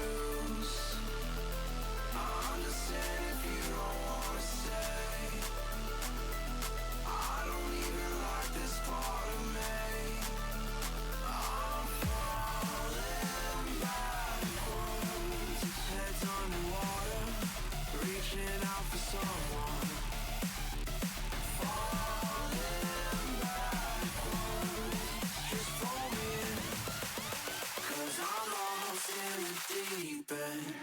choose. I understand if you don't wanna say. I don't even like this part of me. I'm falling backwards. Heads underwater, reaching out for someone. Falling backwards. Just pull me in, 'cause I'm lost in the deep end.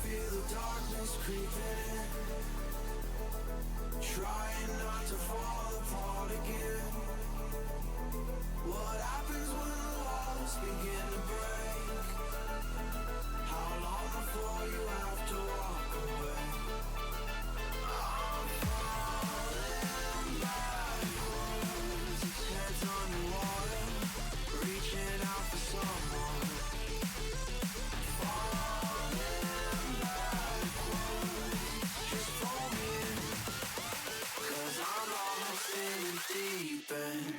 Feel the darkness creeping in, trying not to fall apart again. What happens when the walls begin to break? How long before you have to walk away? I'm falling backwards, heads underwater, reaching out for someone. Deep end.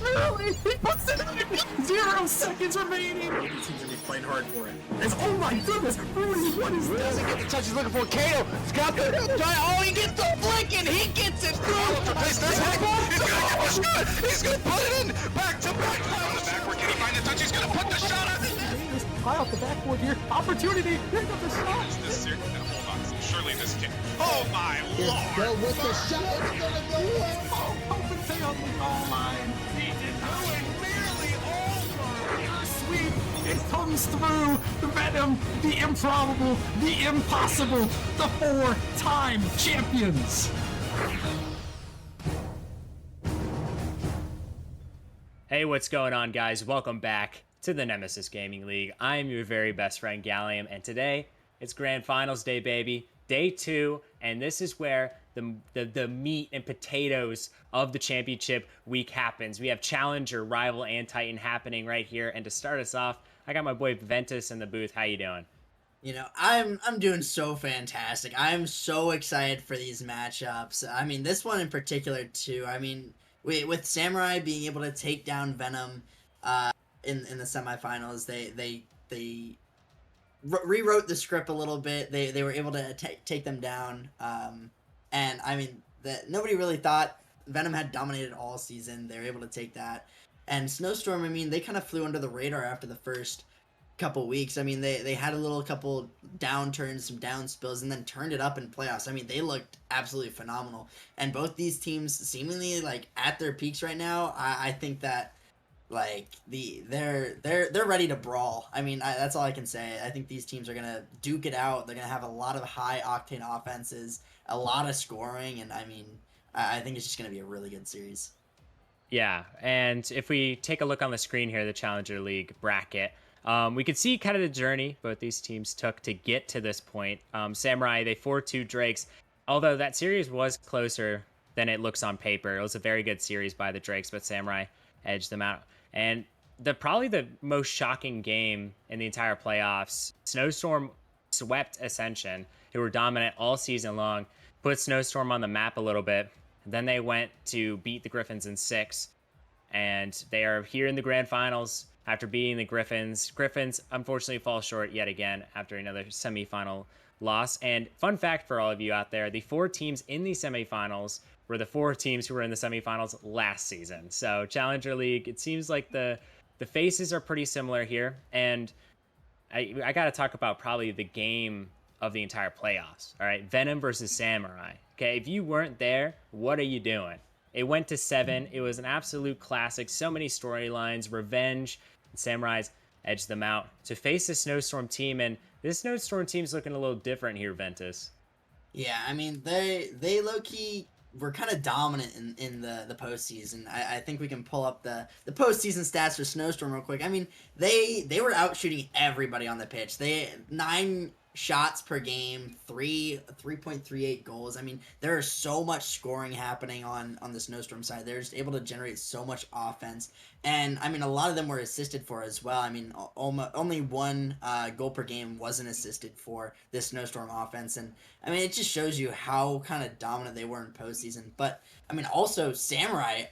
Really? He puts it in 0 seconds remaining! He seems to be playing hard for it. Oh my goodness! Rudy, what is this? Doesn't get the touch he's looking for. Kato, he's got the oh, he gets the flick and he gets it through. He's gonna get the shot. He's gonna put it in. Back to back. On the backward, can he find the touch? He's gonna put the shot on the net. High off the backboard here. Opportunity. Here comes the shot. Hold on. Surely this kid. Oh my lord. Go with the shot. It's gonna go in. Oh, open thing on the goal line. He did Nearly over. sweep. It comes through. The Venom, the improbable, the impossible, the 4-time champions. Hey, what's going on, guys? Welcome back to the Nemesis Gaming League. I'm your very best friend, Gallium, and today it's Grand Finals Day, baby. Day 2, and this is where the meat and potatoes of the championship week happens. We have Challenger, Rival, and Titan happening right here, and to start us off, I got my boy Ventus in the booth. How you doing? You know, I'm doing so fantastic. I'm so excited for these matchups. I mean, this one in particular too. I mean, with Samurai being able to take down Venom in the semifinals, they rewrote the script a little bit. They were able to take them down. And I mean, nobody really thought Venom had dominated all season. They were able to take that. And Snowstorm, I mean, they kind of flew under the radar after the first couple weeks. I mean, they had a couple downturns, some down spills, and then turned it up in playoffs. I mean, they looked absolutely phenomenal. And both these teams seemingly like at their peaks right now. I think that like they're ready to brawl. I mean, that's all I can say. I think these teams are gonna duke it out. They're gonna have a lot of high octane offenses, a lot of scoring, and I mean, I think it's just gonna be a really good series. Yeah, and if we take a look on the screen here, the Challenger League bracket, we could see kind of the journey both these teams took to get to this point. Samurai, they 4-2 Drakes, although that series was closer than it looks on paper. It was a very good series by the Drakes, but Samurai edged them out. And probably the most shocking game in the entire playoffs, Snowstorm swept Ascension, who were dominant all season long, put Snowstorm on the map a little bit. Then they went to beat the Griffins in 6, and they are here in the grand finals after beating the Griffins. Griffins unfortunately fall short yet again after another semifinal loss. And fun fact for all of you out there, the 4 teams in the semifinals were the 4 teams who were in the semifinals last season. So Challenger League, it seems like the faces are pretty similar here. And I got to talk about probably the game of the entire playoffs. All right, Venom versus Samurai. Okay, if you weren't there, what are you doing? It went to 7. It was an absolute classic. So many storylines, revenge, and Samurai's edged them out to face the Snowstorm team. And this Snowstorm team's looking a little different here, Ventus. Yeah, I mean they low key were kind of dominant in the postseason. I think we can pull up the postseason stats for Snowstorm real quick. I mean they were out shooting everybody on the pitch. They 9 shots per game, 3.38 goals. I mean there is so much scoring happening on the Snowstorm side. They're just able to generate so much offense. And I mean, a lot of them were assisted for as well. I mean, only one goal per game wasn't assisted for this Snowstorm offense, and I mean, it just shows you how kind of dominant they were in postseason. But I mean, also Samurai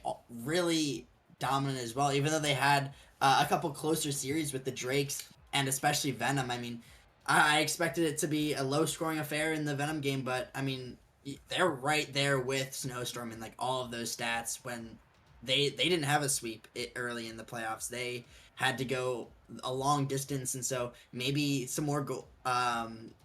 really dominant as well, even though they had a couple closer series with the Drakes and especially Venom. I mean, I expected it to be a low scoring affair in the Venom game, but I mean, they're right there with Snowstorm in like all of those stats when they didn't have a sweep early in the playoffs. They had to go a long distance, and so maybe some more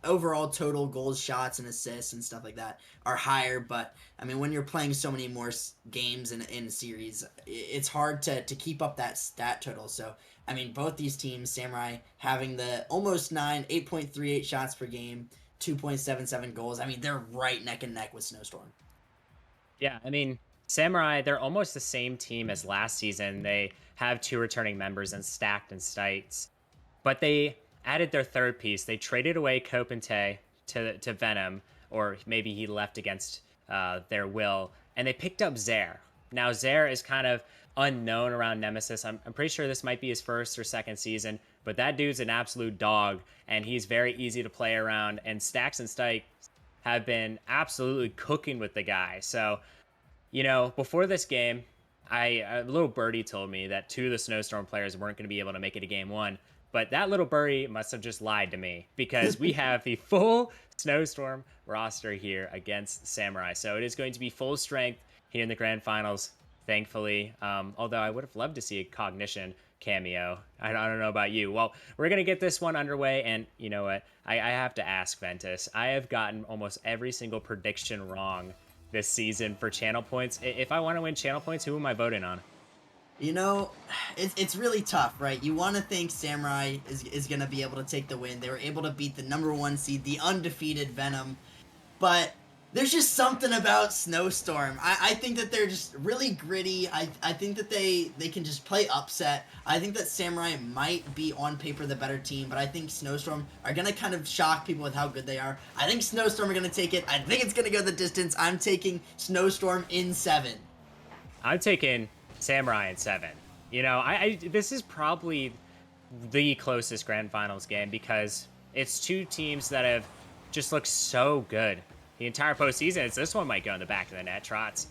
overall total goals, shots, and assists and stuff like that are higher. But I mean, when you're playing so many more games in a series, it's hard to keep up that stat total. So I mean, both these teams, Samurai having the almost 8.38 shots per game, 2.77 goals. I mean, they're right neck and neck with Snowstorm. Yeah, I mean, Samurai, they're almost the same team as last season. They have 2 returning members in Stacked and Stites, but they added their third piece. They traded away Copente to Venom, or maybe he left against their will, and they picked up Zaire. Now, Zaire is kind of unknown around Nemesis. I'm pretty sure this might be his first or second season, but that dude's an absolute dog, and he's very easy to play around, and Stacks and Stites have been absolutely cooking with the guy. So, you know, before this game, a little birdie told me that 2 of the Snowstorm players weren't going to be able to make it to game 1. But that little birdie must have just lied to me, because we have the full Snowstorm roster here against Samurai. So it is going to be full strength here in the grand finals, thankfully. Although I would have loved to see a Cognition cameo. I don't know about you. Well, we're going to get this one underway. And you know what? I have to ask Ventus. I have gotten almost every single prediction wrong this season for channel points. If I want to win channel points, who am I voting on? You know, it's really tough, right? You want to think Samurai is going to be able to take the win. They were able to beat the number 1 seed, the undefeated Venom. But there's just something about Snowstorm. I think that they're just really gritty. I think that they can just play upset. I think that Samurai might be on paper the better team, but I think Snowstorm are going to kind of shock people with how good they are. I think Snowstorm are going to take it. I think it's going to go the distance. I'm taking Snowstorm in 7. I'm taking Samurai in 7. You know, I this is probably the closest grand finals game, because it's 2 teams that have just looked so good the entire postseason. This one might go in the back of the net. Trots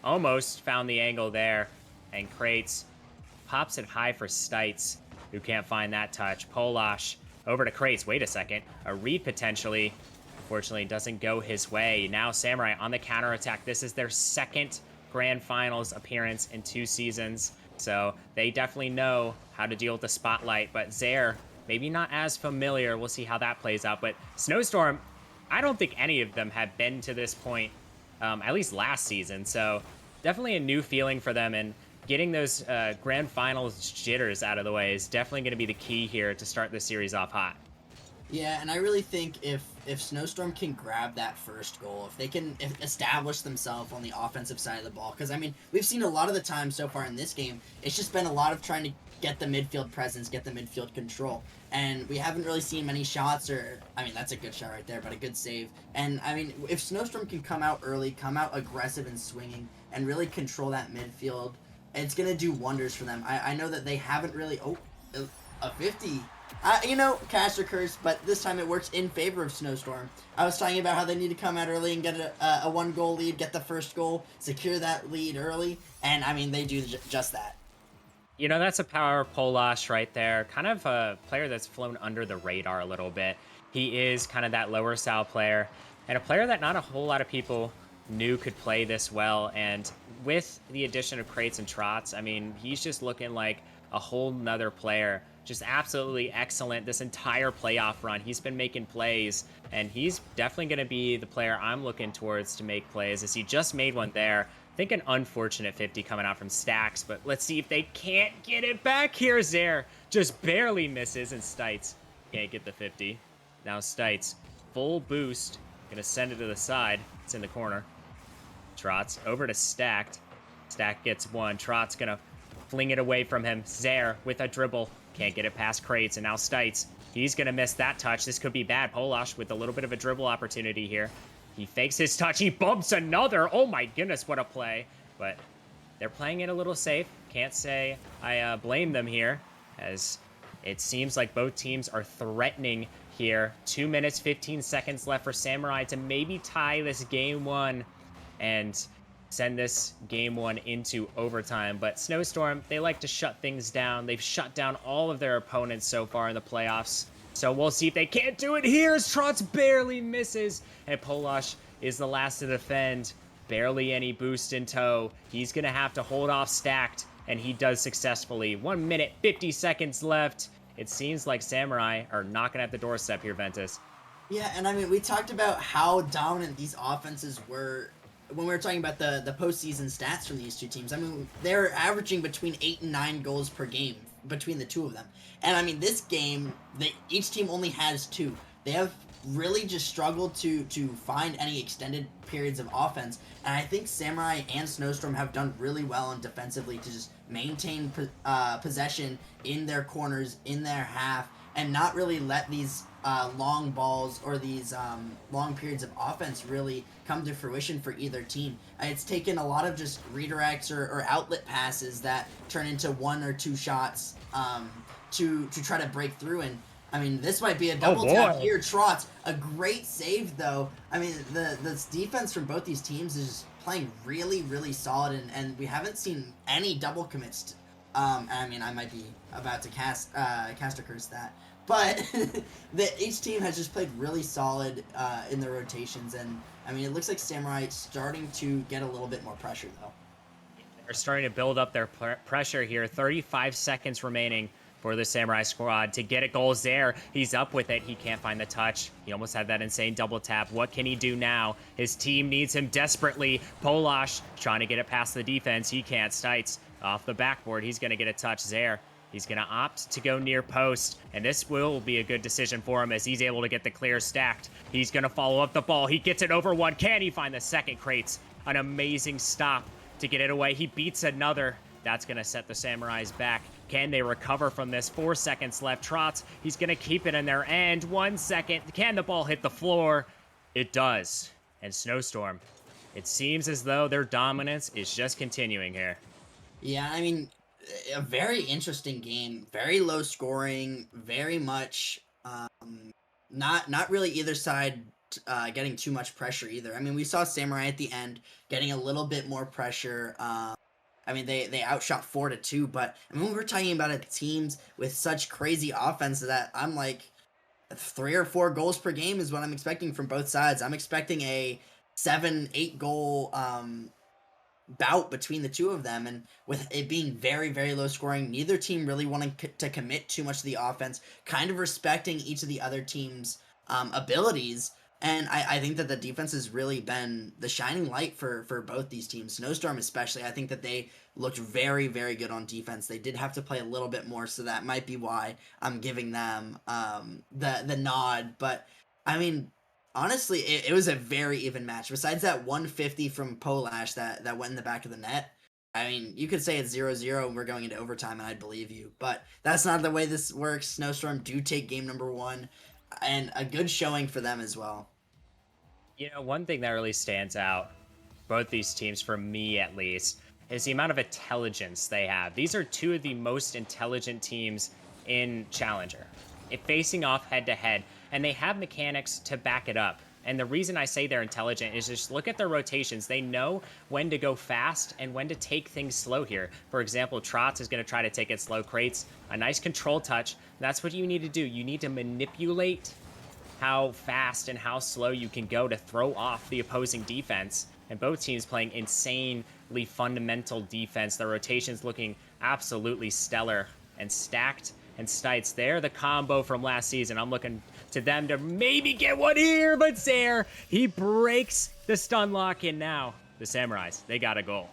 almost found the angle there, and Krates pops it high for Stites, who can't find that touch. Polash over to Krates. Wait a second. A read potentially. Unfortunately, doesn't go his way. Now Samurai on the counterattack. This is their second grand finals appearance in 2 seasons, so they definitely know how to deal with the spotlight. But Zaire, maybe not as familiar. We'll see how that plays out. But Snowstorm, I don't think any of them have been to this point, at least last season. So definitely a new feeling for them, and getting those grand finals jitters out of the way is definitely going to be the key here to start the series off hot. Yeah, and I really think if Snowstorm can grab that first goal, if they can establish themselves on the offensive side of the ball, because I mean, we've seen a lot of the time so far in this game, it's just been a lot of trying to get the midfield presence, get the midfield control, and we haven't really seen many shots, or, I mean, that's a good shot right there, but a good save. And I mean, if Snowstorm can come out early, come out aggressive and swinging, and really control that midfield, it's going to do wonders for them. I know that they haven't really, a 50. You know, cash or curse, but this time it works in favor of Snowstorm. I was talking about how they need to come out early and get a 1-goal lead, get the first goal, secure that lead early, and I mean, they do just that. You know, that's a power Polash right there. Kind of a player that's flown under the radar a little bit. He is kind of that lower style player, and a player that not a whole lot of people knew could play this well. And with the addition of Krates and Trots, I mean, he's just looking like a whole nother player, just absolutely excellent this entire playoff run. He's been making plays, and he's definitely going to be the player I'm looking towards to make plays, as he just made one there. I think an unfortunate 50 coming out from Stacks, but let's see if they can't get it back here. Zaire just barely misses, and Stites can't get the 50. Now Stites, full boost, gonna send it to the side. It's in the corner. Trots over to Stacked. Stack gets one. Trot's gonna fling it away from him. Zaire with a dribble. Can't get it past Crates, and now Stites. He's gonna miss that touch. This could be bad. Polash with a little bit of a dribble opportunity here. He fakes his touch. He bumps another. Oh my goodness, what a play. But they're playing it a little safe. Can't say I blame them here, as it seems like both teams are threatening here. 2 minutes, 15 seconds left for Samurai to maybe tie this game one and send this game one into overtime. But Snowstorm, they like to shut things down. They've shut down all of their opponents so far in the playoffs. So we'll see if they can't do it here, as Trots barely misses. And Polash is the last to defend. Barely any boost in tow. He's going to have to hold off Stacked, and he does successfully. 1 minute, 50 seconds left. It seems like Samurai are knocking at the doorstep here, Ventus. Yeah, and I mean, we talked about how dominant these offenses were when we were talking about the postseason stats from these two teams. I mean, they're averaging between 8 and 9 goals per game between the two of them. And I mean, this game, each team only has 2. They have really just struggled to find any extended periods of offense. And I think Samurai and Snowstorm have done really well on defensively to just maintain possession in their corners, in their half, and not really let these long balls or these long periods of offense really come to fruition for either team. It's taken a lot of just redirects or outlet passes that turn into 1 or 2 shots to try to break through. And I mean, this might be a double tap here. Trots, a great save though. I mean, the defense from both these teams is just playing really, really solid, and we haven't seen any double commits. I mean, I might be about to cast a curse that. But each team has just played really solid in their rotations, and I mean, it looks like Samurai starting to get a little bit more pressure, though. They're starting to build up their pressure here. 35 seconds remaining for the Samurai squad to get a goal there. He's up with it. He can't find the touch. He almost had that insane double tap. What can he do now? His team needs him desperately. Polash trying to get it past the defense. He can't. Stites off the backboard. He's going to get a touch there. He's going to opt to go near post, and this will be a good decision for him as he's able to get the clear Stacked. He's going to follow up the ball. He gets it over one. Can he find the second? Crates? An amazing stop to get it away. He beats another. That's going to set the Samurais back. Can they recover from this? 4 seconds left. Trots, he's going to keep it in their end. 1 second. Can the ball hit the floor? It does. And Snowstorm, it seems as though their dominance is just continuing here. Yeah, I mean, a very interesting game, very low scoring, very much not really either side getting too much pressure either. I mean, we saw Samurai at the end getting a little bit more pressure. I mean, they outshot 4-2, but I mean, we're talking about teams with such crazy offense that I'm like 3 or 4 goals per game is what I'm expecting from both sides. I'm expecting a 7-8 goal bout between the two of them, and with it being very, very low scoring, neither team really wanting to commit too much to the offense, kind of respecting each of the other team's abilities. And I think that the defense has really been the shining light for both these teams. Snowstorm especially, I think that they looked very, very good on defense. They did have to play a little bit more, so that might be why I'm giving them the nod. But I mean, honestly, it was a very even match. Besides that 150 from Polash that went in the back of the net, I mean, you could say it's 0-0 and we're going into overtime, and I'd believe you. But that's not the way this works. Snowstorm do take game number 1, and a good showing for them as well. You know, one thing that really stands out, both these teams, for me at least, is the amount of intelligence they have. These are 2 of the most intelligent teams in Challenger, facing off head-to-head, and they have mechanics to back it up. And the reason I say they're intelligent is just look at their rotations. They know when to go fast and when to take things slow here. For example, Trots is going to try to take it slow. Crates, a nice control touch. That's what you need to do. You need to manipulate how fast and how slow you can go to throw off the opposing defense. And both teams playing insanely fundamental defense. Their rotations looking absolutely stellar. And Stacked and Stites. They're the combo from last season. I'm looking to them to maybe get one here, but Zaire, he breaks the stun lock, and now the Samurais, they got a goal.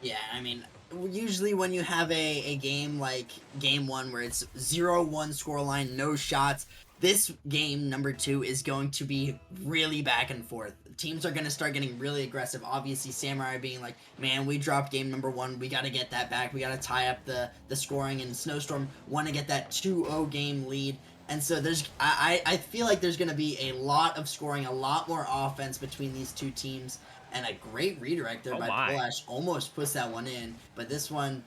Yeah, I mean, usually when you have a game like game 1 where it's 0-1 scoreline, no shots, this game number 2 is going to be really back and forth. Teams are going to start getting really aggressive. Obviously, Samurai being like, man, we dropped game number 1, we got to get that back, we got to tie up the scoring, and Snowstorm want to get that 2-0 game lead. And so I feel like there's going to be a lot of scoring, a lot more offense between these two teams. And a great redirect there by Polash almost puts that one in. But this one,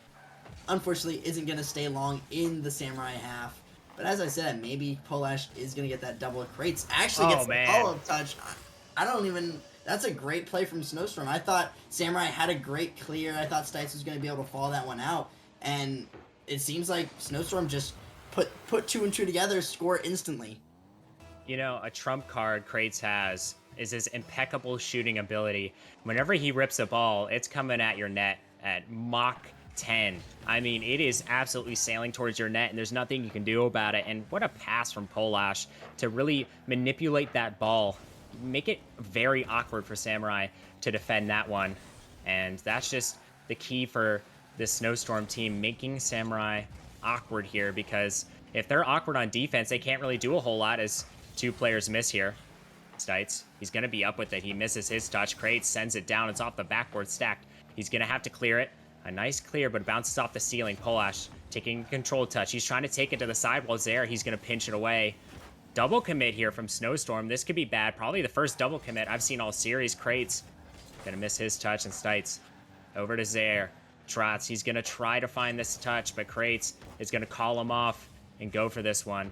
unfortunately, isn't going to stay long in the Samurai half. But as I said, maybe Polash is going to get that double. Krates actually gets the follow-up touch. I don't even... That's a great play from Snowstorm. I thought Samurai had a great clear. I thought Stites was going to be able to follow that one out. And it seems like Snowstorm just put 2 and 2 together, score instantly. You know, a trump card Krates has is his impeccable shooting ability. Whenever he rips a ball, it's coming at your net at Mach 10. I mean, it is absolutely sailing towards your net, and there's nothing you can do about it. And what a pass from Polash to really manipulate that ball, make it very awkward for Samurai to defend that one. And that's just the key for this Snowstorm team, making Samurai awkward here, because if they're awkward on defense, they can't really do a whole lot as 2 players miss here. Stites, he's going to be up with it. He misses his touch. Krates sends it down. It's off the backboard stacked. He's going to have to clear it. A nice clear, but it bounces off the ceiling. Polash taking control touch. He's trying to take it to the sidewalls there. He's going to pinch it away. Double commit here from Snowstorm. This could be bad. Probably the first double commit I've seen all series. Krates going to miss his touch, and Stites over to Zaire. Trots, he's going to try to find this touch, but Krates is going to call him off and go for this one.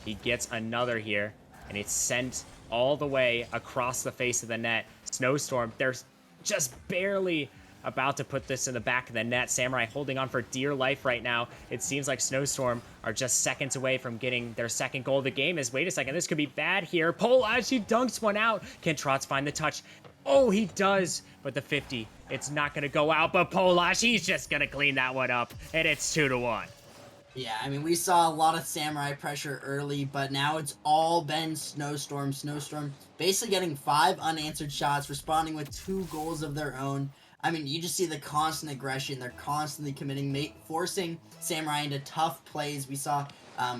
He gets another here, and it's sent all the way across the face of the net. Snowstorm, they're just barely about to put this in the back of the net. Samurai holding on for dear life right now. It seems like Snowstorm are just seconds away from getting their second goal of the game. Wait a second, this could be bad here. Polash, he dunks one out. Can Trots find the touch? Oh, he does. But the 50, it's not going to go out. But Polash, he's just going to clean that one up. And it's 2-1. Yeah, I mean, we saw a lot of Samurai pressure early, but now it's all been Snowstorm. Snowstorm basically getting 5 unanswered shots, responding with 2 goals of their own. I mean, you just see the constant aggression. They're constantly committing, forcing Samurai into tough plays. We saw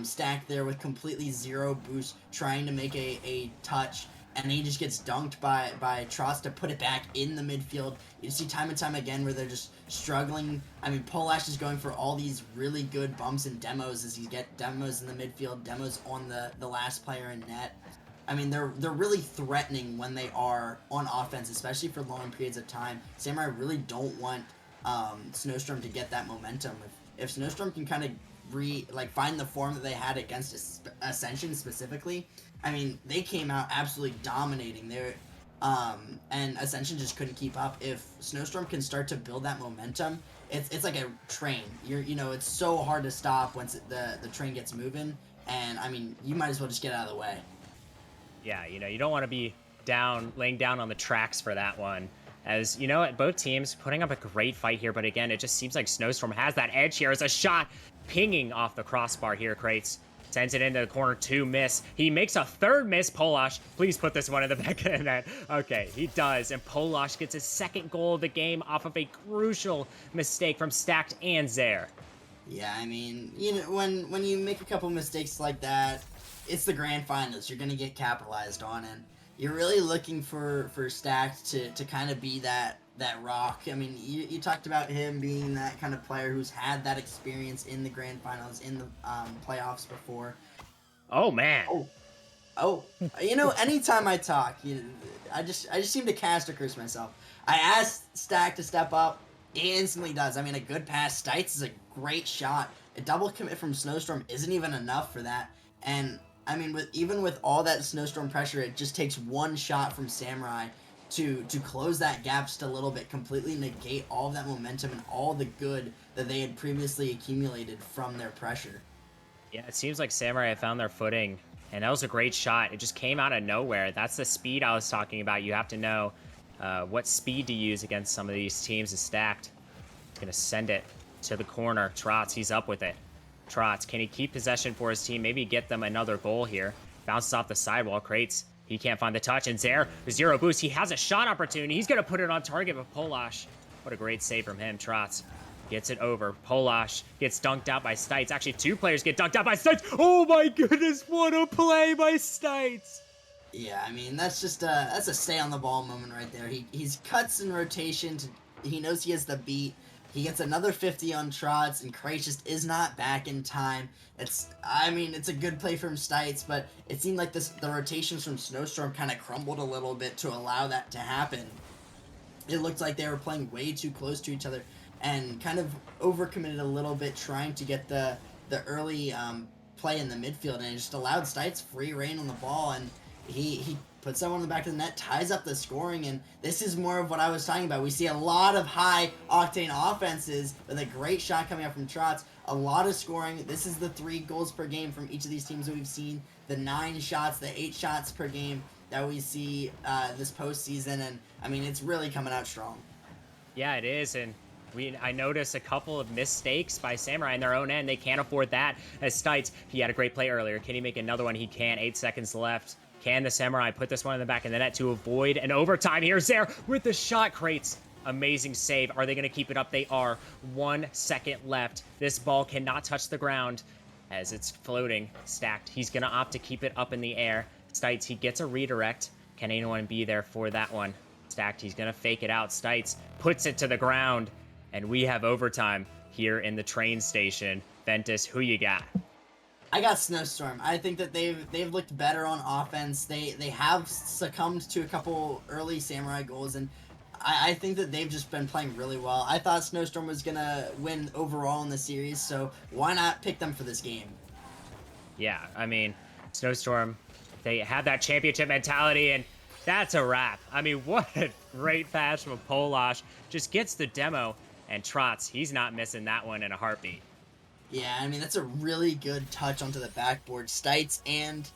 Stack there with completely 0 boost, trying to make a touch, and he just gets dunked by Trots to put it back in the midfield. You see time and time again where they're just struggling. I mean, Polash is going for all these really good bumps and demos as you get demos in the midfield, demos on the last player in net. I mean, they're really threatening when they are on offense, especially for long periods of time. Samurai really don't want Snowstorm to get that momentum. If Snowstorm can kind of find the form that they had against Ascension specifically, I mean, they came out absolutely dominating there, and Ascension just couldn't keep up. If Snowstorm can start to build that momentum, it's like a train. It's so hard to stop once the train gets moving, and I mean, you might as well just get out of the way. Yeah, you don't want to be laying down on the tracks for that one. As both teams putting up a great fight here, but again, it just seems like Snowstorm has that edge here as a shot pinging off the crossbar here. Krates sends it into the corner, 2 miss. He makes a 3rd miss. Polash, please put this one in the back of the net. Okay, he does, and Polash gets his 2nd goal of the game off of a crucial mistake from Stacked and Zaire. Yeah, I mean, when you make a couple mistakes like that, it's the grand finals. You're going to get capitalized on, and you're really looking for Stacked to kind of be that rock. I mean, you talked about him being that kind of player who's had that experience in the grand finals, in the playoffs before. Oh, man. Oh, anytime I talk, I just seem to cast or curse myself. I asked Stack to step up. He instantly does. I mean, a good pass. Stites is a great shot. A double commit from Snowstorm isn't even enough for that. And I mean, even with all that Snowstorm pressure, it just takes 1 shot from Samurai to close that gap just a little bit, completely negate all of that momentum and all the good that they had previously accumulated from their pressure. Yeah, it seems like Samurai have found their footing, and that was a great shot. It just came out of nowhere. That's the speed I was talking about. You have to know what speed to use against some of these teams is Stacked. He's going to send it to the corner. Trots, he's up with it. Trotz, can he keep possession for his team? Maybe get them another goal here. Bounces off the sidewall. Krates, he can't find the touch. And zero boost. He has a shot opportunity. He's going to put it on target, but Polash, what a great save from him. Trotz gets it over. Polash gets dunked out by Stites. Actually, 2 players get dunked out by Stites. Oh my goodness, what a play by Stites. Yeah, I mean, that's a stay on the ball moment right there. He's cuts in rotation. He knows he has the beat. He gets another 50 on Trotz, and Krace just is not back in time. It's a good play from Stites, but it seemed like the rotations from Snowstorm kind of crumbled a little bit to allow that to happen. It looked like they were playing way too close to each other and kind of overcommitted a little bit, trying to get the early play in the midfield, and it just allowed Stites free reign on the ball, and he puts someone in the back of the net, ties up the scoring, and this is more of what I was talking about. We see a lot of high-octane offenses with a great shot coming up from Trotz, a lot of scoring. This is the 3 goals per game from each of these teams that we've seen, the 9 shots, the 8 shots per game that we see this postseason, and, I mean, it's really coming out strong. Yeah, it is, and I noticed a couple of mistakes by Samurai in their own end. They can't afford that. As Stites, he had a great play earlier. Can he make another one? He can. 8 seconds left. Can the Samurai put this one in the back of the net to avoid an overtime? Here's there with the shot. Krates, amazing save. Are they going to keep it up? They are. 1 second left. This ball cannot touch the ground as it's floating, stacked. He's going to opt to keep it up in the air. Stites, he gets a redirect. Can anyone be there for that one? Stacked, he's going to fake it out. Stites puts it to the ground. And we have overtime here in the train station. Ventus, who you got? I got Snowstorm. I think that they've looked better on offense. They have succumbed to a couple early Samurai goals, and I think that they've just been playing really well. I thought Snowstorm was gonna win overall in the series, so why not pick them for this game? Yeah, I mean, Snowstorm, they have that championship mentality, and that's a wrap. I mean, what a great pass from Polash. Just gets the demo. And Trotz, he's not missing that one in a heartbeat. Yeah, I mean, that's a really good touch onto the backboard. Stites and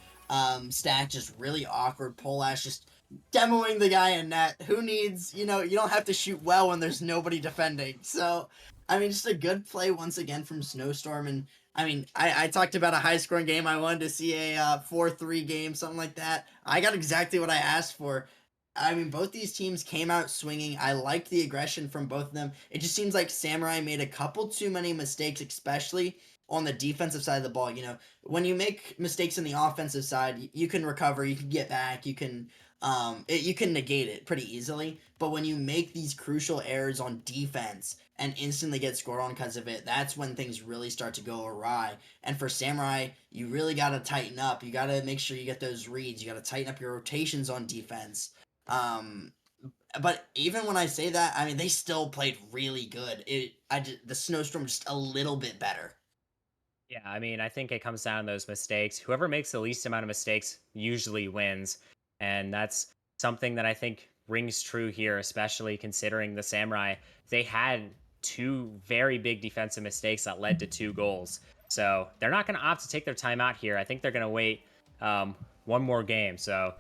Stack just really awkward. Polash just demoing the guy in net. Who needs, you don't have to shoot well when there's nobody defending. So, I mean, just a good play once again from Snowstorm. And, I mean, I talked about a high-scoring game. I wanted to see a 4-3 game, something like that. I got exactly what I asked for. I mean, both these teams came out swinging. I liked the aggression from both of them. It just seems like Samurai made a couple too many mistakes, especially on the defensive side of the ball. When you make mistakes in the offensive side, you can recover, you can get back, you can negate it pretty easily. But when you make these crucial errors on defense and instantly get scored on because of it, that's when things really start to go awry. And for Samurai, you really got to tighten up. You got to make sure you get those reads. You got to tighten up your rotations on defense. But even when I say that, I mean, they still played really good. The Snowstorm just a little bit better. Yeah, I mean, I think it comes down to those mistakes. Whoever makes the least amount of mistakes usually wins. And that's something that I think rings true here, especially considering the Samurai. They had 2 very big defensive mistakes that led to 2 goals. So they're not going to opt to take their time out here. I think they're going to wait one more game. So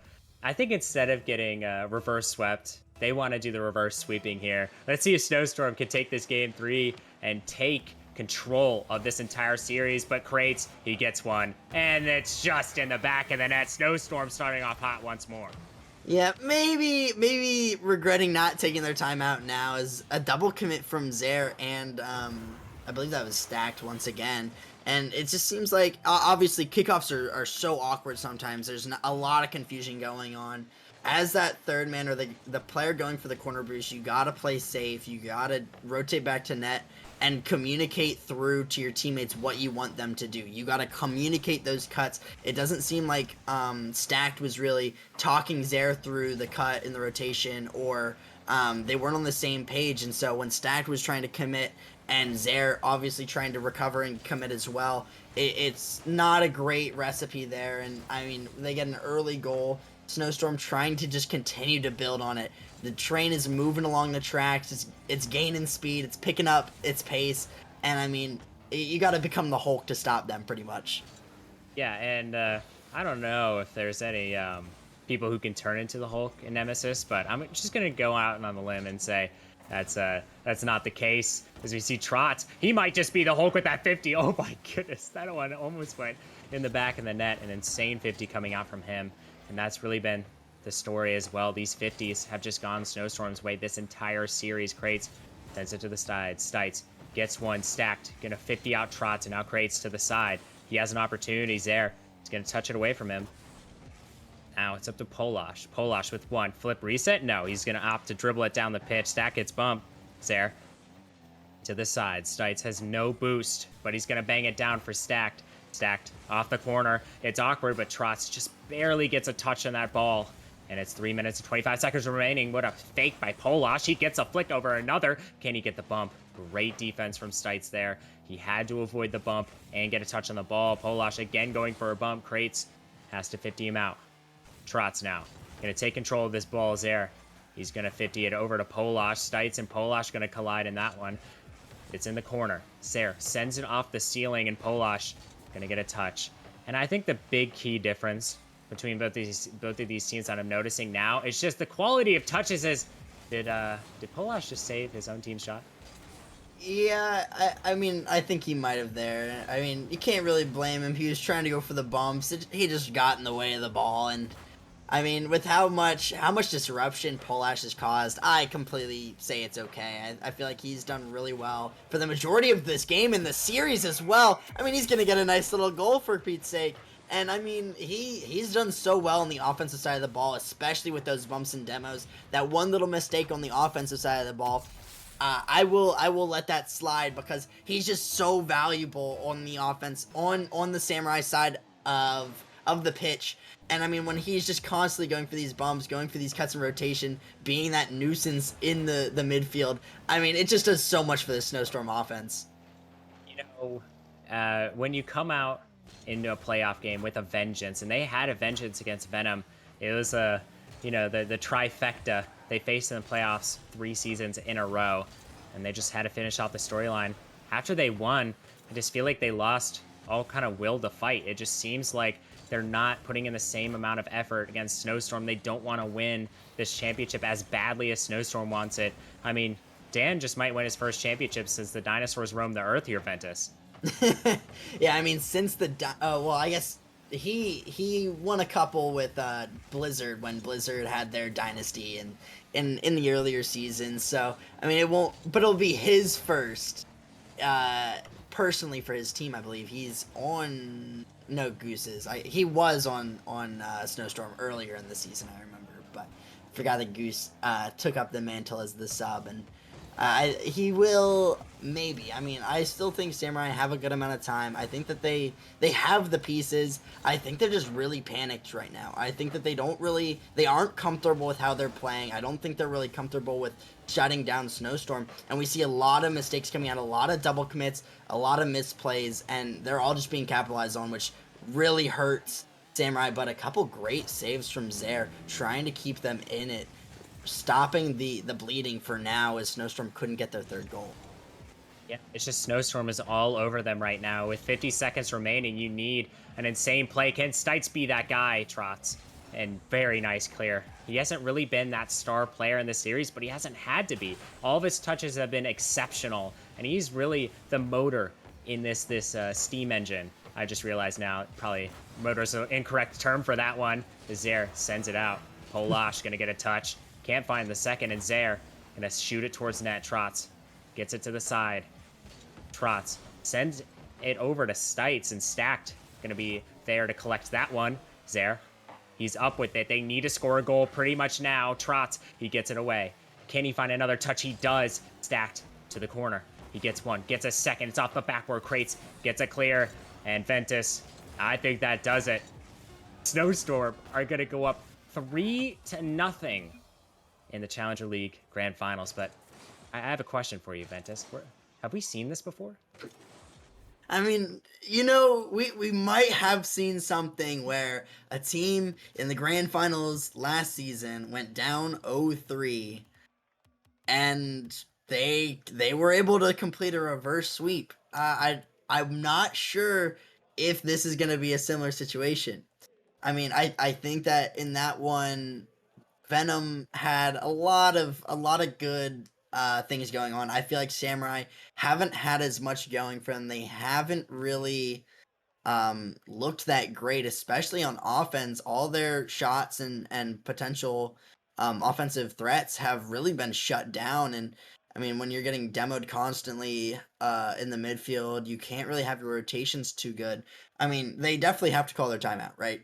I think instead of getting reverse swept, they want to do the reverse sweeping here. Let's see if Snowstorm can take this game 3 and take control of this entire series. But Krates, he gets one. And it's just in the back of the net. Snowstorm starting off hot once more. Yeah, maybe regretting not taking their time out now is a double commit from Zare and I believe that was Stacked once again. And it just seems like, obviously, kickoffs are so awkward sometimes. There's a lot of confusion going on. As that third man or the player going for the corner boost, you got to play safe. You got to rotate back to net and communicate through to your teammates what you want them to do. You got to communicate those cuts. It doesn't seem like Stacked was really talking Zare through the cut in the rotation, or they weren't on the same page. And so when Stacked was trying to commit and Zare obviously trying to recover and commit as well, it's not a great recipe there. And I mean, they get an early goal. Snowstorm trying to just continue to build on it. The train is moving along the tracks. It's gaining speed. It's picking up its pace. And I mean, you got to become the Hulk to stop them, pretty much. Yeah, and I don't know if there's any people who can turn into the Hulk in Nemesis, but I'm just going to go out on the limb and say That's not the case. As we see Trotz, he might just be the Hulk with that 50. Oh my goodness, that one almost went in the back of the net. An insane 50 coming out from him, and that's really been the story as well. These 50s have just gone Snowstorm's way this entire series. Krates sends it to the side. Stites gets one stacked, gonna 50 out Trotz, and now Krates to the side. He has an opportunity. He's there. He's gonna touch it away from him. Now it's up to Polash. Polash with one. Flip reset? No, he's going to opt to dribble it down the pitch. Stack gets bumped. There. To the side. Stites has no boost, but he's going to bang it down for Stacked. Stacked off the corner. It's awkward, but Trotz just barely gets a touch on that ball. And it's 3 minutes and 25 seconds remaining. What a fake by Polash. He gets a flick over another. Can he get the bump? Great defense from Stites there. He had to avoid the bump and get a touch on the ball. Polash again going for a bump. Krates has to 50 him out. Trotz now. Gonna take control of this ball. There. He's gonna 50 it over to Polash. Stites and Polash gonna collide in that one. It's in the corner. Zare sends it off the ceiling, and Polash gonna get a touch. And I think the big key difference between both of these teams that I'm noticing now is just the quality of touches. Did Polash just save his own team shot? Yeah, I mean, I think he might have there. I mean, you can't really blame him. He was trying to go for the bumps. He just got in the way of the ball, and I mean, with how much disruption Polash has caused, I completely say it's okay. I feel like he's done really well for the majority of this game and the series as well. I mean, he's gonna get a nice little goal for Pete's sake. And I mean, he's done so well on the offensive side of the ball, especially with those bumps and demos. That one little mistake on the offensive side of the ball, I will let that slide because he's just so valuable on the offense on the Samurai side of the pitch. And I mean, when he's just constantly going for these bumps, going for these cuts in rotation, being that nuisance in the midfield, I mean, it just does so much for the Snowstorm offense. You know, when you come out into a playoff game with a vengeance, and they had a vengeance against Venom, it was the trifecta they faced in the playoffs 3 seasons in a row, and they just had to finish off the storyline. After they won, I just feel like they lost all kind of will to fight. It just seems like they're not putting in the same amount of effort against Snowstorm. They don't want to win this championship as badly as Snowstorm wants it. I mean, Dan just might win his first championship since the dinosaurs roamed the earth here, Ventus. Yeah, I mean, since well, I guess he won a couple with Blizzard when Blizzard had their dynasty and in the earlier seasons. So I mean, it'll be his first. Personally, for his team, I believe he's on Gooses. He was on Snowstorm earlier in the season, I remember, but forgot that Goose took up the mantle as the sub, and he will maybe. I mean, I still think Samurai have a good amount of time. I think that they have the pieces. I think they're just really panicked right now. I think that they aren't comfortable with how they're playing. I don't think they're really comfortable with shutting down Snowstorm, and we see a lot of mistakes coming out, a lot of double commits, a lot of misplays, and they're all just being capitalized on, which really hurts Samurai. But a couple great saves from Zare, trying to keep them in it, stopping the bleeding for now, as Snowstorm couldn't get their third goal. Yeah, it's just Snowstorm is all over them right now. With 50 seconds remaining, you need an insane play. Can Stites be that guy, Trotz? And very nice clear. He hasn't really been that star player in this series, but he hasn't had to be. All of his touches have been exceptional, and he's really the motor in this steam engine. I just realized now, probably motor's an incorrect term for that one. Zare sends it out. Polash gonna get a touch. Can't find the second, and Zare gonna shoot it towards net. Trotz gets it to the side. Trotz sends it over to Stites, and Stacked gonna be there to collect that one. Zare, he's up with it. They need to score a goal pretty much now. Trotz, he gets it away. Can he find another touch? He does. Stacked to the corner. He gets one, gets a second. It's off the backward. Krates gets a clear, and Ventus, I think that does it. Snowstorm are gonna go up 3-0 in the Challenger League Grand Finals. But I have a question for you, Ventus. Have we seen this before? I mean, we might have seen something where a team in the Grand Finals last season went down 0-3, and they were able to complete a reverse sweep. I'm not sure if this is going to be a similar situation. I mean, I think that in that one, Venom had a lot of good things going on. I feel like Samurai haven't had as much going for them. They haven't really looked that great, especially on offense. All their shots and potential offensive threats have really been shut down. And I mean, when you're getting demoed constantly in the midfield, you can't really have your rotations too good. I mean, they definitely have to call their timeout, right?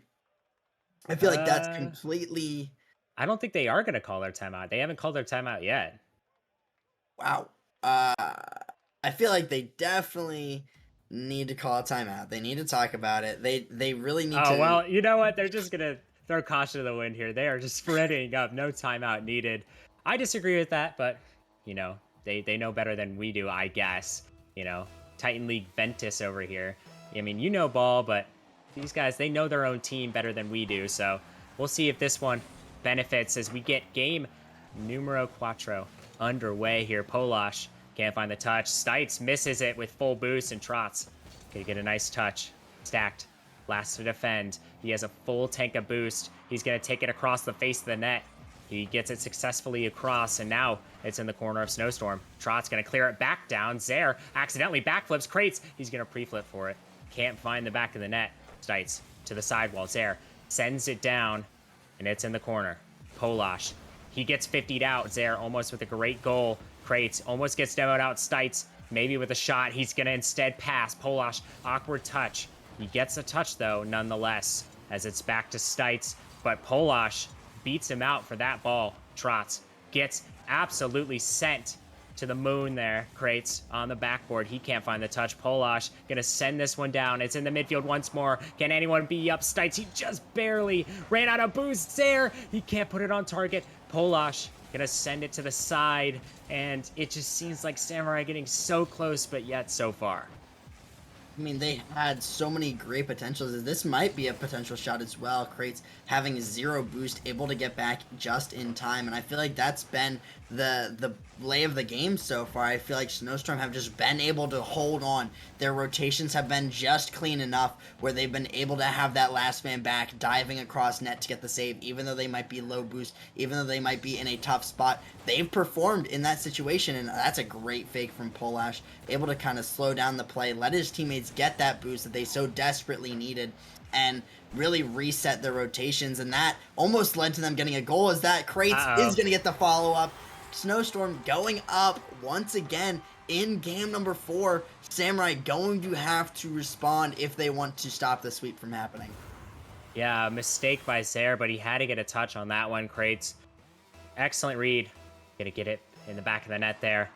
I feel like that's completely I don't think they are going to call their timeout. They haven't called their timeout yet. wow. I feel like they definitely need to call a timeout. They need to talk about it. They really need Oh, to. well, you know what? They're just going to throw caution to the wind here. They are just spreading up. No timeout needed. I disagree with that, but, you know, they know better than we do, I guess. You know, Titan League Ventus over here. I mean, you know ball, but these guys, they know their own team better than we do. So we'll see if this one benefits as we get game numero cuatro underway here. Polash can't find the touch. Stites misses it with full boost, and Trots gonna get a nice touch. Stacked. Last to defend. He has a full tank of boost. He's gonna take it across the face of the net. He gets it successfully across, and now it's in the corner of Snowstorm. Trot's gonna clear it back down. Zare accidentally backflips crates. He's gonna pre-flip for it. Can't find the back of the net. Stites to the sidewall. Zare sends it down, and it's in the corner. Polash. He gets 50'd out. Zare almost with a great goal. Crates almost gets demoed out. Stites maybe with a shot. He's gonna instead pass. Polash, awkward touch. He gets a touch though, nonetheless, as it's back to Stites. But Polash beats him out for that ball. Trots gets absolutely sent to the moon there. Crates on the backboard. He can't find the touch. Polash gonna send this one down. It's in the midfield once more. Can anyone be up? Stites, he just barely ran out of boost there. He can't put it on target. Polash gonna send it to the side, and it just seems like Samurai getting so close, but yet so far. I mean, they had so many great potentials. This might be a potential shot as well. Crates having 0 boost, able to get back just in time, and I feel like that's been the lay of the game so far. I feel like Snowstorm have just been able to hold on. Their rotations have been just clean enough where they've been able to have that last man back diving across net to get the save, even though they might be low boost, even though they might be in a tough spot. They've performed in that situation, and that's a great fake from Polash, able to kind of slow down the play, let his teammates get that boost that they so desperately needed, and really reset their rotations, and that almost led to them getting a goal, as that Crates is going to get the follow-up. Snowstorm going up once again in game number 4. Samurai going to have to respond if they want to stop the sweep from happening. Yeah, mistake by Zare, but he had to get a touch on that one. Crates, excellent read. Gonna get it in the back of the net there.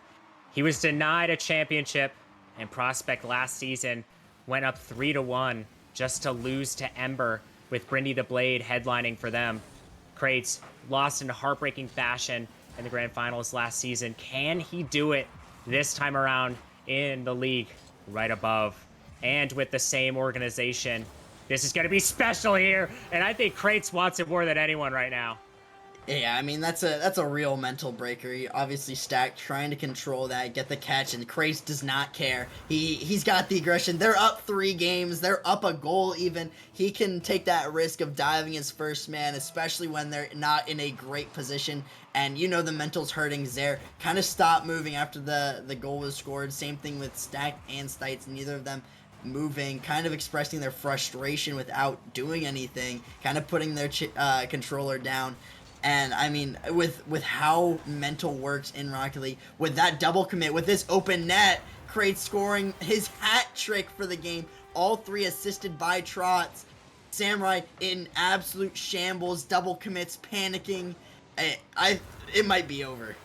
He was denied a championship, and Prospect last season went up 3-1 just to lose to Ember with Brindy the Blade headlining for them. Crates lost in heartbreaking fashion in the grand finals last season. Can he do it this time around in the league right above and with the same organization? This is going to be special here, and I think Crates wants it more than anyone right now. Yeah, I mean, that's a real mental breaker. He obviously Stacked trying to control that, get the catch, and Crates does not care. He's got the aggression. They're up 3 games. They're up a goal even. He can take that risk of diving his first man, especially when they're not in a great position. And you know the mental's hurting. Zare kind of stopped moving after the goal was scored. Same thing with Stacked and Stites. Neither of them moving, kind of expressing their frustration without doing anything, kind of putting their controller down. And I mean, with how mental works in Rocket League, with that double commit, with this open net, Crates scoring his hat trick for the game, all 3 assisted by Trots. Samurai in absolute shambles, double commits, panicking. It might be over.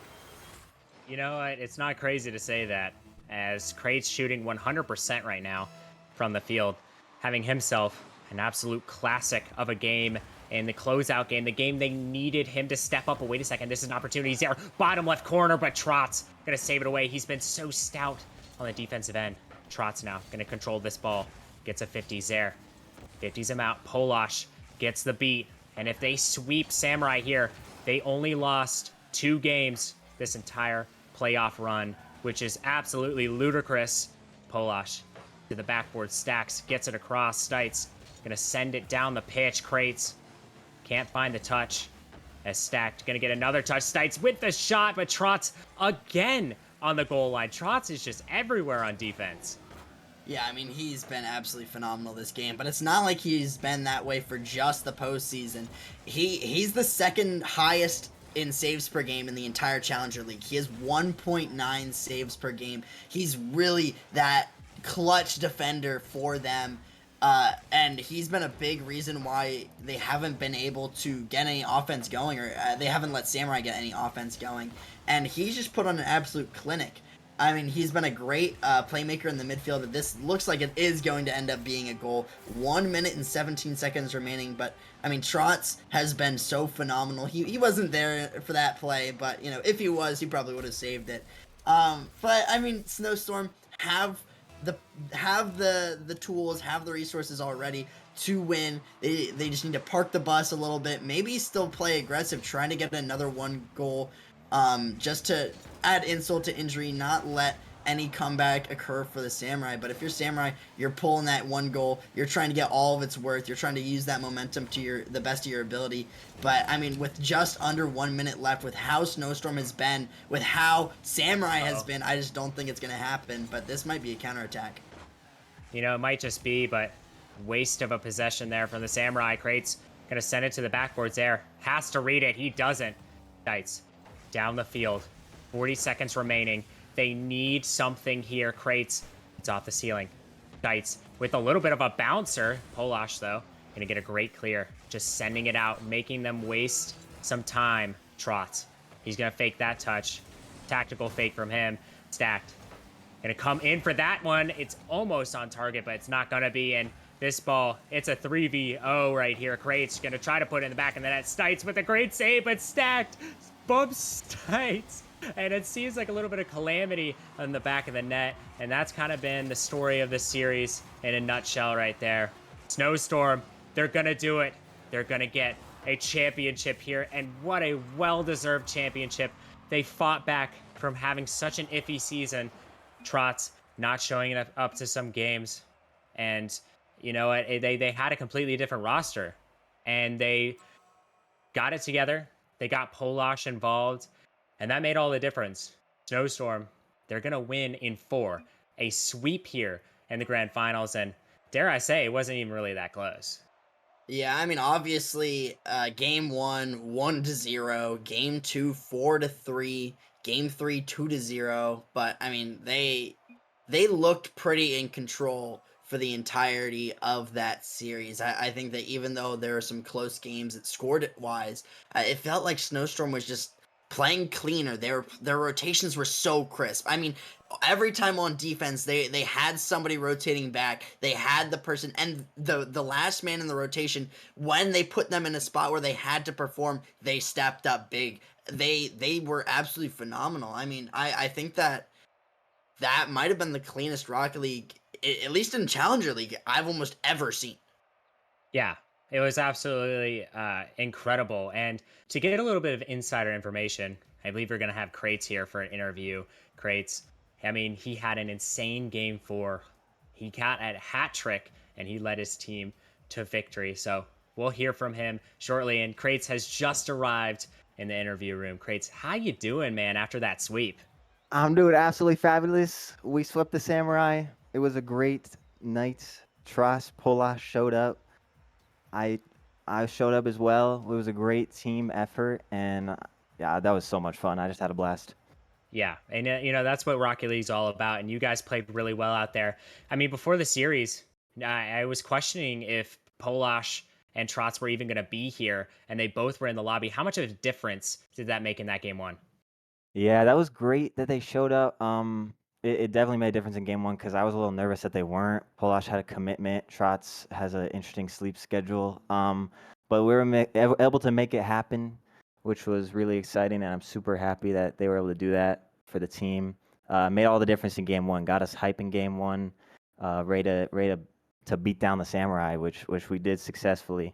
You know what? It's not crazy to say that, as Crates shooting 100% right now from the field, having himself an absolute classic of a game in the closeout game, the game they needed him to step up. But wait a second, this is an opportunity. He's there, bottom left corner, but Trots gonna save it away. He's been so stout on the defensive end. Trots now gonna control this ball. Gets a 50 there. 50s him out. Polash gets the beat. And if they sweep Samurai here, they only lost 2 games this entire playoff run, which is absolutely ludicrous. Polash to the backboard, Stacks, gets it across. Stites gonna send it down the pitch. Crates can't find the touch, As Stacked gonna get another touch. Stites with the shot, but Trotz again on the goal line. Trotz is just everywhere on defense. Yeah, I mean, he's been absolutely phenomenal this game, but it's not like he's been that way for just the postseason. He's the second highest in saves per game in the entire Challenger League. He has 1.9 saves per game. He's really that clutch defender for them. And he's been a big reason why they haven't been able to get any offense going, or they haven't let Samurai get any offense going. And he's just put on an absolute clinic. I mean, he's been a great playmaker in the midfield. This looks like it is going to end up being a goal. 1 minute and 17 seconds remaining, but I mean, Trotz has been so phenomenal. He wasn't there for that play, but you know, if he was, he probably would have saved it. But I mean, Snowstorm have the tools, have the resources already to win. They just need to park the bus a little bit, maybe still play aggressive, trying to get another one goal, just to add insult to injury, not let any comeback occur for the Samurai. But if you're Samurai, you're pulling that one goal, you're trying to get all of its worth, you're trying to use that momentum to the best of your ability. But I mean, with just under 1 minute left, with how Snowstorm has been, with how Samurai has been, I just don't think it's going to happen. But this might be a counterattack. You know, it might just be, but waste of a possession there from the Samurai. Crates gonna send it to the backboards there. Has to read it. He doesn't. Dites down the field. 40 seconds remaining. They need something here. Crates. It's off the ceiling. Dites with a little bit of a bouncer. Polash, though, gonna get a great clear. Just sending it out, making them waste some time. Trotz. He's gonna fake that touch. Tactical fake from him. Stacked. Gonna come in for that one. It's almost on target, but it's not gonna be. And this ball, it's a 3v0 right here. Crates gonna try to put it in the back of the net. Stites with a great save, but Stacked bumps Stites. And it seems like a little bit of calamity on the back of the net. And that's kind of been the story of this series in a nutshell right there. Snowstorm, they're gonna do it. They're gonna get a championship here. And what a well-deserved championship. They fought back from having such an iffy season. Trotz not showing up to some games, and you know what, they had a completely different roster, and they got it together. They got Polash involved, and that made all the difference. Snowstorm, they're gonna win in 4, a sweep here in the grand finals, and dare I say, it wasn't even really that close. Yeah, I mean, obviously, game 1, 1-0, game 2, 4-3, game 3, 2-0. But I mean, they looked pretty in control for the entirety of that series. I think that even though there were some close games that scored it wise, it felt like Snowstorm was just playing cleaner. Their rotations were so crisp. I mean, every time on defense, they had somebody rotating back. They had the person, and the last man in the rotation, when they put them in a spot where they had to perform, they stepped up big. They were absolutely phenomenal. I mean, I think that might have been the cleanest Rocket League, at least in Challenger League, I've almost ever seen. Yeah, it was absolutely incredible. And to get a little bit of insider information, I believe we're going to have Crates here for an interview. Crates, I mean, he had an insane game 4. He got a hat trick, and he led his team to victory. So we'll hear from him shortly. And Crates has just arrived in the interview room. Crates, how you doing, man, after that sweep? I'm doing absolutely fabulous. We swept the Samurai. It was a great night. Tross Polash showed up. I showed up as well. It was a great team effort, and yeah, that was so much fun. I just had a blast. Yeah, and you know, that's what Rocket League's all about, and you guys played really well out there. I mean, before the series, I was questioning if Polash and Trotz were even going to be here, and they both were in the lobby. How much of a difference did that make in that game 1? Yeah, that was great that they showed up. It definitely made a difference in game 1 because I was a little nervous that they weren't. Polash had a commitment. Trotz has an interesting sleep schedule. But we were able to make it happen, which was really exciting, and I'm super happy that they were able to do that for the team. Made all the difference in game 1. Got us hype in game 1. Ready to beat down the Samurai, which we did successfully.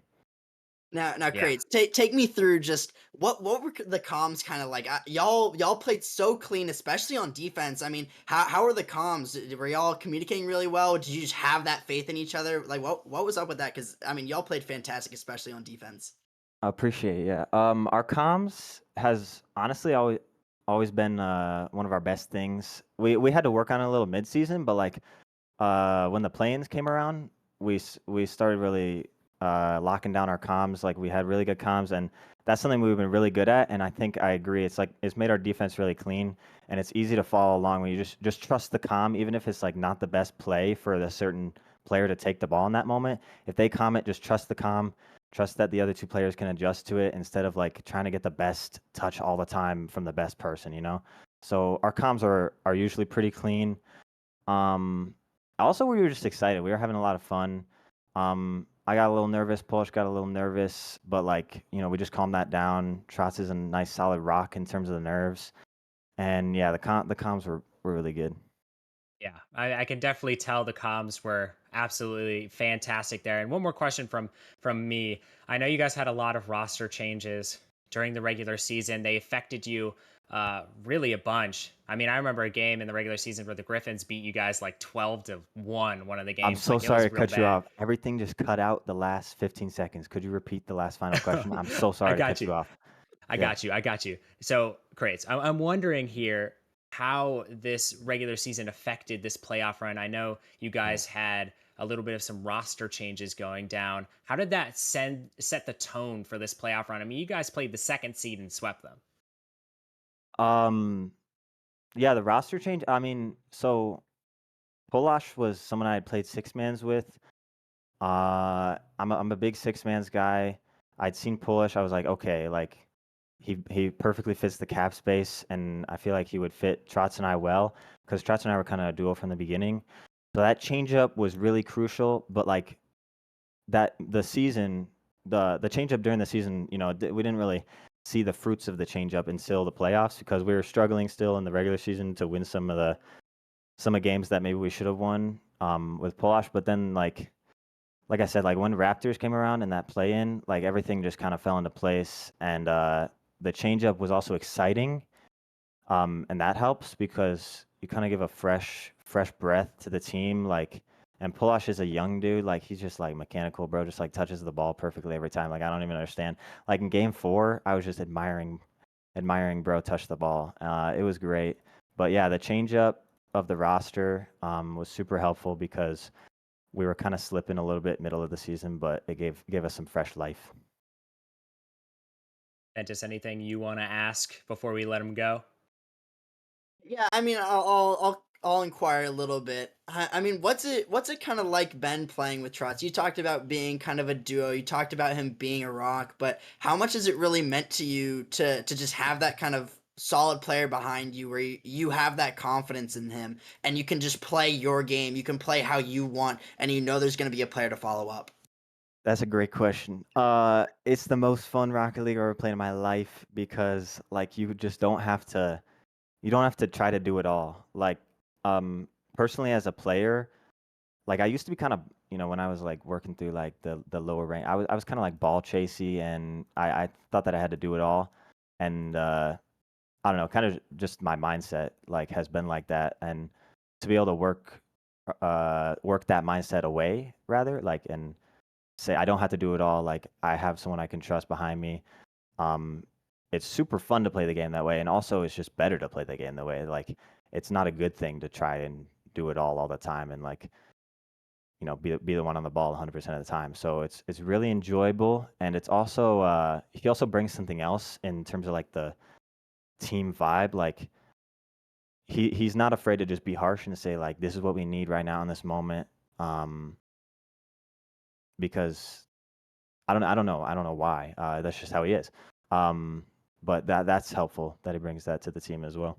Now, Yeah. Crates, take me through just what were the comms kind of like? Y'all played so clean, especially on defense. I mean, how are the comms? Were y'all communicating really well? Did you just have that faith in each other? Like, what was up with that? Because I mean, y'all played fantastic, especially on defense. I appreciate it. Yeah. Our comms has honestly always been one of our best things. We had to work on it a little mid-season, but like when the planes came around, we started really locking down our comms. Like we had really good comms, and that's something we've been really good at. And I think I agree. It's like it's made our defense really clean, and it's easy to follow along when you just trust the comm, even if it's like not the best play for the certain player to take the ball in that moment. If they comment, just trust the comm. Trust that the other two players can adjust to it instead of like trying to get the best touch all the time from the best person, you know? So our comms are usually pretty clean. Um, Also, we were just excited. We were having a lot of fun. I got a little nervous. Polish got a little nervous, but like we just calmed that down. Trotz is a nice solid rock in terms of the nerves, and yeah, the comms were really good. Yeah, I can definitely tell the comms were absolutely fantastic there. And one more question from me. I know you guys had a lot of roster changes during the regular season. They affected you really a bunch. I mean, I remember a game in the regular season where the Griffins beat you guys like 12-1 one of the I'm games. so Like it sorry was to real cut you bad. off. Everything just cut out the last 15 seconds. Could you repeat the last final question? I'm so I sorry to got cut you. you off. I Yeah. got you. I got you. So, Crates, I'm wondering here how this regular season affected this playoff run. I know you Yeah. guys had a little bit of some roster changes going down. How did that set the tone for this playoff run? I mean, you guys played the second seed and swept them. Um, yeah, the roster change. I mean, so Polash was someone I had played six mans with. I'm a big six mans guy. I'd seen Polish. I was like, okay, like he perfectly fits the cap space, and I feel like he would fit Trotz and I well because Trotz and I were kind of a duo from the beginning. So that changeup was really crucial. But like that, the season, the changeup during the season, we didn't really see the fruits of the changeup until the playoffs because we were struggling still in the regular season to win some of games that maybe we should have won with Polash. But then like I said, like when Raptors came around and that play in, like everything just kind of fell into place. And the changeup was also exciting. And that helps because you kind of give a fresh breath to the team. Like, and Polash is a young dude. Like, he's just like mechanical, bro. Just like touches the ball perfectly every time. Like, I don't even understand. Like in game 4, I was just admiring bro touch the ball. It was great. But yeah, the changeup of the roster was super helpful because we were kind of slipping a little bit middle of the season, but it gave us some fresh life. And just anything you want to ask before we let them go? Yeah, I mean, I'll inquire a little bit. I mean, what's it kind of like Ben playing with Trotz? You talked about being kind of a duo. You talked about him being a rock, but how much has it really meant to you to just have that kind of solid player behind you where you have that confidence in him and you can just play your game. You can play how you want and you know there's going to be a player to follow up. That's a great question. It's the most fun Rocket League I've ever played in my life because like you don't have to try to do it all. Like personally as a player, like I used to be kind of when I was like working through like the lower rank, I was kind of like ball chasey and I thought that I had to do it all, and I don't know, kind of just my mindset like has been like that, and to be able to work that mindset away rather like and say I don't have to do it all. Like I have someone I can trust behind me. Um, it's super fun to play the game that way, and also it's just better to play the game that way. Like it's not a good thing to try and do it all the time and like be the one on the ball 100% of the time. So it's really enjoyable, and it's also he also brings something else in terms of like the team vibe. Like he's not afraid to just be harsh and to say like this is what we need right now in this moment. Um, because I don't know why. That's just how he is. Um, but that's helpful that he brings that to the team as well.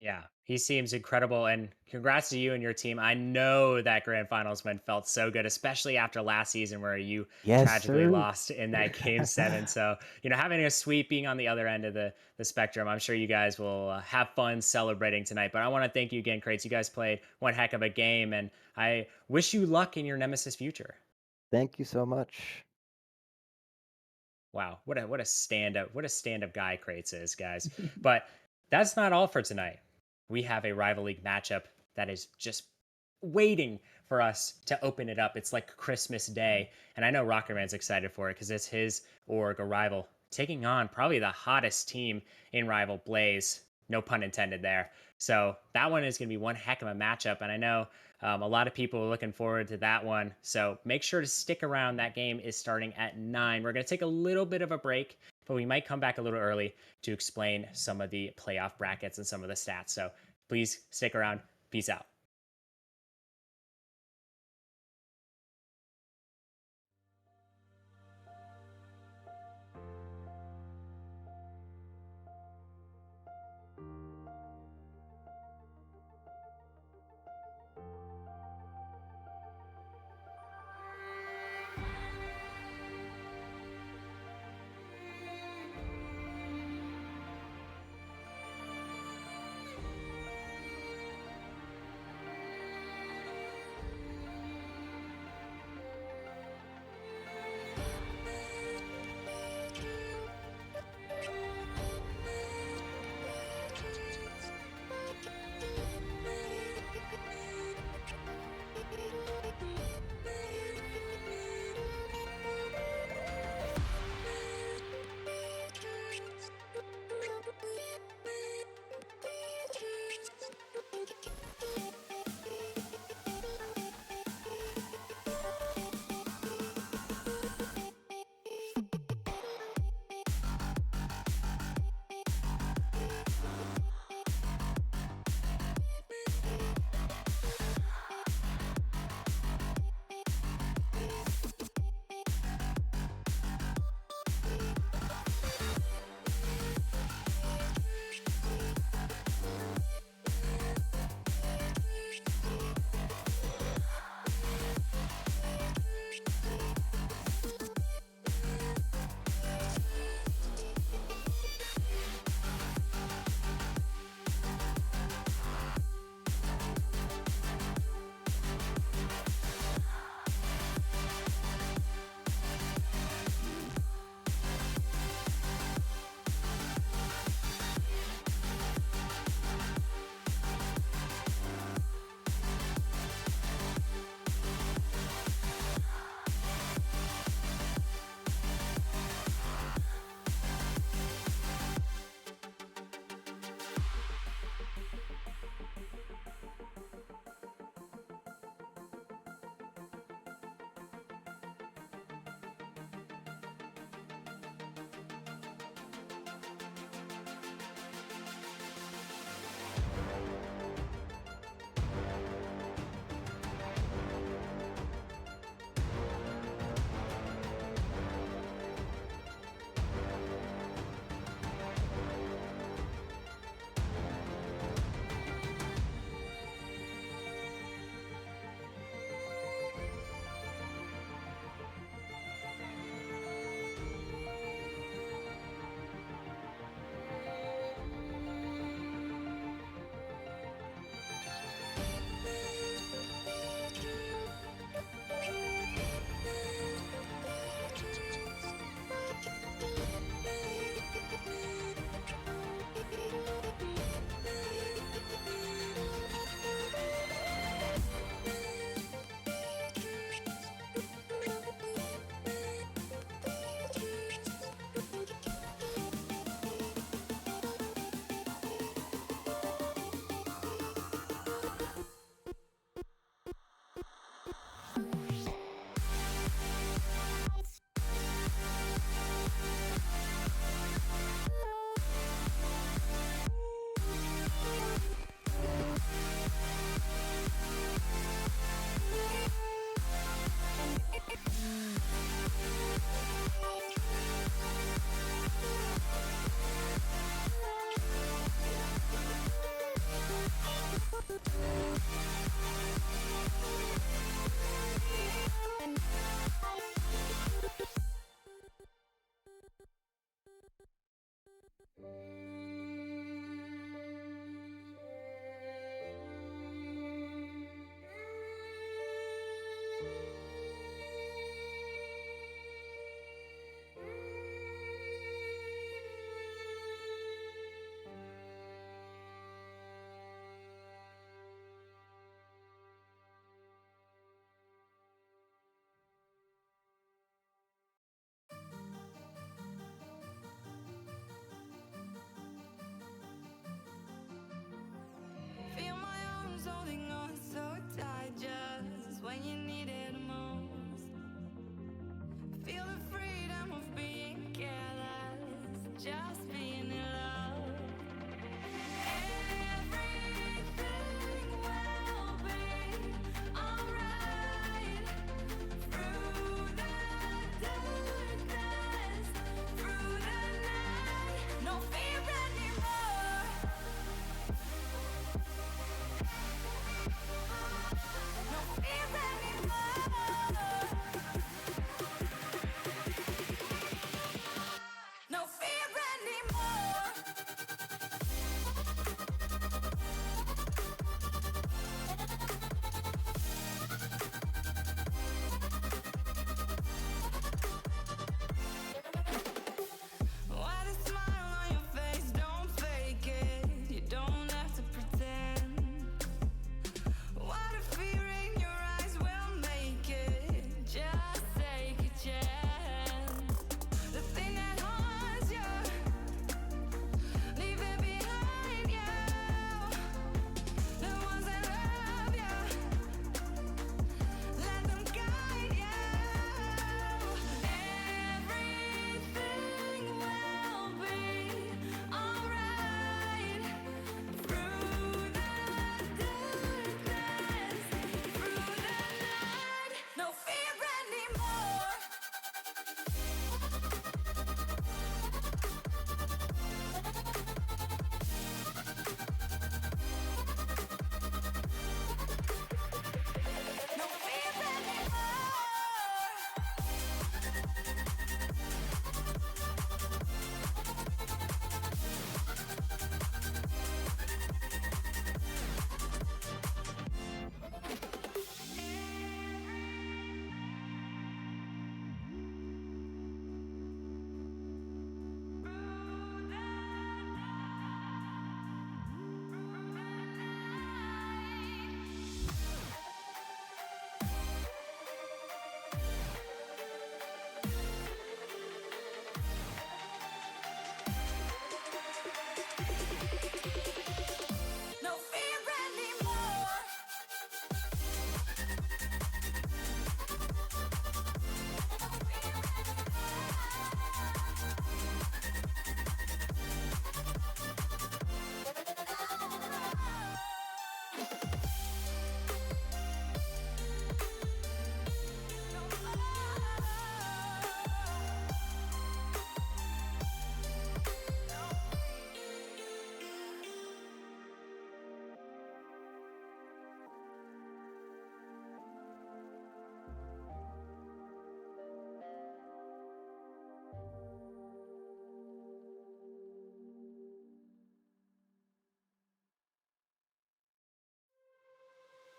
Yeah, he seems incredible, and congrats to you and your team. I know that grand finals win felt so good, especially after last season where you Yes, tragically sir. lost in that game 7. So, having a sweep being on the other end of the spectrum, I'm sure you guys will have fun celebrating tonight. But I want to thank you again, Crates. You guys played one heck of a game, and I wish you luck in your Nemesis future. Thank you so much. Wow, what a stand up guy Crates is, guys. But that's not all for tonight. We have a rival league matchup that is just waiting for us to open it up. It's like Christmas Day, and I know Rocket Man's excited for it because it's his org, a rival, taking on probably the hottest team in Rival, Blaze. No pun intended there. So that one is going to be one heck of a matchup, and I know a lot of people are looking forward to that one. So make sure to stick around. That game is starting at 9. We're going to take a little bit of a break, but we might come back a little early to explain some of the playoff brackets and some of the stats. So please stick around. Peace out.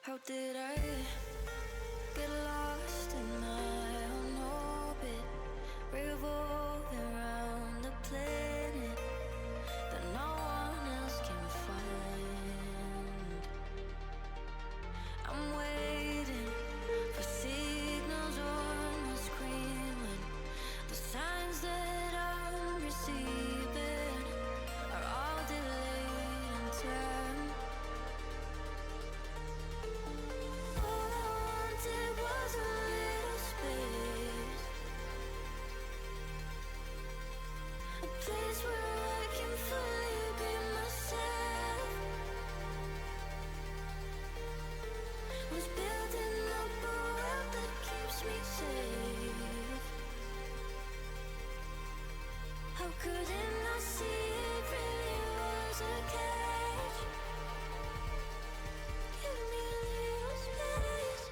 How did I get lost in my own orbit, revolving around a planet that no one else can find? I'm waiting for signals on my screen when the signs that I'm receiving are all delayed in time. All I wanted was a little space, a place where I can fully be myself. Was building up a world that keeps me safe. How couldn't I see it really was a cage? Give me a little space.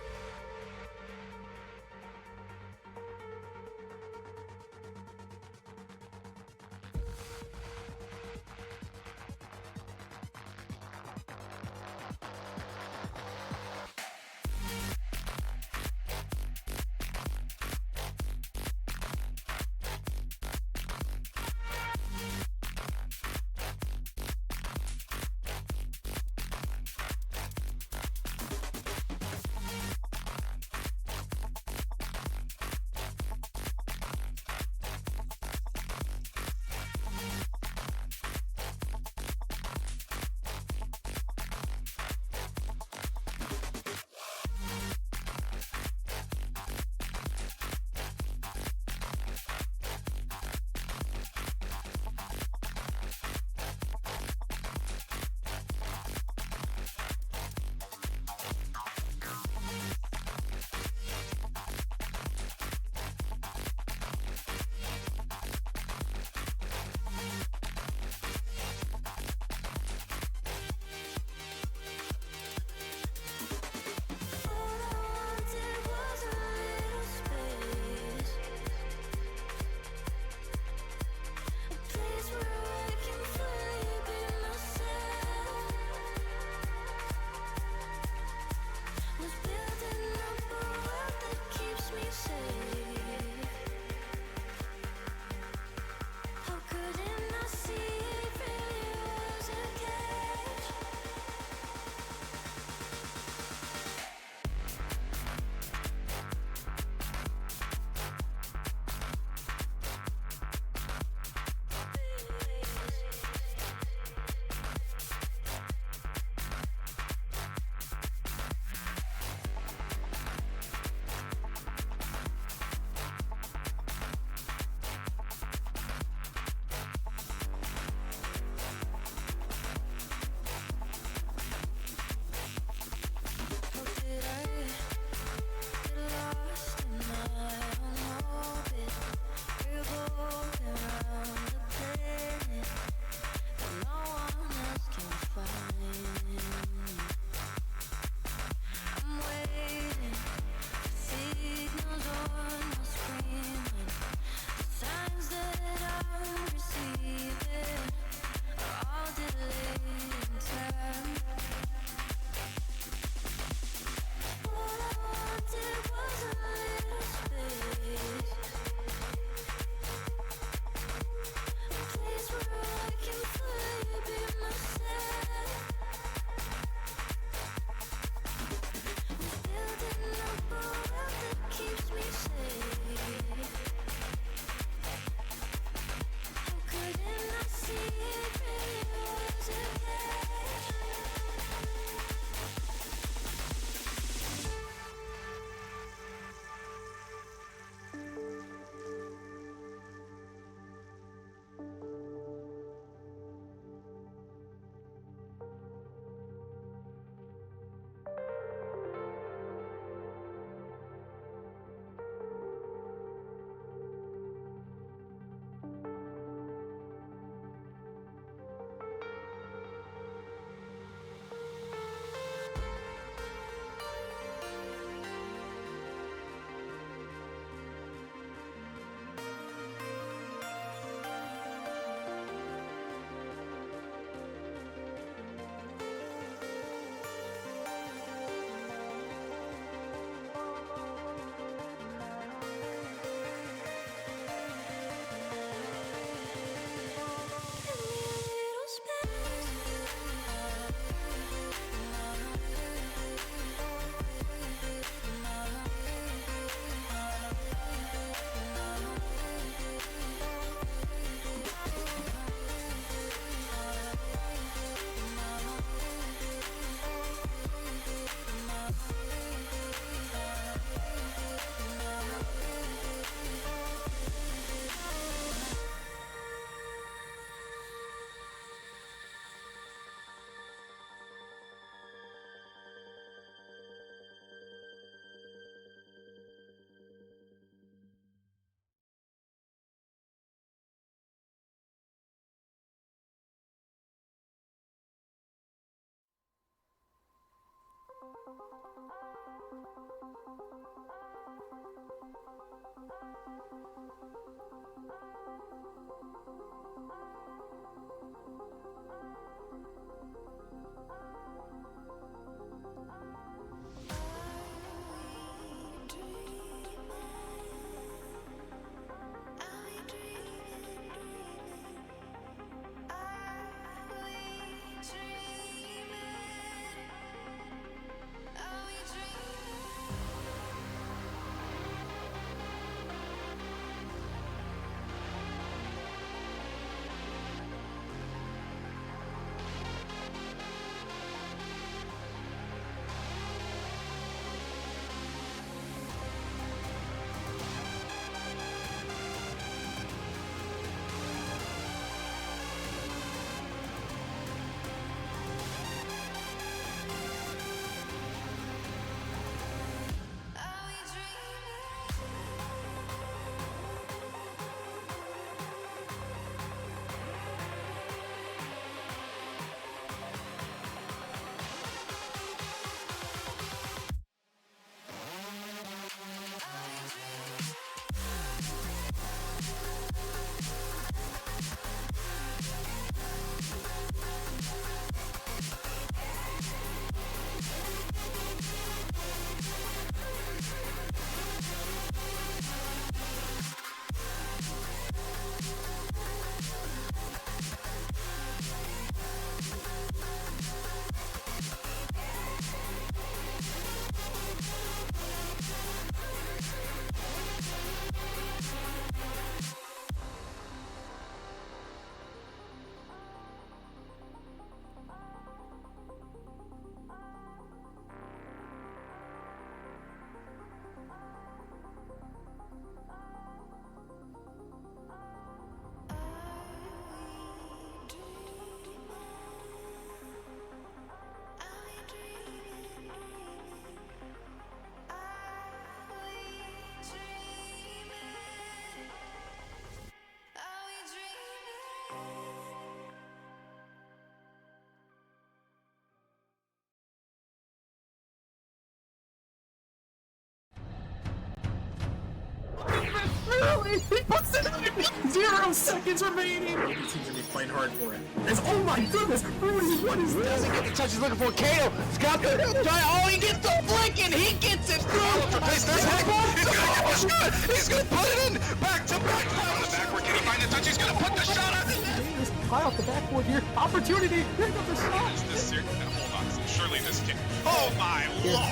Finally, he puts it in. 0 seconds remaining. He seems to be fighting hard for it. Oh my goodness, Rudy, what is this? Doesn't get the touch he's looking for. Kato, Scott the try. Oh, he gets the flick and he gets it through. Place there's Heck. He's gonna get the shot. He's gonna put it in. Back to back. On the backward. Can he find the touch? He's gonna put the shot on the net. High off the backboard here. Opportunity. Here comes the shot. Is this serious? Hold on. Surely this kid. Oh my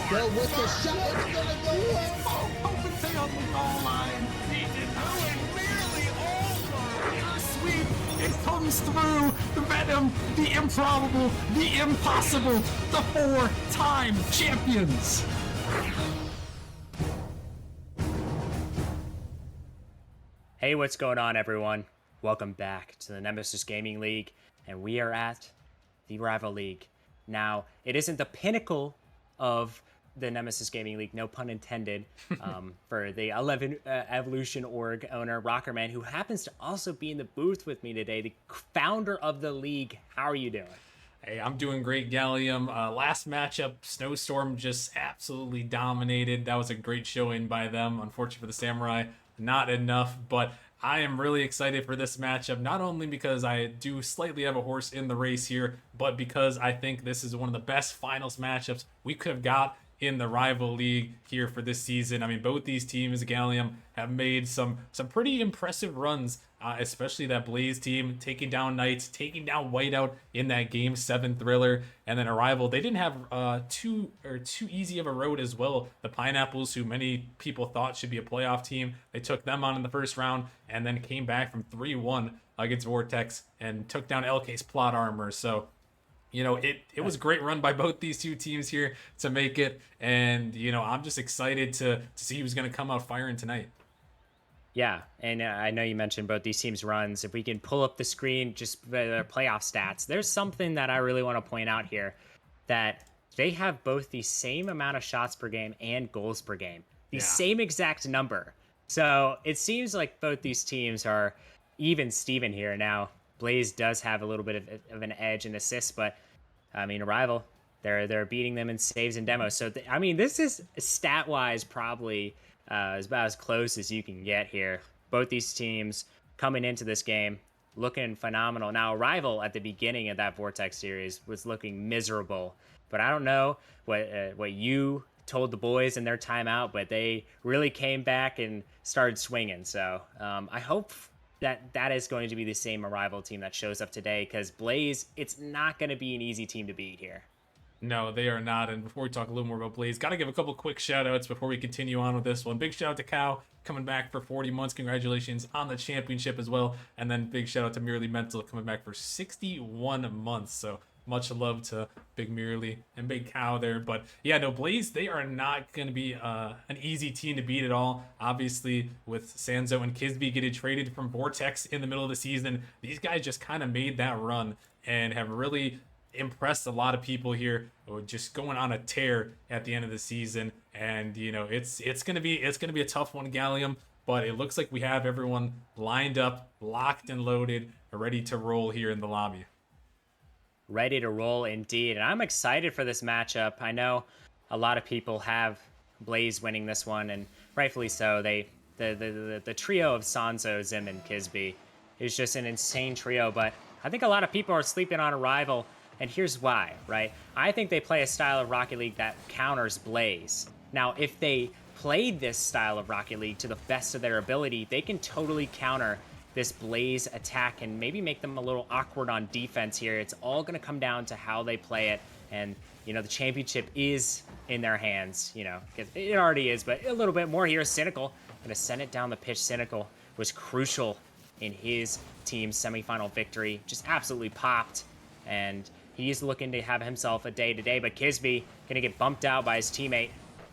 Go lord. with the shot. It's gonna go in. Oh, Copenhagen on the goal line. He did Nearly over. sweep. It comes through. The Venom, the improbable, the impossible, the 4-time champions. Hey, what's going on, everyone? Welcome back to the Nemesis Gaming League, and we are at the Rival League. Now, it isn't the pinnacle of the Nemesis Gaming League, no pun intended, for the 11 Evolution org owner, Rockerman, who happens to also be in the booth with me today, the founder of the league. How are you doing? Hey, I'm doing great, Gallium. Last matchup, Snowstorm just absolutely dominated. That was a great showing by them. Unfortunately for the Samurai, not enough, but I am really excited for this matchup, not only because I do slightly have a horse in the race here, but because I think this is one of the best finals matchups we could have got in the Rival League here for this season. I mean, both these teams, Gallium, have made some pretty impressive runs, especially that Blaze team taking down Knights, taking down Whiteout in that Game 7 thriller, and then Arrival. They didn't have too easy of a road as well. The Pineapples, who many people thought should be a playoff team, they took them on in the first round and then came back from 3-1 against Vortex and took down LK's plot armor. So, you know, it was a great run by both these two teams here to make it. And, you know, I'm just excited to see who's going to come out firing tonight. Yeah, and I know you mentioned both these teams' runs. If we can pull up the screen, just their playoff stats, there's something that I really want to point out here, that they have both the same amount of shots per game and goals per game, the same exact number. So it seems like both these teams are even Steven here. Now, Blaze does have a little bit of an edge in assists, but I mean, Arrival, they're beating them in saves and demos. So I mean, this is stat wise probably is about as close as you can get here. Both these teams coming into this game looking phenomenal. Now, Arrival at the beginning of that Vortex series was looking miserable, but I don't know what you told the boys in their timeout, but they really came back and started swinging. So I hope that is going to be the same Arrival team that shows up today, because Blaze, it's not going to be an easy team to beat here. No, they are not. And before we talk a little more about Blaze, got to give a couple quick shout outs before we continue on with this one. Big shout out to Cow coming back for 40 months. Congratulations on the championship as well. And then big shout out to Merely Mental coming back for 61 months. So much love to Big Merely and Big Cow there. But yeah, no, Blaze, they are not going to be an easy team to beat at all. Obviously, with Sanzo and Kisby getting traded from Vortex in the middle of the season, these guys just kind of made that run and have really impressed a lot of people here, just going on a tear at the end of the season. And you know, it's gonna be a tough one, Gallium, but it looks like we have everyone lined up, locked and loaded, ready to roll here in the lobby. Ready to roll indeed, and I'm excited for this matchup. I know a lot of people have Blaze winning this one, and rightfully so. The trio of Sanzo, Zim, and Kisby is just an insane trio, but I think a lot of people are sleeping on Arrival. And here's why, right? I think they play a style of Rocket League that counters Blaze. Now, if they played this style of Rocket League to the best of their ability, they can totally counter this Blaze attack and maybe make them a little awkward on defense here. It's all going to come down to how they play it. And, you know, the championship is in their hands, you know, because it already is, but a little bit more here. Cynical going to send it down the pitch. Cynical was crucial in his team's semifinal victory. Just absolutely popped. And he's looking to have himself a day-to-day, but Kisby going to get bumped out by his teammate,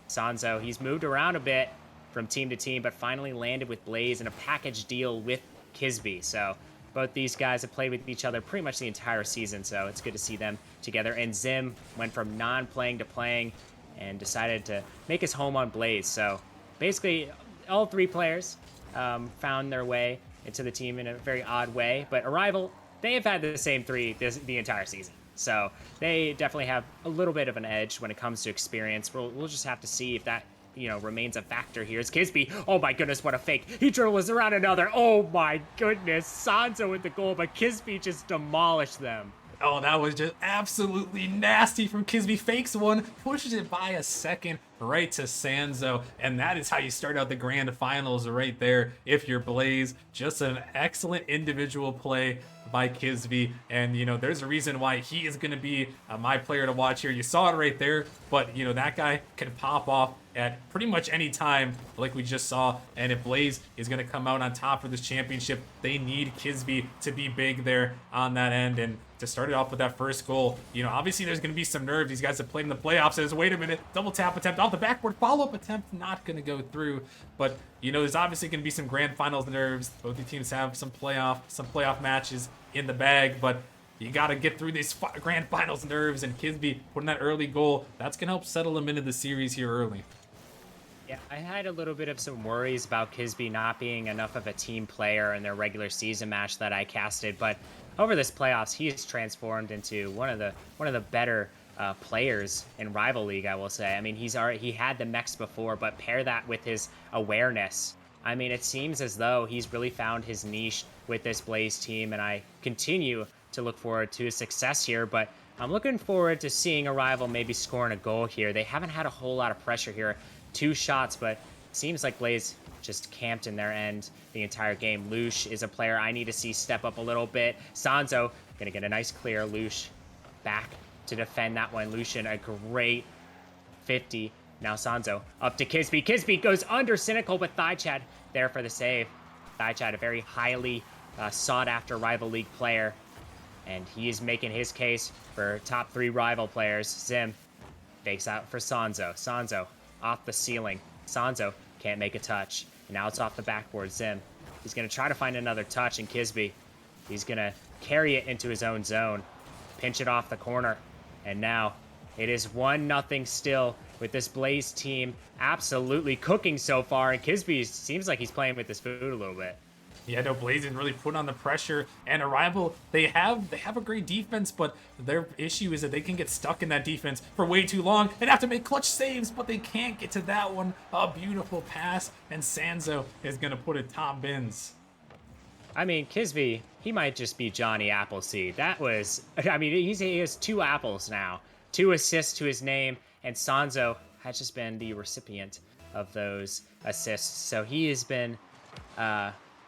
Sanzo. He's moved around a bit from team to team, but finally landed with Blaze in a package deal with Kisby. So both these guys have played with each other pretty much the entire season, so it's good to see them together. And Zim went from non-playing to playing and decided to make his home on Blaze. So basically, all three players found their way into the team in a very odd way, but Arrival, they have had the same three the entire season. So they definitely have a little bit of an edge when it comes to experience. We'll just have to see if that remains a factor here. It's Kisby. Oh my goodness, what a fake. He dribbles around another. Oh my goodness. Sanzo with the goal, but Kisby just demolished them. Oh, that was just absolutely nasty from Kisby. Fakes one, pushes it by a second right to Sanzo, and that is how you start out the grand finals right there if you're Blaze. Just an excellent individual play by Kisby, and there's a reason why he is going to be my player to watch here. You saw it right there, but that guy can pop off at pretty much any time like we just saw, and if Blaze is going to come out on top for this championship, they need Kisby to be big there on that end. And to start it off with that first goal, obviously there's going to be some nerves. These guys have played in the playoffs. Says, wait a minute, double tap attempt off the backboard, follow-up attempt not going to go through. But there's obviously going to be some grand finals nerves. Both the teams have some playoff matches in the bag, but you got to get through these grand finals nerves, and Kisby putting that early goal, that's going to help settle him into the series here early. Yeah, I had a little bit of some worries about Kisby not being enough of a team player in their regular season match that I casted, but over this playoffs, he has transformed into one of the better players in Rival League, I will say. I mean, he had the mechs before, but pair that with his awareness. I mean, it seems as though he's really found his niche with this Blaze team, and I continue to look forward to his success here, but I'm looking forward to seeing a rival maybe scoring a goal here. They haven't had a whole lot of pressure here. 2 shots, but it seems like Blaze just camped in their end the entire game. Lush is a player I need to see step up a little bit. Sanzo gonna get a nice clear. Lush back to defend that one. Lucian, a great 50. Now Sanzo up to Kisby. Kisby goes under Cynical, but Thaichad there for the save. Thaichad, a very highly sought-after Rival League player, and he is making his case for top 3 rival players. Zim fakes out for Sanzo. Sanzo off the ceiling. Sanzo can't make a touch. And now it's off the backboard. Zim, he's going to try to find another touch, and Kisby, he's going to carry it into his own zone, pinch it off the corner, and now it is 1-0 still with this Blaze team absolutely cooking so far, and Kisby seems like he's playing with his food a little bit. Yeah, no, Blaze didn't really put on the pressure, and Arrival, they have a great defense, but their issue is that they can get stuck in that defense for way too long and have to make clutch saves, but they can't get to that one. A beautiful pass, and Sanzo is going to put it top bins. I mean, Kisby, he might just be Johnny Appleseed. That was, I mean, he has 2 apples now, 2 assists to his name, and Sanzo has just been the recipient of those assists. So he has been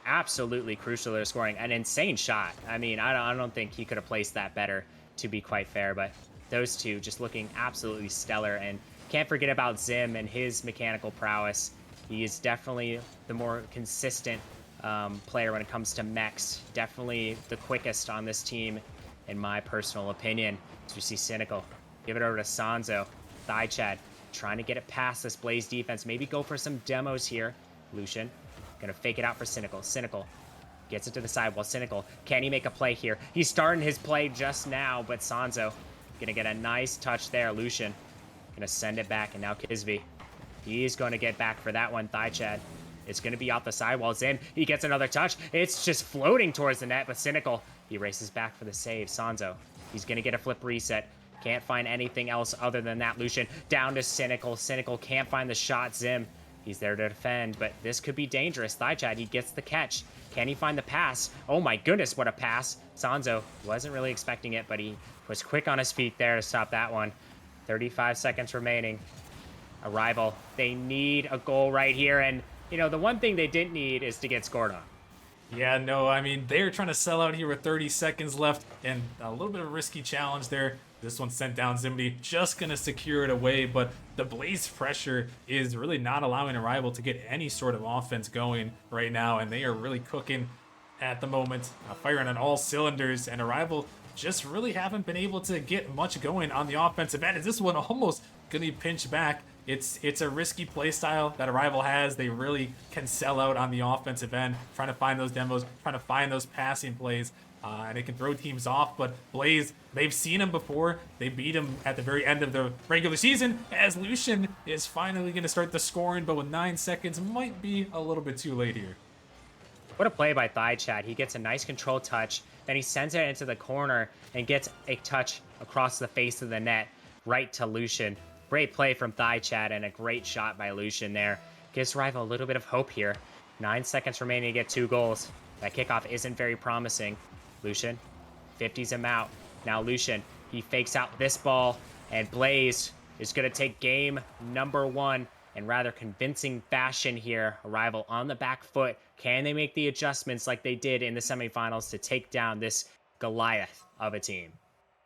absolutely crucial to scoring an insane shot. I mean, I don't think he could have placed that better, to be quite fair, but those 2 just looking absolutely stellar. And can't forget about Zim and his mechanical prowess. He is definitely the more consistent player when it comes to mechs. Definitely the quickest on this team, in my personal opinion. As we see Cynical give it over to Sanzo. Thaichad trying to get it past this Blaze defense. Maybe go for some demos here. Lucian gonna fake it out for Cynical. Cynical gets it to the side. Well, Cynical, can he make a play here? He's starting his play just now, but Sanzo gonna get a nice touch there. Lucian gonna send it back, and now Kisby, he's gonna get back for that one. Thaichad, it's gonna be off the sidewalls in. He gets another touch. It's just floating towards the net, but Cynical, he races back for the save. Sanzo, he's gonna get a flip reset. Can't find anything else other than that. Lucian down to Cynical. Cynical can't find the shot. Zim, he's there to defend, but this could be dangerous. Thaichad, he gets the catch. Can he find the pass? Oh my goodness, what a pass. Sanzo wasn't really expecting it, but he was quick on his feet there to stop that one. 35 seconds remaining. Arrival, they need a goal right here, and the one thing they didn't need is to get scored on. Yeah, no, I mean, they're trying to sell out here with 30 seconds left, and a little bit of a risky challenge there. This one sent down. Zimby just going to secure it away, but the Blaze pressure is really not allowing Arrival to get any sort of offense going right now, and they are really cooking at the moment, firing on all cylinders, and Arrival just really haven't been able to get much going on the offensive end. Is this one almost going to be pinched back? It's a risky play style that Arrival has. They really can sell out on the offensive end, trying to find those demos, trying to find those passing plays. And it can throw teams off, but Blaze, they've seen him before. They beat him at the very end of the regular season, as Lucian is finally going to start the scoring, but with 9 seconds, might be a little bit too late here. What a play by Thaichad. He gets a nice control touch, then he sends it into the corner and gets a touch across the face of the net, right to Lucian. Great play from Thigh Chad and a great shot by Lucian there. Gives Rival a little bit of hope here. 9 seconds remaining to get 2 goals. That kickoff isn't very promising. Lucian 50s him out. Now Lucian, he fakes out this ball, and Blaze is going to take game number 1 in rather convincing fashion here. Arrival on the back foot. Can they make the adjustments like they did in the semifinals to take down this Goliath of a team?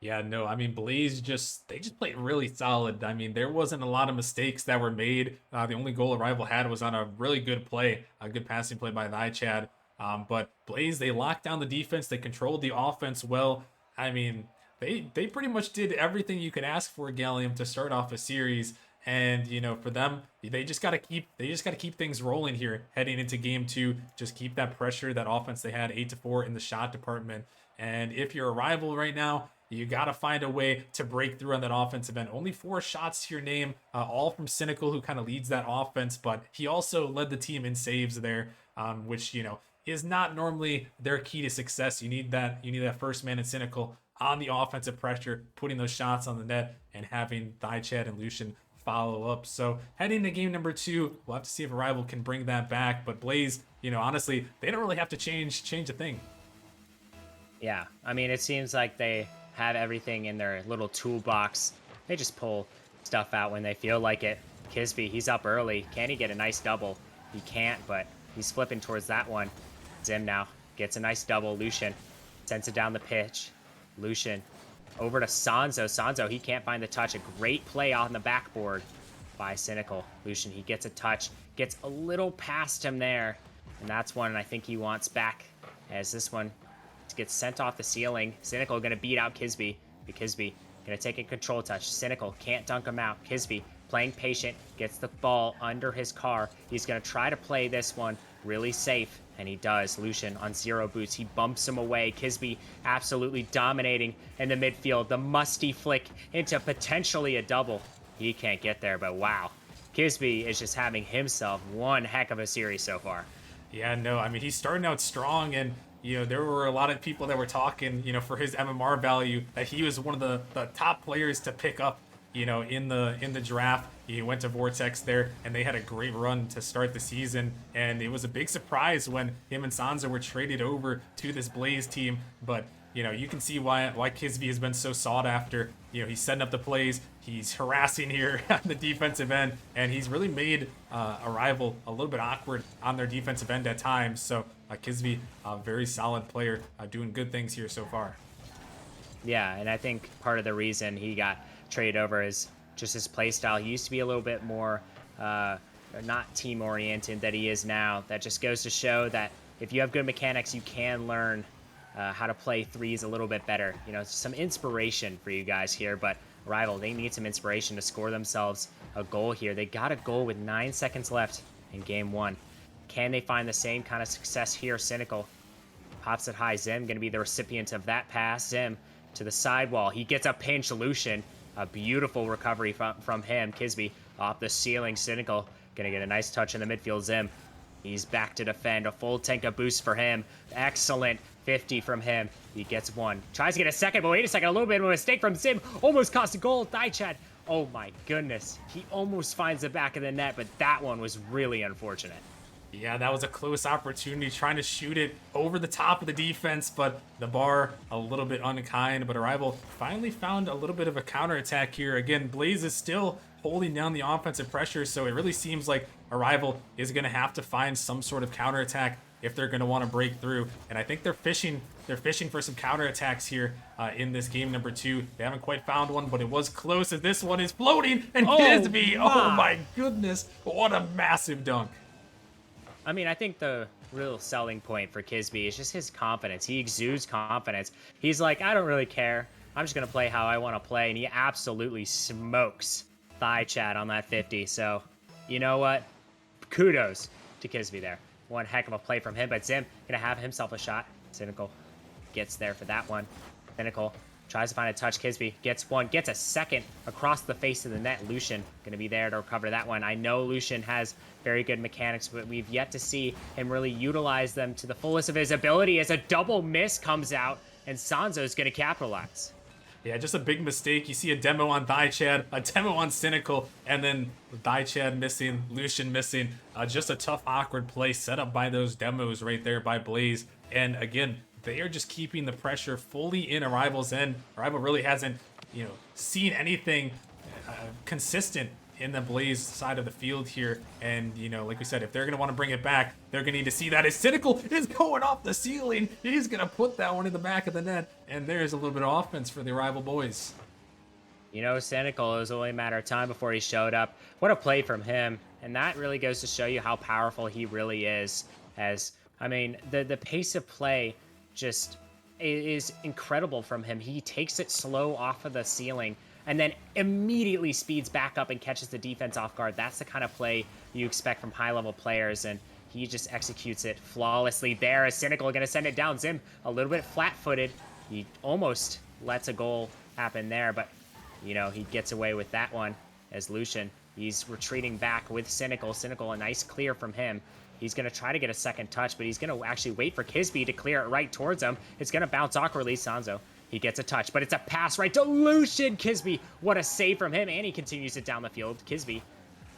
Yeah, no, I mean, Blaze they just played really solid. I mean, there wasn't a lot of mistakes that were made. The only goal Arrival had was on a really good play, a good passing play by the Chad. But Blaze, they locked down the defense, they controlled the offense well. I mean, they pretty much did everything you could ask for Gallium to start off a series. And for them, they just gotta keep things rolling here heading into game 2. Just keep that pressure, that offense they had 8-4 in the shot department. And if you're a Rival right now, you gotta find a way to break through on that offensive end. Only 4 shots to your name, all from Cynical, who kind of leads that offense, but he also led the team in saves there, which is not normally their key to success. You need that first man in Cynical on the offensive pressure, putting those shots on the net, and having Thigh Chad and Lucian follow up. So heading to game number 2, we'll have to see if Arrival can bring that back. But Blaze, honestly, they don't really have to change a thing. Yeah, I mean, it seems like they have everything in their little toolbox. They just pull stuff out when they feel like it. Kisby, he's up early. Can he get a nice double? He can't, but he's flipping towards that one. Zim now gets a nice double. Lucian sends it down the pitch. Lucian over to Sanzo. Sanzo, he can't find the touch. A great play on the backboard by Cynical. Lucian, he gets a touch, gets a little past him there. And that's one I think he wants back, as this one gets sent off the ceiling. Cynical going to beat out Kisby. Kisby going to take a control touch. Cynical can't dunk him out. Kisby playing patient, gets the ball under his car. He's going to try to play this one really safe, and he does. Lucian on 0 boots. He bumps him away. Kisby absolutely dominating in the midfield. The musty flick into potentially a double. He can't get there, but wow. Kisby is just having himself one heck of a series so far. Yeah, no, I mean, he's starting out strong, and there were a lot of people that were talking, for his MMR value, that he was one of the top players to pick up, in the draft. He went to Vortex there, and they had a great run to start the season. And it was a big surprise when him and Sansa were traded over to this Blaze team. But you can see why Kisby has been so sought after. He's setting up the plays, he's harassing here on the defensive end, and he's really made Arrival a little bit awkward on their defensive end at times. So Kisby, a very solid player, doing good things here so far. Yeah, and I think part of the reason he got traded over is just his play style. He used to be a little bit more not team oriented than he is now. That just goes to show that if you have good mechanics, you can learn how to play threes a little bit better. Some inspiration for you guys here, but Rival, they need some inspiration to score themselves a goal here. They got a goal with 9 seconds left in game 1. Can they find the same kind of success here? Cynical pops it high. Zim going to be the recipient of that pass. Zim to the sidewall. He gets a pinch. Lucian, a beautiful recovery from him. Kisby off the ceiling. Cynical going to get a nice touch in the midfield. Zim, he's back to defend. A full tank of boost for him. Excellent 50 from him. He gets one. Tries to get a second, but wait a second. A little bit of a mistake from Zim. Almost cost a goal. Thigh Chad. Oh my goodness. He almost finds the back of the net, but that one was really unfortunate. Yeah, that was a close opportunity, trying to shoot it over the top of the defense, but the bar a little bit unkind. But Arrival finally found a little bit of a counterattack here. Again, Blaze is still holding down the offensive pressure, so it really seems like Arrival is going to have to find some sort of counterattack if they're going to want to break through. And I think they're fishing for some counterattacks here in this game number 2. They haven't quite found one, but it was close as this one is floating. And Kisby, oh my goodness, what a massive dunk. I mean, I think the real selling point for Kisby is just his confidence. He exudes confidence. He's like, I don't really care. I'm just going to play how I want to play. And he absolutely smokes Thigh Chad on that 50. So, you know what? Kudos to Kisby there. One heck of a play from him. But Zim going to have himself a shot. Cynical gets there for that one. Cynical tries to find a touch. Kisby gets one, gets a second across the face of the net. Lucian going to be there to recover that one. I know Lucian has very good mechanics, but we've yet to see him really utilize them to the fullest of his ability as a double miss comes out, and Sanzo is going to capitalize. Yeah, just a big mistake. You see a demo on Chad, a demo on Cynical, and then Chad missing, Lucian missing. Just a tough, awkward play set up by those demos right there by Blaze. And again, they are just keeping the pressure fully in Arrival's end. Arrival really hasn't, seen anything consistent in the Blaze side of the field here. And, like we said, if they're going to want to bring it back, they're going to need to see that his Cynical is going off the ceiling. He's going to put that one in the back of the net. And there's a little bit of offense for the Arrival boys. Cynical, it was only a matter of time before he showed up. What a play from him. And that really goes to show you how powerful he really is. The pace of play just is incredible from him. He takes it slow off of the ceiling and then immediately speeds back up and catches the defense off guard. That's the kind of play you expect from high-level players, and he just executes it flawlessly there. As Cynical going to send it down. Zim a little bit flat-footed. He almost lets a goal happen there, but, he gets away with that one as Lucian. He's retreating back with Cynical. Cynical, a nice clear from him. He's going to try to get a second touch, but he's going to actually wait for Kisby to clear it right towards him. It's going to bounce awkwardly. Sanzo, he gets a touch, but it's a pass right to Lucian. Kisby, what a save from him, and he continues it down the field. Kisby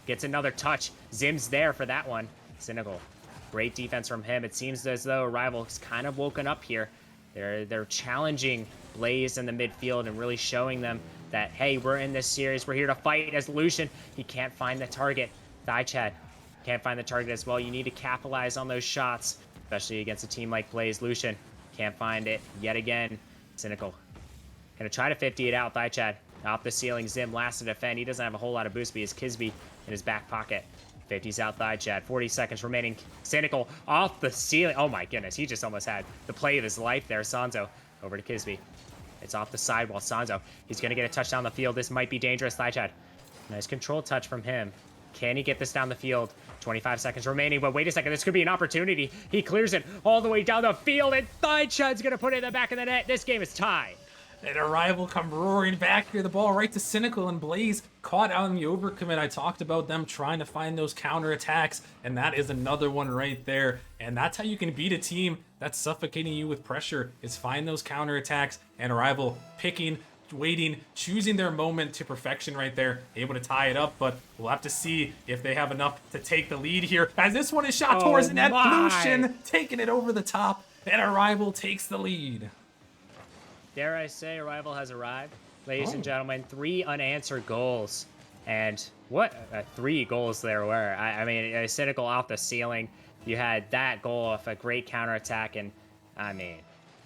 gets another touch. Zim's there for that one. Cynical, great defense from him. It seems as though Rival's kind of woken up here. They're challenging Blaze in the midfield and really showing them that, hey, we're in this series. We're here to fight. As Lucian, he can't find the target. Chad can't find the target as well. You need to capitalize on those shots, especially against a team like Blaze. Lucian can't find it yet again. Cynical gonna try to 50 it out. Chad off the ceiling. Zim last to defend. He doesn't have a whole lot of boost, but he has Kisby in his back pocket. 50's out Chad. 40 seconds remaining. Cynical off the ceiling. Oh my goodness, he just almost had the play of his life there. Sanzo over to Kisby. It's off the sidewall. Sanzo, he's gonna get a touch down the field. This might be dangerous. Chad, nice control touch from him. Can he get this down the field? 25 seconds remaining, but wait a second, this could be an opportunity. He clears it all the way down the field, and Chad's gonna put it in the back of the net. This game is tied. And Arrival come roaring back here. The ball right to Cynical, and Blaze caught out in the overcommit. I talked about them trying to find those counterattacks, and that is another one right there. And that's how you can beat a team that's suffocating you with pressure, is find those counterattacks. And Arrival picking, waiting, choosing their moment to perfection right there, able to tie it up. But we'll have to see if they have enough to take the lead here, as this one is shot towards the net. Lucian taking it over the top, and Arrival takes the lead. Dare I say, Arrival has arrived. Ladies and gentlemen, 3 unanswered goals. And what 3 goals there were. Cynical off the ceiling. You had that goal off a great counterattack, and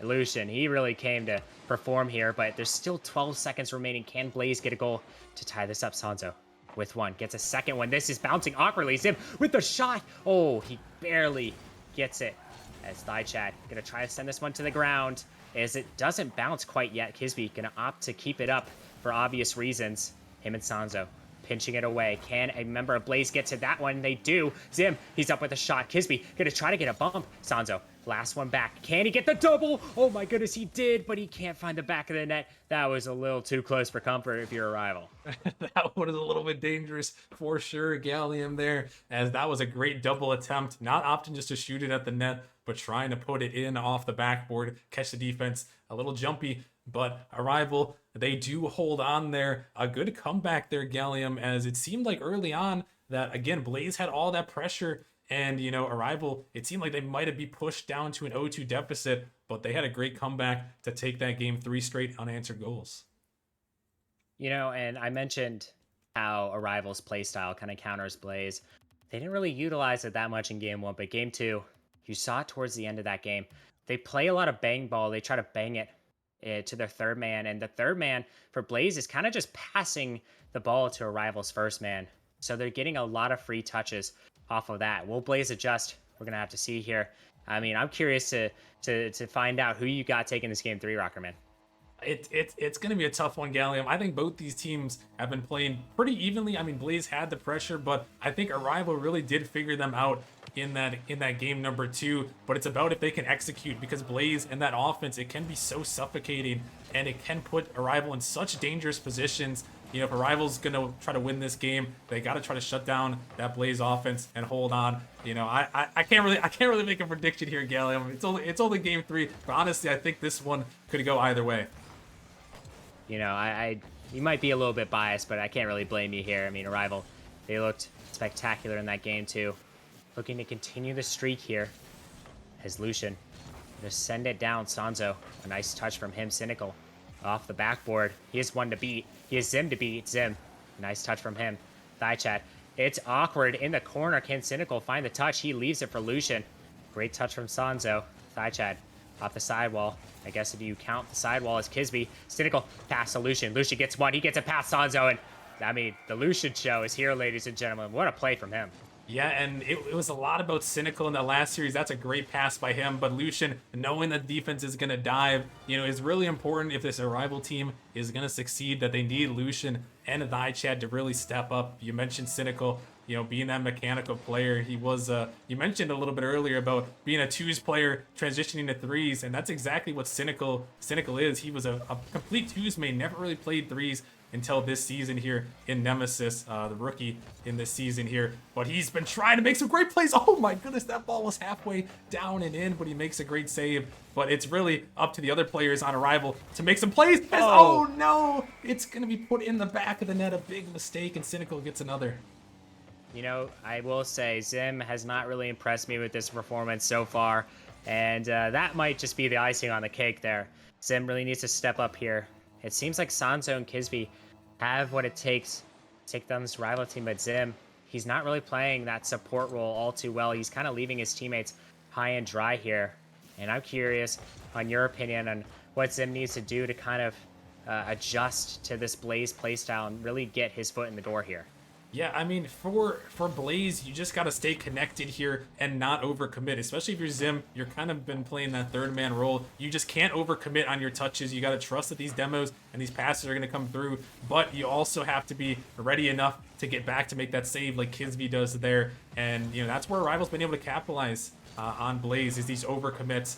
Lucian, he really came to perform here, but there's still 12 seconds remaining. Can Blaze get a goal to tie this up? Sanzo with one, gets a second one. This is bouncing awkwardly. Zim with the shot. Oh, he barely gets it. As Chad gonna try to send this one to the ground, as it doesn't bounce quite yet. Kisby gonna opt to keep it up for obvious reasons. Him and Sanzo pinching it away. Can a member of Blaze get to that one? They do. Zim, he's up with a shot. Kisby gonna try to get a bump. Sanzo, last one back. Can he get the double? Oh my goodness, he did, but he can't find the back of the net. That was a little too close for comfort if you're a Rival. That one is a little bit dangerous for sure, Gallium there, as that was a great double attempt. Not opting just to shoot it at the net, but trying to put it in off the backboard, catch the defense. A little jumpy, but Arrival, they do hold on there. A good comeback there, Gallium, as it seemed like early on that, again, Blaze had all that pressure, and, Arrival, it seemed like they might have been pushed down to an 0-2 deficit, but they had a great comeback to take that game, 3 straight unanswered goals. And I mentioned how Arrival's playstyle kind of counters Blaze. They didn't really utilize it that much in game 1, but game 2, you saw it towards the end of that game. They play a lot of bang ball. They try to bang it to their third man, and the third man for Blaze is kind of just passing the ball to Arrival's first man. So they're getting a lot of free touches off of that. Will Blaze adjust? We're gonna have to see here. I'm curious to find out who you got taking this game 3, Rockerman. It's going to be a tough one, Gallium. I think both these teams have been playing pretty evenly. Blaze had the pressure, but I think Arrival really did figure them out in that game number 2. But it's about if they can execute, because Blaze and that offense, it can be so suffocating, and it can put Arrival in such dangerous positions. If Arrival's going to try to win this game, they got to try to shut down that Blaze offense and hold on. I can't really make a prediction here, Gallium. It's only game 3, but honestly, I think this one could go either way. you know, you might be a little bit biased, but I can't really blame you here. I mean, Arrival, they looked spectacular in that game too. Looking to continue the streak here as Lucian just send it down. Sanzo, a nice touch from him. Cynical off the backboard. He has one to beat. He has Zim to beat. Zim, nice touch from him. Thigh chat. It's awkward in the corner. Can Cynical find the touch? He leaves it for Lucian. Great touch from Sanzo. Thigh chat off the sidewall. I guess if you count the sidewall as Kisby. Cynical pass to Lucian. Lucian gets one. He gets it past Sanzo. And I mean, the Lucian show is here, ladies and gentlemen. What a play from him. Yeah, and it was a lot about Cynical in that last series. That's a great pass by him. But Lucian, knowing that the defense is going to dive, you know, is really important if this Arrival team is going to succeed, that they need Lucian and Chad to really step up. You mentioned Cynical, you know, being that mechanical player. He was, you mentioned a little bit earlier about being a twos player, transitioning to threes, and that's exactly what Cynical is. He was a complete twos main, never really played threes until this season here in Nemesis, the rookie in this season here. But he's been trying to make some great plays. Oh my goodness, that ball was halfway down and in, but he makes a great save. But it's really up to the other players on Arrival to make some plays. Oh no, it's gonna be put in the back of the net, a big mistake, and Cynical gets another. You know, I will say Zim has not really impressed me with this performance so far, and that might just be the icing on the cake there. Zim really needs to step up here. It seems like Sanzo and Kisby have what it takes to take down this Rival team, but Zim, he's not really playing that support role all too well. He's kind of leaving his teammates high and dry here, and I'm curious on your opinion on what Zim needs to do to kind of adjust to this Blaze playstyle and really get his foot in the door here. Yeah, I mean, for Blaze, you just got to stay connected here and not overcommit. Especially if you're Zim, you're kind of been playing that third man role. You just can't overcommit on your touches. You got to trust that these demos and these passes are going to come through. But you also have to be ready enough to get back to make that save like Kisby does there. And, you know, that's where Rival's been able to capitalize on Blaze, is these overcommits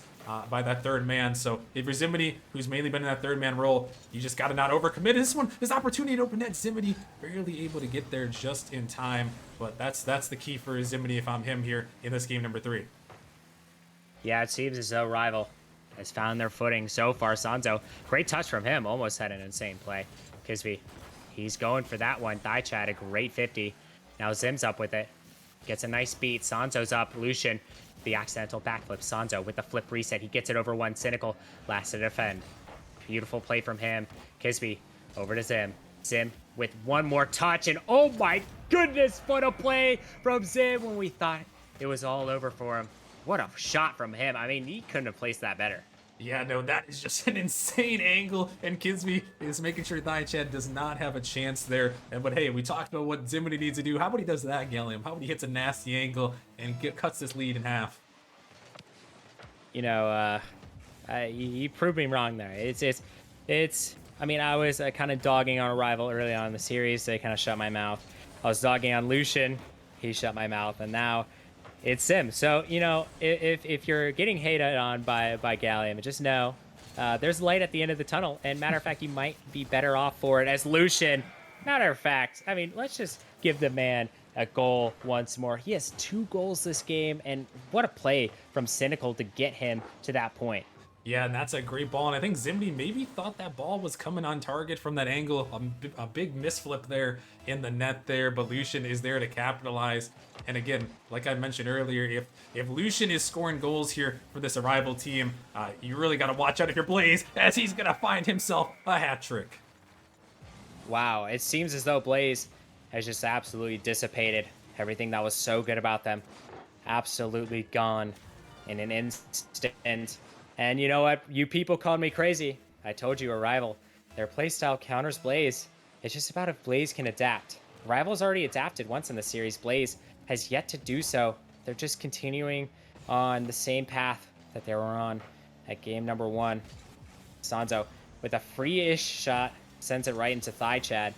by that third man. So if you're Zimity, who's mainly been in that third man role, you just got to not overcommit. This opportunity to open net, Zimity barely able to get there just in time. But that's the key for Zimity if I'm him here in this game number 3. Yeah, it seems as though Rival has found their footing so far. Sanzo, great touch from him. Almost had an insane play. Kisby, he's going for that one. Thigh chat, a great 50. Now Zim's up with it. Gets a nice beat. Sanzo's up. Lucian, the accidental backflip. Sanzo with the flip reset. He gets it over one. Cynical, last to defend. Beautiful play from him. Kisby, over to Zim. Zim with one more touch. And oh my goodness, what a play from Zim when we thought it was all over for him. What a shot from him. I mean, he couldn't have placed that better. Yeah, no, that is just an insane angle, and Kisby is making sure Chad does not have a chance there. But hey, we talked about what Zimity needs to do. How about he does that, Gallium? How about he hits a nasty angle and cuts this lead in half? You know, you proved me wrong there. It's. I mean, I was kind of dogging on Arrival early on in the series. They kind of shut my mouth. I was dogging on Lucian. He shut my mouth, and now it's Sim. So, you know, if you're getting hated on by Gallium, just know there's light at the end of the tunnel. And matter of fact, you might be better off for it as Lucian. Matter of fact, I mean, let's just give the man a goal once more. He has 2 goals this game, and what a play from Cynical to get him to that point. Yeah, and that's a great ball. And I think Zimby maybe thought that ball was coming on target from that angle. A big misflip there in the net there, but Lucian is there to capitalize. And again, like I mentioned earlier, if Lucian is scoring goals here for this Arrival team, you really got to watch out if you're Blaze, as he's going to find himself a hat trick. Wow, it seems as though Blaze has just absolutely dissipated everything that was so good about them. Absolutely gone in an instant. And you know what? You people called me crazy. I told you, Arrival, their playstyle counters Blaze. It's just about if Blaze can adapt. Arrival's already adapted once in the series. Blaze has yet to do so. They're just continuing on the same path that they were on at game number 1. Sanzo with a free-ish shot sends it right into Thigh Chad.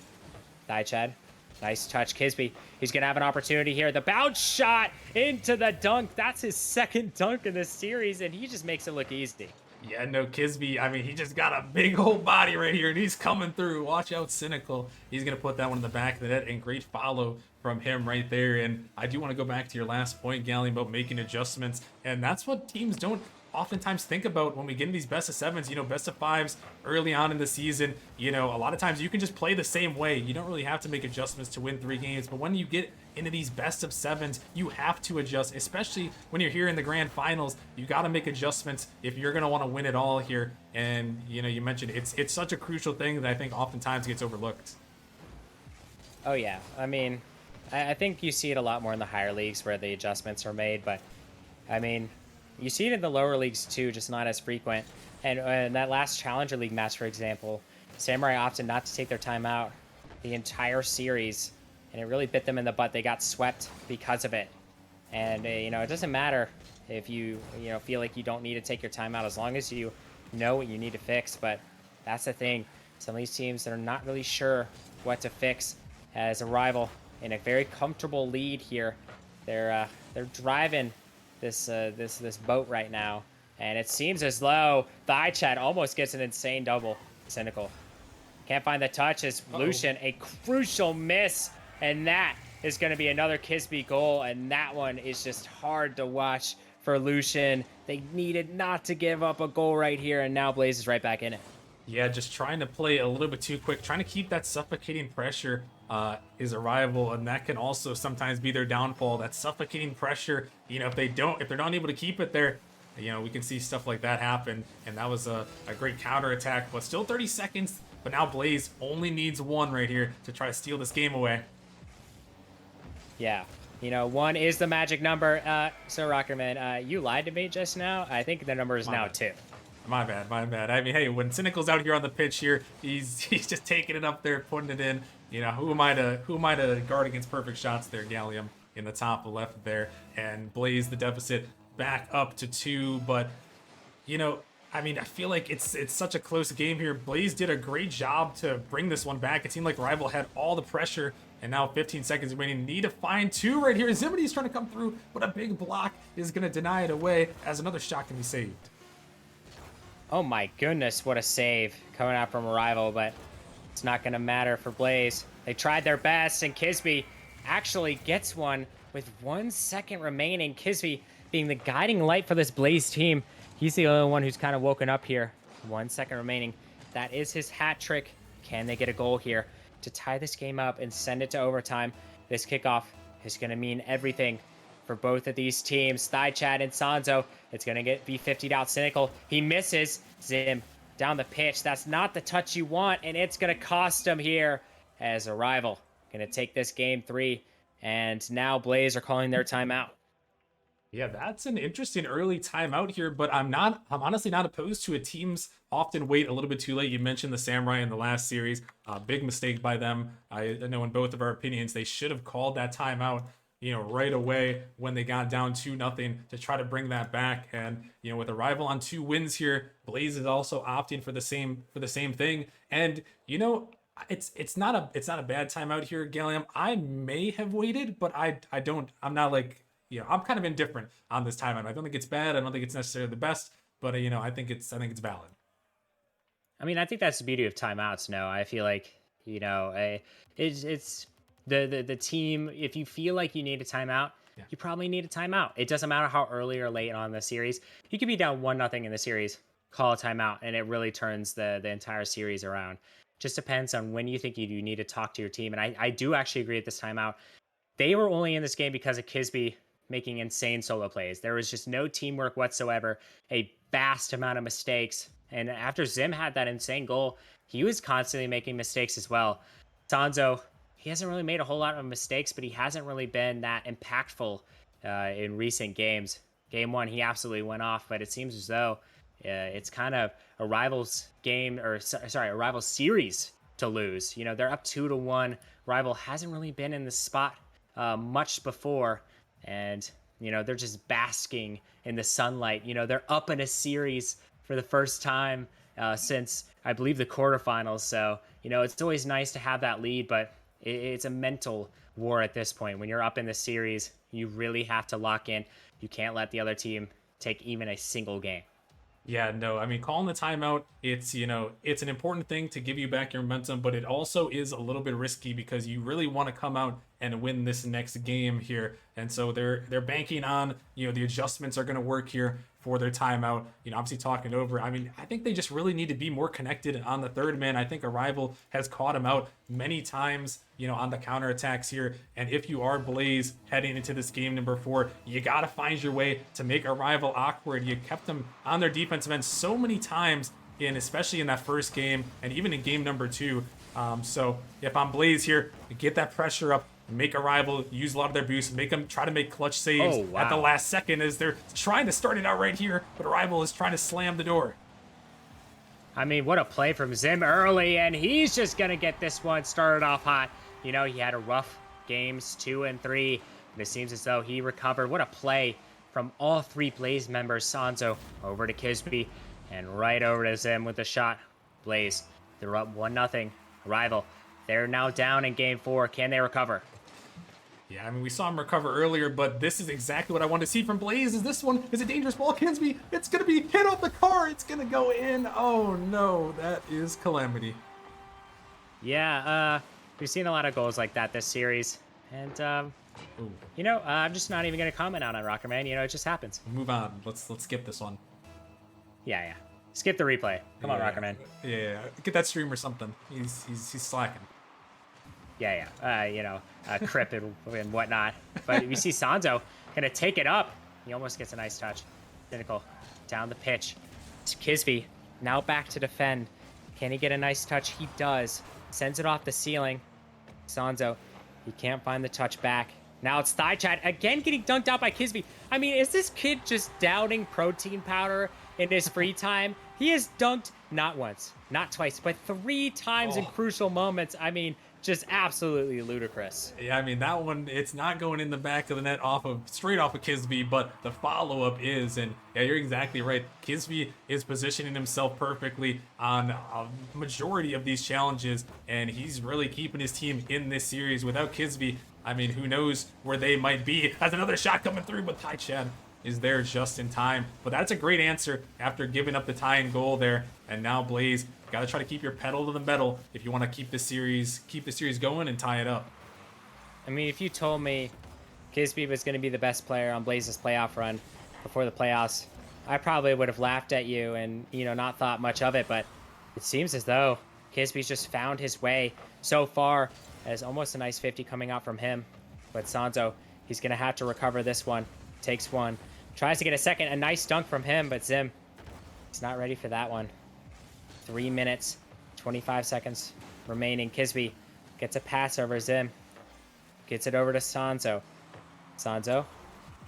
Thigh Chad, nice touch. Kisby, he's going to have an opportunity here. The bounce shot into the dunk. That's his second dunk in this series, and he just makes it look easy. Yeah, no, Kisby, I mean, he just got a big old body right here, and he's coming through. Watch out, Cynical. He's going to put that one in the back of the net, and great follow from him right there. And I do want to go back to your last point, Gallium, about making adjustments, and that's what teams don't oftentimes think about when we get in these best of sevens, best of fives early on in the season. A lot of times you can just play the same way. You don't really have to make adjustments to win 3 games. But when you get into these best of sevens, you have to adjust, especially when you're here in the grand finals. You got to make adjustments if you're going to want to win it all here. And, you mentioned it's such a crucial thing that I think oftentimes gets overlooked. Oh yeah, I mean, I think you see it a lot more in the higher leagues where the adjustments are made, but I mean, you see it in the lower leagues too, just not as frequent. And in that last Challenger League match, for example, Samurai opted not to take their timeout the entire series, and it really bit them in the butt. They got swept because of it. And it doesn't matter if you feel like you don't need to take your timeout as long as you know what you need to fix. But that's the thing. Some of these teams that are not really sure what to fix as a rival in a very comfortable lead here. They're driving this boat right now, and it seems as though Thigh Chat almost gets an insane double. Cynical can't find the touch as Lucian, a crucial miss, and that is going to be another Kisby goal, and that one is just hard to watch for Lucian. They needed not to give up a goal right here, and now Blaze is right back in it. Yeah, just trying to play a little bit too quick, trying to keep that suffocating pressure is a rival, and that can also sometimes be their downfall. That suffocating pressure, if they're not able to keep it there, we can see stuff like that happen. And that was a great counter attack, but still 30 seconds. But now Blaze only needs 1 right here to try to steal this game away. Yeah, 1 is the magic number. So Rockerman, you lied to me just now. I think the number is now 2. My bad. I mean, hey, when Cynical's out here on the pitch here, he's just taking it up there, putting it in. Who am I to guard against perfect shots there? Gallium in the top left there, and Blaze the deficit back up to 2. But I mean, I feel like it's such a close game here. Blaze did a great job to bring this one back. It seemed like Rival had all the pressure, and now 15 seconds remaining. Need to find 2 right here. Zimity's trying to come through, but a big block is going to deny it away as another shot can be saved. Oh my goodness, what a save coming out from a Rival, but it's not going to matter for Blaze. They tried their best, and Kisby actually gets one with 1 second remaining. Kisby being the guiding light for this Blaze team. He's the only one who's kind of woken up here. 1 second remaining. That is his hat trick. Can they get a goal here to tie this game up and send it to overtime? This kickoff is going to mean everything for both of these teams. Thigh Chat and Sanzo. It's going to be 50'd out. Cynical. He misses. Zim down the pitch. That's not the touch you want, and it's going to cost him here as a Rival. Going to take this game 3, and now Blaze are calling their timeout. Yeah, that's an interesting early timeout here, but I'm honestly not opposed to it. Teams often wait a little bit too late. You mentioned the Samurai in the last series. Big mistake by them. I know in both of our opinions, they should have called that timeout, right away when they got down 2-0 to try to bring that back. And, with a Rival on 2 wins here, Blaze is also opting for the same thing. And, it's not a bad timeout here, Gallium. I may have waited, but I'm not like, I'm kind of indifferent on this timeout. I don't think it's bad. I don't think it's necessarily the best, but I think it's valid. I mean, I think that's the beauty of timeouts. No, I feel like it's the team. If you feel like you need a timeout, you probably need a timeout. It doesn't matter how early or late on the series. You could be down 1-0 in the series, call a timeout, and it really turns the entire series around. Just depends on when you think you need to talk to your team. And I do actually agree at this timeout. They were only in this game because of Kisby making insane solo plays. There was just no teamwork whatsoever, a vast amount of mistakes. And after Zim had that insane goal, he was constantly making mistakes as well. Sanzo, he hasn't really made a whole lot of mistakes, but he hasn't really been that impactful in recent games. Game 1, he absolutely went off, but it seems as though it's kind of a Rivals game, or sorry, a Rivals series to lose. They're up 2-1. Rival hasn't really been in the spot much before. And, they're just basking in the sunlight. They're up in a series for the first time since, I believe, the quarterfinals. So, it's always nice to have that lead, but it's a mental war at this point. When you're up in the series, you really have to lock in. You can't let the other team take even a single game. Yeah, no, I mean, calling the timeout, it's an important thing to give you back your momentum, but it also is a little bit risky because you really want to come out and win this next game here. And so they're banking on, the adjustments are going to work here for their timeout. Obviously talking over. I mean, I think they just really need to be more connected on the third man. I think Arrival has caught him out many times, on the counterattacks here. And if you are Blaze heading into this game number 4, you got to find your way to make Arrival awkward. You kept them on their defensive end so many times, especially in that first game and even in game number 2. So if I'm Blaze here, get that pressure up, make Arrival use a lot of their boost, make them try to make clutch saves at the last second as they're trying to start it out right here, but Arrival is trying to slam the door. I mean, what a play from Zim early, and he's just going to get this one started off hot. He had a rough games 2 and 3, and it seems as though he recovered. What a play from all 3 Blaze members. Sanzo over to Kisby, and right over to Zim with the shot. Blaze, they're up 1-0. Arrival, they're now down in game 4. Can they recover? Yeah, I mean, we saw him recover earlier, but this is exactly what I want to see from Blaze. Is this one is a dangerous ball? Kinsby, it's going to be hit off the car. It's going to go in. Oh, no, that is calamity. Yeah, we've seen a lot of goals like that this series. And, I'm just not even going to comment on it, Rocker Man. It just happens. Move on. Let's skip this one. Yeah. Skip the replay. Come on, Rocker Man. Yeah. Get that stream or something. He's slacking. Crip and whatnot. But we see Sanzo gonna take it up. He almost gets a nice touch. Cynical down the pitch. It's Kisby now back to defend. Can he get a nice touch? He does. Sends it off the ceiling. Sanzo, he can't find the touch back. Now it's Thigh Chat again getting dunked out by Kisby. I mean, is this kid just downing protein powder in his free time? He has dunked not once, not twice, but 3 times in crucial moments. I mean, just absolutely ludicrous. Yeah, I mean, that one, it's not going in the back of the net straight off of Kisby, but the follow-up is, and yeah, you're exactly right. Kisby is positioning himself perfectly on a majority of these challenges, and he's really keeping his team in this series. Without Kisby, I mean, who knows where they might be. As another shot coming through, but Tai Chan is there just in time. But that's a great answer after giving up the tying goal there. And now Blaze, got to try to keep your pedal to the metal if you want to keep the series going and tie it up. I mean, if you told me Kisby was going to be the best player on Blaze's playoff run before the playoffs, I probably would have laughed at you and, not thought much of it. But it seems as though Kisby's just found his way so far, as almost a nice 50 coming out from him. But Sanzo, he's going to have to recover this one. Takes one. Tries to get a second. A nice dunk from him, but Zim, he's not ready for that one. 3 minutes, 25 seconds remaining. Kisby gets a pass over Zim. Gets it over to Sanzo. Sanzo,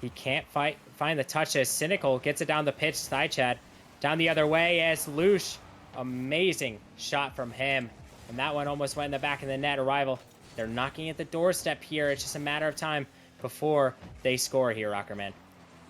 he can't find the touch as Cynical gets it down the pitch. Thigh Chad down the other way as Lush. Amazing shot from him. And that one almost went in the back of the net. Arrival, they're knocking at the doorstep here. It's just a matter of time before they score here, Rockerman.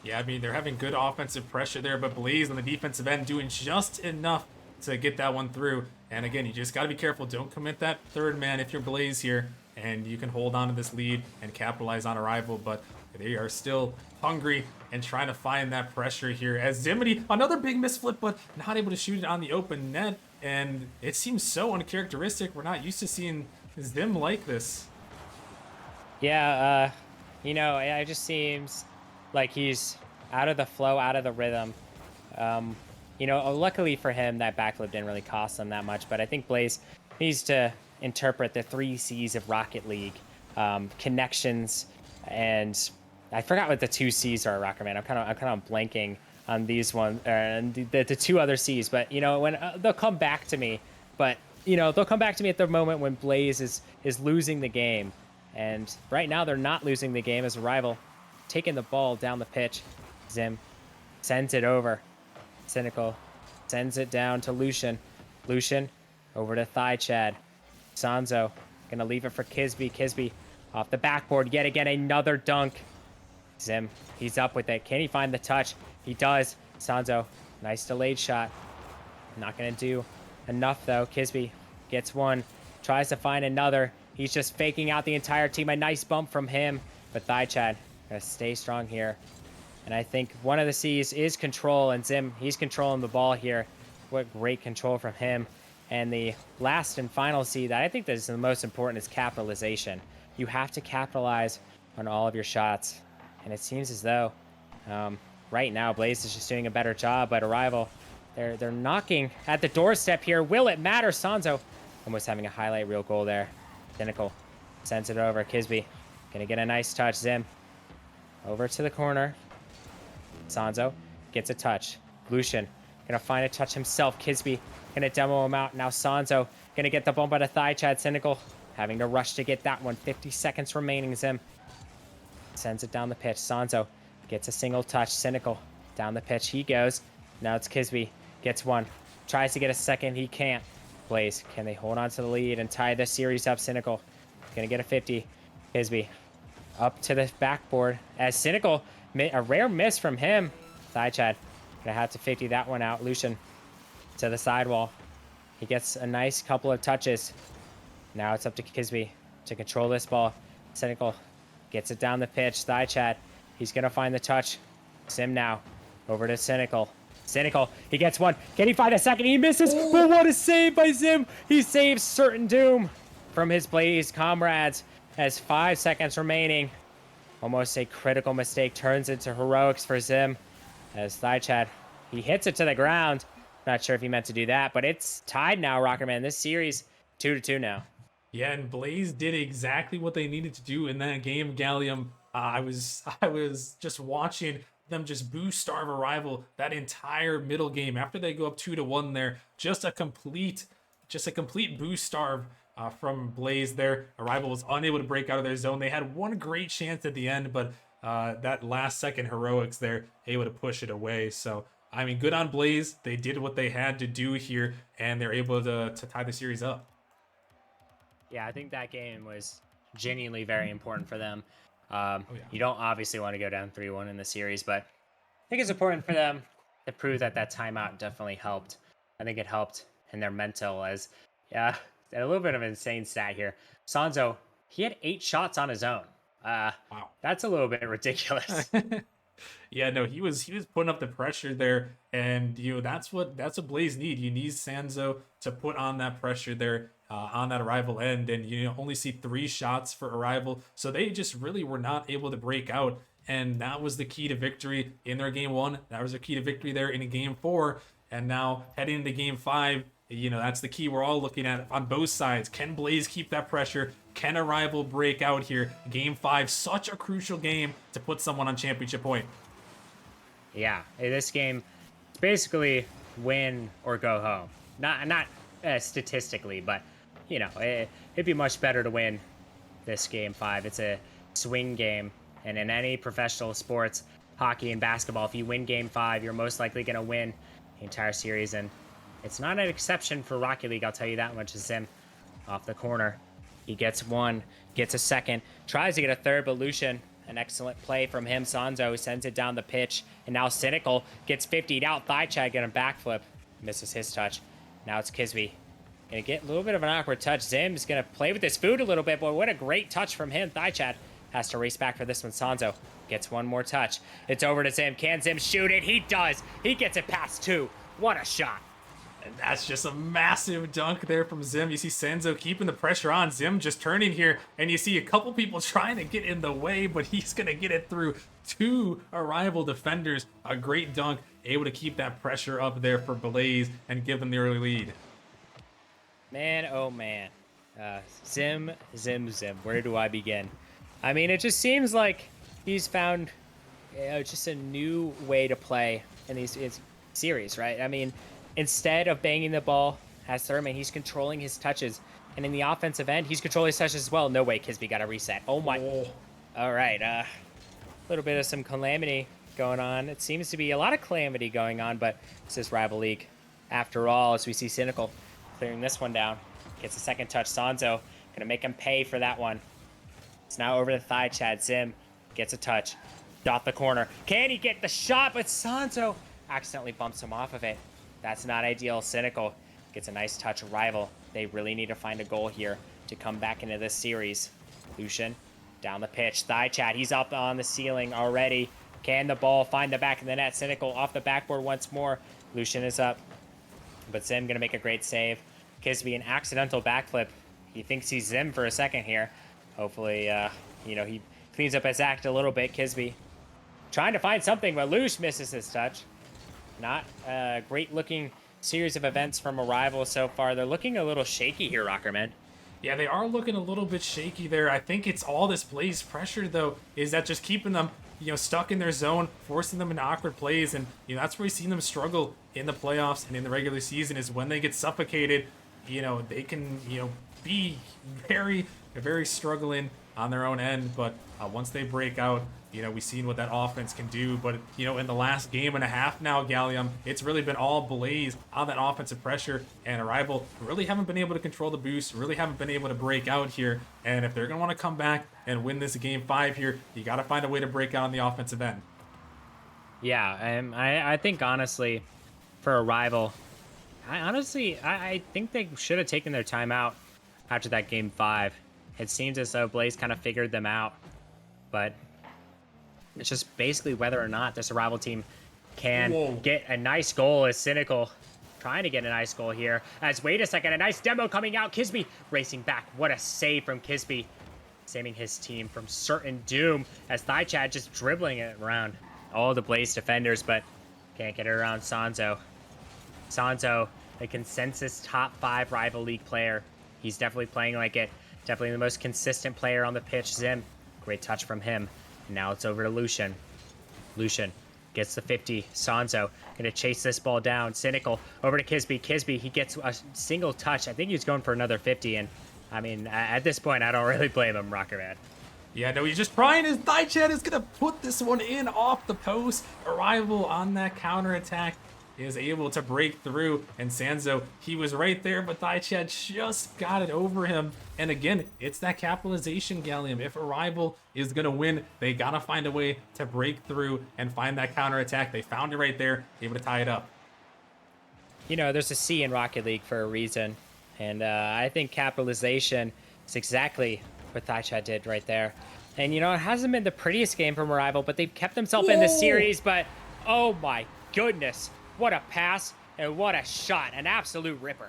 Yeah, I mean, they're having good offensive pressure there, but Blaze on the defensive end doing just enough to get that one through. And again, you just got to be careful. Don't commit that third man if you're Blaze here, and you can hold on to this lead and capitalize on Arrival. But they are still hungry and trying to find that pressure here. As Zimity, another big misflip, but not able to shoot it on the open net. And it seems so uncharacteristic. We're not used to seeing Zim like this. Yeah, it just seems like he's out of the flow, out of the rhythm. Luckily for him, that backflip didn't really cost him that much, but I think Blaze needs to interpret the 3 C's of Rocket League. Connections, and I forgot what the 2 C's are, Rockerman. I'm kind of blanking on these ones, and the 2 other C's, but, when they'll come back to me, but, they'll come back to me at the moment when Blaze is losing the game. And right now they're not losing the game as Arrival taking the ball down the pitch. Zim sends it over. Cynical sends it down to Lucian. Lucian over to Thigh Chad. Sanzo gonna leave it for Kisby. Kisby off the backboard. Yet again, another dunk. Zim, he's up with it. Can he find the touch? He does. Sanzo, nice delayed shot. Not gonna do enough though. Kisby gets one. Tries to find another. He's just faking out the entire team. A nice bump from him. But Thigh Chad gonna stay strong here. And I think one of the C's is control. And Zim, he's controlling the ball here. What great control from him. And the last and final C that I think is the most important is capitalization. You have to capitalize on all of your shots. And it seems as though right now Blaze is just doing a better job, but Arrival, they're knocking at the doorstep here. Will it matter? Sanzo almost having a highlight reel goal there. Cynical sends it over. Kisby gonna get a nice touch. Zim over to the corner. Sanzo gets a touch. Lucian gonna find a touch himself. Kisby gonna demo him out. Now Sanzo gonna get the bump out of thigh. Chad Cynical having to rush to get that one. 50 seconds remaining. Zim sends it down the pitch. Sanzo gets a single touch. Cynical down the pitch. He goes. Now it's Kisby. Gets one. Tries to get a second. He can't. Blaze, can they hold on to the lead and tie this series up? Cynical gonna get a 50. Kisby up to the backboard as Cynical, a rare miss from him. Thigh Chad gonna have to 50 that one out. Lucian to the sidewall. He gets a nice couple of touches. Now it's up to Kisby to control this ball. Cynical gets it down the pitch. Thigh Chad, he's gonna find the touch. Sim now over to Cynical. Cynical, he gets one. Can he find a second? He misses. But what a save by Zim. He saves certain doom from his Blaze comrades as 5 seconds remaining. Almost a critical mistake turns into heroics for Zim as Thaichad, he hits it to the ground. Not sure if he meant to do that, but it's tied now, Rockerman. This series 2-2 now. Yeah, and Blaze did exactly what they needed to do in that game, Gallium. I was just watching them just boost Starve Arrival that entire middle game after they go up 2-1 there. Just a complete boost Starve from Blaze there. Arrival was unable to break out of their zone. They had one great chance at the end, but that last second heroics there, able to push it away. So, I mean, good on Blaze. They did what they had to do here, and they're able to tie the series up. Yeah, I think that game was genuinely very important for them. Yeah. You don't obviously want to go down 3-1 in the series, but I think it's important for them to prove that timeout definitely helped. I think it helped in their mental as, yeah, a little bit of an insane stat here. Sanzo, he had 8 shots on his own. Wow. That's a little bit ridiculous. Yeah, no, he was putting up the pressure there, and that's what Blaze need. You need Sanzo to put on that pressure there on that Arrival end, and you only see 3 shots for Arrival, so they just really were not able to break out, and that was the key to victory in their game 1. That was their key to victory there in game 4, and now heading into game 5. That's the key we're all looking at on both sides. Can Blaze keep that pressure? Can Arrival break out here? Game 5, such a crucial game to put someone on championship point. Yeah, this game, it's basically win or go home. Not statistically, but it'd be much better to win this game 5. It's a swing game, and in any professional sports, hockey and basketball, if you win game 5, you're most likely going to win the entire series, and it's not an exception for Rocket League, I'll tell you that much. Zim off the corner. He gets one, gets a second, tries to get a third, but Lucian, an excellent play from him. Sanzo sends it down the pitch, and now Cynical gets 50'd out. Thaichad getting a backflip, misses his touch. Now it's Kisby. Gonna get a little bit of an awkward touch. Zim's gonna play with his food a little bit, but what a great touch from him. Thaichad has to race back for this one. Sanzo gets one more touch. It's over to Zim. Can Zim shoot it? He does. He gets it past 2. What a shot. And that's just a massive dunk there from Zim. You see Sanzo keeping the pressure on. Zim just turning here, and you see a couple people trying to get in the way, but he's going to get it through 2 Arrival defenders. A great dunk, able to keep that pressure up there for Blaze and give them the early lead. Man, oh man. Zim. Where do I begin? I mean, it just seems like he's found just a new way to play in these series, right? I mean, instead of banging the ball as Thurman, he's controlling his touches. And in the offensive end, he's controlling his touches as well. No way, Kisby got a reset. Oh my. Oh. All right. A little bit of some calamity going on. It seems to be a lot of calamity going on, but it's this Rival League. After all, as we see Cynical clearing this one down. Gets a second touch. Sanzo gonna make him pay for that one. It's now over the thigh. Chad Zim gets a touch. Dot the corner. Can he get the shot? But Sanzo accidentally bumps him off of it. That's not ideal. Cynical gets a nice touch. Rival, they really need to find a goal here to come back into this series. Lucian down the pitch. Thigh Chat, he's up on the ceiling already. Can the ball find the back of the net? Cynical off the backboard once more. Lucian is up, but Zim gonna make a great save. Kisby, an accidental backflip. He thinks he's Zim for a second here. Hopefully, he cleans up his act a little bit. Kisby trying to find something, but Lush misses his touch. Not a great looking series of events from Arrival so far. They're looking a little shaky here, Rockerman. Yeah, they are looking a little bit shaky there. I think it's all this Blaze pressure, though, is that just keeping them, stuck in their zone, forcing them into awkward plays. And, that's where we've seen them struggle in the playoffs and in the regular season is when they get suffocated, they can, be very, very struggling on their own end. But once they break out, we've seen what that offense can do. But, in the last game and a half now, Gallium, it's really been all Blaze on that offensive pressure. And Arrival really haven't been able to control the boost, really haven't been able to break out here. And if they're going to want to come back and win this game 5 here, you got to find a way to break out on the offensive end. Yeah, I think, honestly, for Arrival, I think they should have taken their timeout after that game 5. It seems as though Blaze kind of figured them out. But it's just basically whether or not this Arrival team can get a nice goal. Is Cynical trying to get a nice goal here. As, wait a second, a nice demo coming out. Kisby racing back. What a save from Kisby. Saving his team from certain doom as Chad just dribbling it around all the Blaze defenders, but can't get it around Sanzo. Sanzo, a consensus top 5 Rival League player. He's definitely playing like it. Definitely the most consistent player on the pitch. Zim, great touch from him. Now it's over to Lucian. Lucian gets the 50. Sanzo gonna chase this ball down. Cynical over to Kisby. Kisby, he gets a single touch. I think he's going for another 50. And I mean, at this point, I don't really blame him, Rocker Man. Yeah, no, he's just trying. His Chat is gonna put this one in off the post. Arrival on that counterattack is able to break through, and Sanzo, he was right there, but Chat just got it over him. And again, it's that capitalization, Gallium. If Arrival is gonna win, they gotta find a way to break through and find that counterattack. They found it right there, able to tie it up. There's a C in Rocket League for a reason, and I think capitalization is exactly what Chat did right there. And it hasn't been the prettiest game from Arrival, but they've kept themselves in the series. But oh my goodness, what a pass and what a shot, an absolute ripper.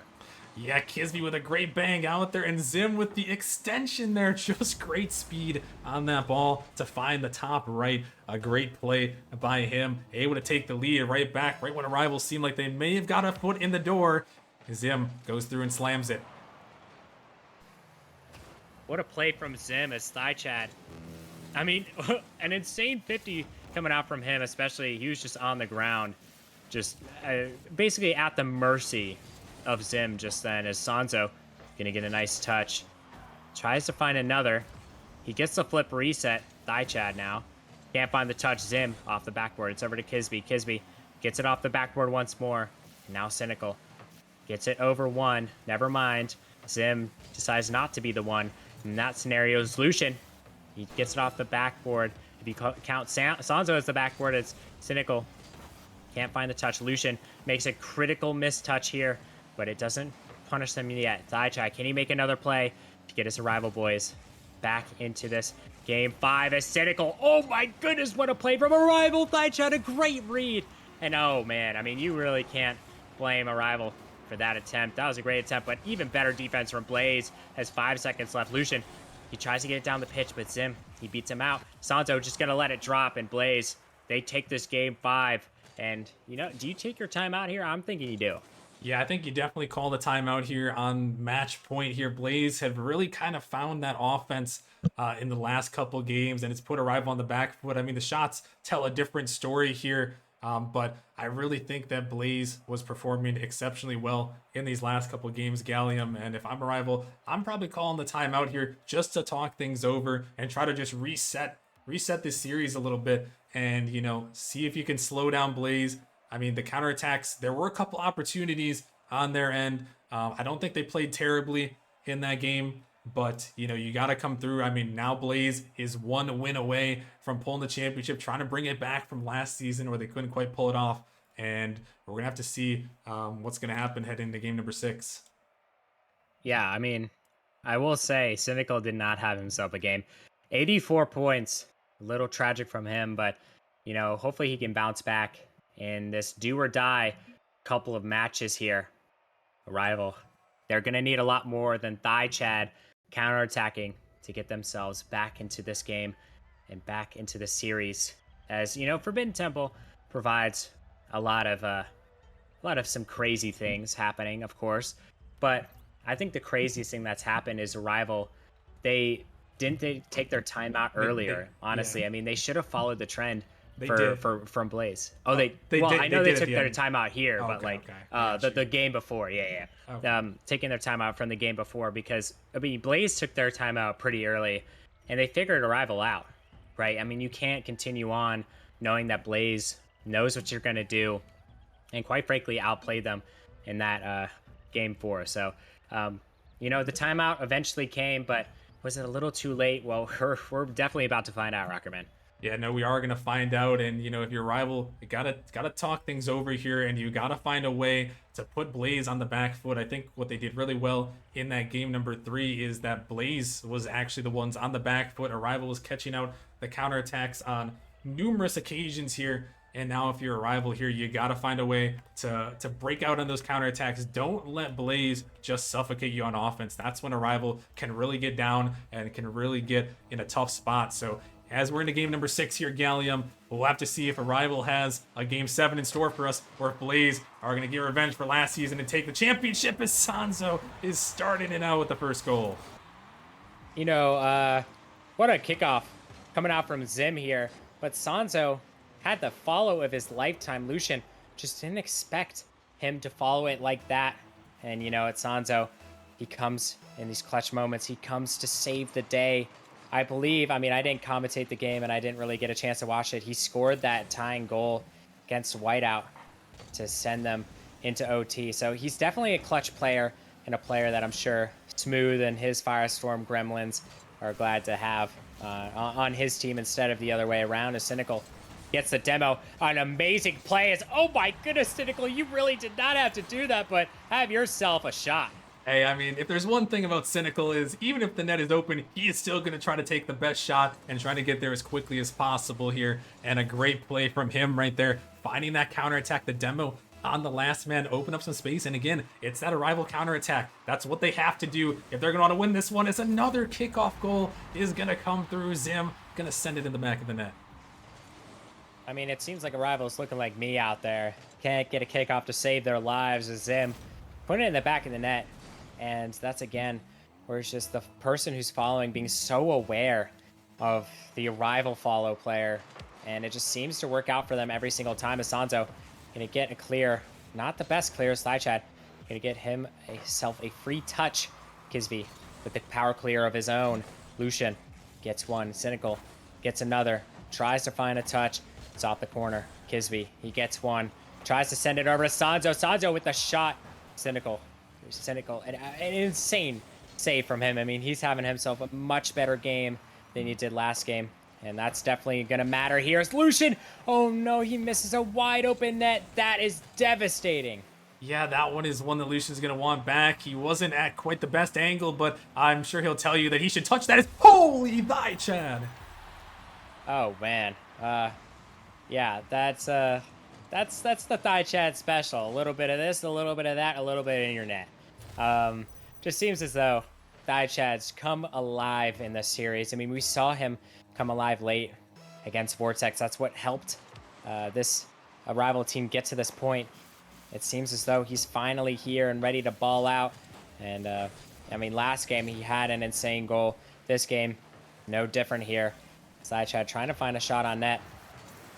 Yeah, Kisby with a great bang out there, and Zim with the extension there. Just great speed on that ball to find the top right. A great play by him, able to take the lead right back, right when Arrival seemed like they may have got a foot in the door. Zim goes through and slams it. What a play from Zim as Chad. I mean, an insane 50 coming out from him, especially he was just on the ground, just basically at the mercy of Zim just then, as Sanzo gonna get a nice touch. Tries to find another. He gets the flip reset. Chad now. Can't find the touch. Zim off the backboard. It's over to Kisby. Kisby gets it off the backboard once more. Now Cynical gets it over one. Never mind. Zim decides not to be the one. In that scenario is Lucian. He gets it off the backboard. If you count Sanzo as the backboard, it's Cynical. Can't find the touch. Lucian makes a critical mistouch here, but it doesn't punish them yet. Chad, can he make another play to get his Arrival boys back into this game 5 as Cynical? Oh my goodness, what a play from Arrival. Chad, a great read. And oh man, I mean, you really can't blame Arrival for that attempt. That was a great attempt, but even better defense from Blaze. Has 5 seconds left. Lucian, he tries to get it down the pitch, but Zim, he beats him out. Sanzo just gonna let it drop, and Blaze, they take this game 5. And, do you take your time out here? I'm thinking you do. Yeah, I think you definitely call the timeout here on match point here. Blaze have really kind of found that offense in the last couple games, and it's put Arrival on the back foot. I mean, the shots tell a different story here, but I really think that Blaze was performing exceptionally well in these last couple games, Gallium. And if I'm Arrival, I'm probably calling the timeout here just to talk things over and try to just reset this series a little bit and, see if you can slow down Blaze. I mean, the counterattacks, there were a couple opportunities on their end. I don't think they played terribly in that game, but, you got to come through. I mean, now Blaze is 1 win away from pulling the championship, trying to bring it back from last season where they couldn't quite pull it off. And we're going to have to see what's going to happen heading into game number 6. Yeah, I mean, I will say Cynical did not have himself a game. 84 points, a little tragic from him, but, hopefully he can bounce back in this do or die couple of matches here. Arrival, they're going to need a lot more than Chad counterattacking to get themselves back into this game and back into the series. As you know, Forbidden Temple provides a lot of some crazy things happening, of course, but I think the craziest thing that's happened is Arrival. They take their time out earlier. Honestly, yeah. I mean, they should have followed the trend They did. from Blaze. they well, did- I know they they did at took the their end. time out here, Oh, but okay, like okay. I got the you. game before, yeah. Okay. Taking their time out from the game before, because I mean, Blaze took their time out pretty early, and they figured Arrival out, right? I mean, you can't continue on knowing that Blaze knows what you're gonna do, and quite frankly, outplayed them in that game 4. So, the timeout eventually came, but was it a little too late? Well, we're definitely about to find out, Rockerman. Yeah, no, we are gonna find out, and if your rival, you gotta talk things over here, and you gotta find a way to put Blaze on the back foot. I think what they did really well in that game number 3 is that Blaze was actually the ones on the back foot. Arrival was catching out the counterattacks on numerous occasions here, and now if you're a rival here, you gotta find a way to break out on those counterattacks. Don't let Blaze just suffocate you on offense. That's when a rival can really get down and can really get in a tough spot. So as we're into game number 6 here, Gallium, we'll have to see if Arrival has a game 7 in store for us, or if Blaze are going to get revenge for last season and take the championship, as Sanzo is starting it out with the first goal. What a kickoff coming out from Zim here. But Sanzo had the follow of his lifetime. Lucian just didn't expect him to follow it like that. And, it's Sanzo. He comes in these clutch moments. He comes to save the day. I believe, I didn't commentate the game and I didn't really get a chance to watch it. He scored that tying goal against Whiteout to send them into OT. So he's definitely a clutch player, and a player that I'm sure Smooth and his Firestorm Gremlins are glad to have on his team instead of the other way around. As Cynical gets the demo. An amazing play. Oh my goodness, Cynical, you really did not have to do that, but have yourself a shot. Hey, if there's one thing about Cynical is even if the net is open, he is still going to try to take the best shot and try to get there as quickly as possible here. And a great play from him right there, finding that counterattack, the demo on the last man, open up some space. And again, it's that Arrival counterattack. That's what they have to do if they're going to want to win this one. It's another kickoff goal is going to come through. Zim going to send it in the back of the net. It seems like Arrival's looking like me out there. Can't get a kickoff to save their lives as Zim putting it in the back of the net. And that's, again, where it's just the person who's following being so aware of the Arrival follow player. And it just seems to work out for them every single time. Asanzo going to get a clear, not the best clear, Slychad. Going to get himself a free touch. Kisby with the power clear of his own. Lucian gets one. Cynical gets another. Tries to find a touch. It's off the corner. Kisby, he gets one. Tries to send it over to Sanzo. Sanzo with the shot. Cynical, an insane save from him. He's having himself a much better game than he did last game, and that's definitely gonna matter here. It's Lucian. Oh no, he misses a wide open net. That is devastating. Yeah, that one is one that Lucian's going to want back. He wasn't at quite the best angle, but I'm sure he'll tell you that he should touch that. It's holy thy Chad. Oh man, yeah, that's the Thigh Chad special. A little bit of this, a little bit of that, a little bit in your net. Just seems as though Thigh Chad's come alive in this series. We saw him come alive late against Vortex. That's what helped this Arrival team get to this point. It seems as though he's finally here and ready to ball out. And, last game he had an insane goal. This game, no different here. Thigh Chad trying to find a shot on net.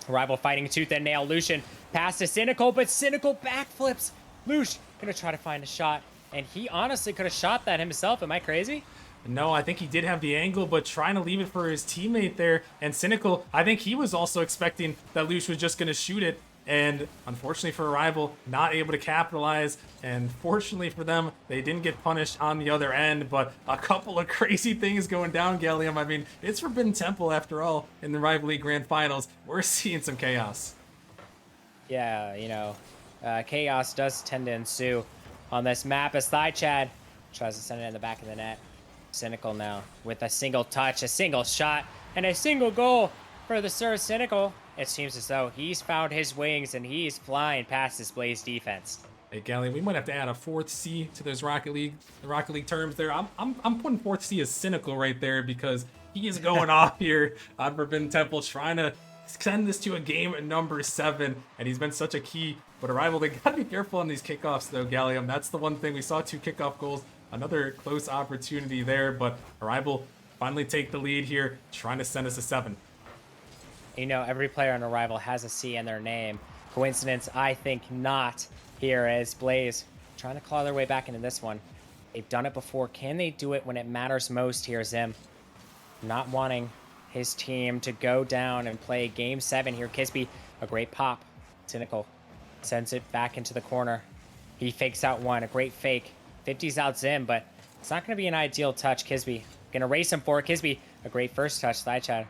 Arrival fighting tooth and nail. Lucian pass to Cynical, but Cynical backflips. Lush gonna try to find a shot, and he honestly could have shot that himself. Am I crazy? No, I think he did have the angle, but trying to leave it for his teammate there. And Cynical, I think he was also expecting that Lush was just going to shoot it. And unfortunately for Arrival, not able to capitalize. And fortunately for them, they didn't get punished on the other end. But a couple of crazy things going down, Gallium. It's Forbidden Temple after all in the Rival League Grand Finals. We're seeing some chaos. Yeah, chaos does tend to ensue on this map as Thigh Chad tries to send it in the back of the net. Cynical now with a single touch, a single shot, and a single goal for the Sir Cynical. It seems as though he's found his wings and he's flying past his Blaze defense. Hey, Gallium, we might have to add a 4th C to those Rocket League terms there. I'm putting 4th C as cynical right there because he is going off here on Forbidden Temple, trying to send this to a game number 7, and he's been such a key. But Arrival, they gotta be careful on these kickoffs though, Gallium. That's the one thing. We saw 2 kickoff goals, another close opportunity there, but Arrival finally take the lead here, trying to send us a 7. You know, every player on Arrival has a C in their name. Coincidence? I think not. Here is Blaze trying to claw their way back into this one. They've done it before. Can they do it when it matters most? Here's Zim. Not wanting his team to go down and play game 7 here. Kisby, a great pop. Cynical sends it back into the corner. He fakes out one. A great fake. 50's out Zim, but it's not going to be an ideal touch. Kisby going to race him for it. Kisby, a great first touch. Thigh-chad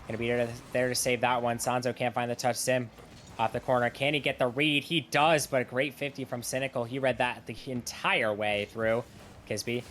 going to be there to save that one. Sanzo can't find the touch. Zim off the corner. Can he get the read? He does, but a great 50 from Cynical. He read that the entire way through. Kisby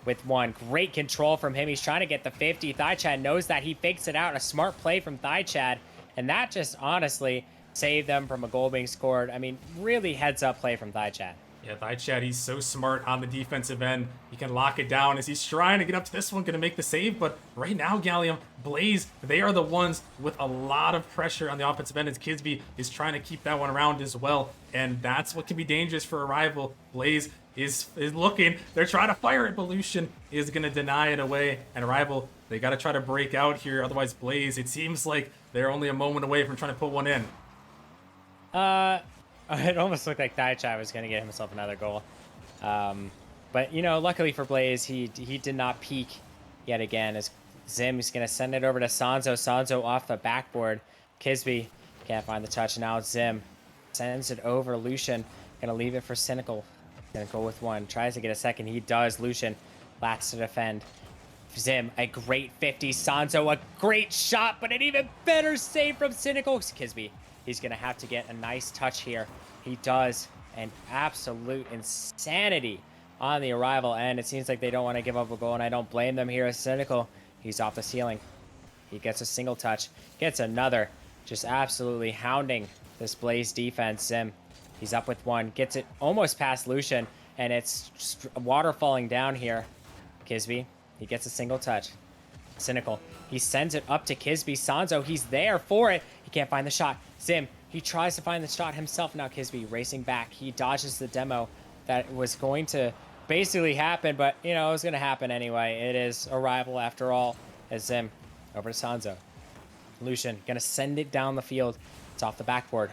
with one. Great control from him. He's trying to get the 50. Thigh-chad knows that. He fakes it out. A smart play from Thigh-chad. And that just honestly saved them from a goal being scored. I mean, really heads-up play from Thigh-chad. Yeah, Thigh-chad, he's so smart on the defensive end. He can lock it down as he's trying to get up to this one, going to make the save. But right now, Gallium, Blaze, they are the ones with a lot of pressure on the offensive end as Kisby is trying to keep that one around as well. And that's what can be dangerous for Arrival. Blaze is looking. They're trying to fire it, but Lucian is going to deny it away. And Arrival, they got to try to break out here. Otherwise, Blaze, it seems like they're only a moment away from trying to put one in. It almost looked like Thigh-chad was going to get himself another goal. But, you know, luckily for Blaze, he did not peak yet again. As Zim is going to send it over to Sanzo. Sanzo off the backboard. Kisby can't find the touch. Now it's Zim. Sends it over. Lucian going to leave it for Cynical. Cynical with one. Tries to get a second. He does. Lucian lats to defend. Zim, a great 50. Sanzo, a great shot, but an even better save from Cynical. Kisby, he's going to have to get a nice touch here. He does. And absolute insanity on the Arrival end. It seems like they don't want to give up a goal, and I don't blame them here. As Cynical, he's off the ceiling. He gets a single touch. Gets another. Just absolutely hounding this Blaze defense. Zim, he's up with one. Gets it almost past Lucian, and it's just water falling down here. Kisby, he gets a single touch. Cynical, he sends it up to Kisby. Sanzo, he's there for it. He can't find the shot. Zim, he tries to find the shot himself. Now Kisby racing back. He dodges the demo that was going to basically happen, but, you know, it was going to happen anyway. It is Arrival after all. As Zim, over to Sanzo. Lucian, going to send it down the field. It's off the backboard.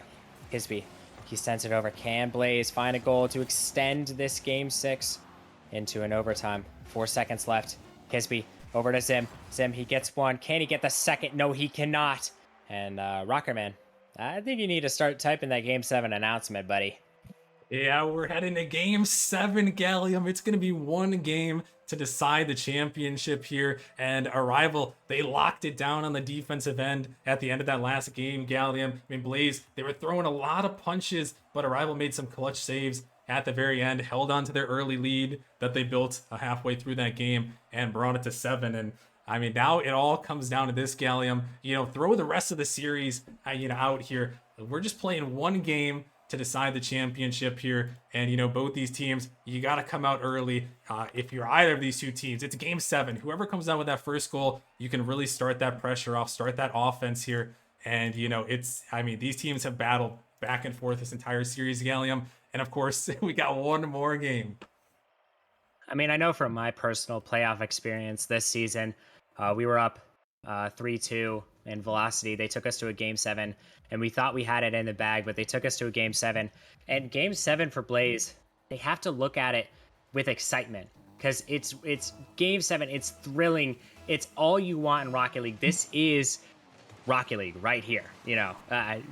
Kisby, he sends it over. Can Blaze find a goal to extend this game 6 into an overtime? 4 seconds left. Kisby, over to Zim. Zim, he gets one. Can he get the second? No, he cannot. And Rockerman, I think you need to start typing that Game 7 announcement, buddy. Yeah, we're heading to Game 7, Gallium. It's going to be one game to decide the championship here. And Arrival, they locked it down on the defensive end at the end of that last game, Gallium. I mean, Blaze, they were throwing a lot of punches, but Arrival made some clutch saves at the very end, held on to their early lead that they built halfway through that game and brought it to 7. And I mean, now it all comes down to this, Gallium. You know, throw the rest of the series, out here. We're just playing one game to decide the championship here. And, both these teams, you got to come out early. If you're either of these two teams, it's Game 7. Whoever comes out with that first goal, you can really start that pressure off, start that offense here. And, these teams have battled back and forth this entire series, Gallium. And, of course, we got one more game. I mean, I know from my personal playoff experience this season, we were up 3-2 in Velocity. They took us to a Game 7, and we thought we had it in the bag, but they took us to a Game 7. And Game 7 for Blaze, they have to look at it with excitement, because it's Game 7. It's thrilling. It's all you want in Rocket League. This is Rocket League right here.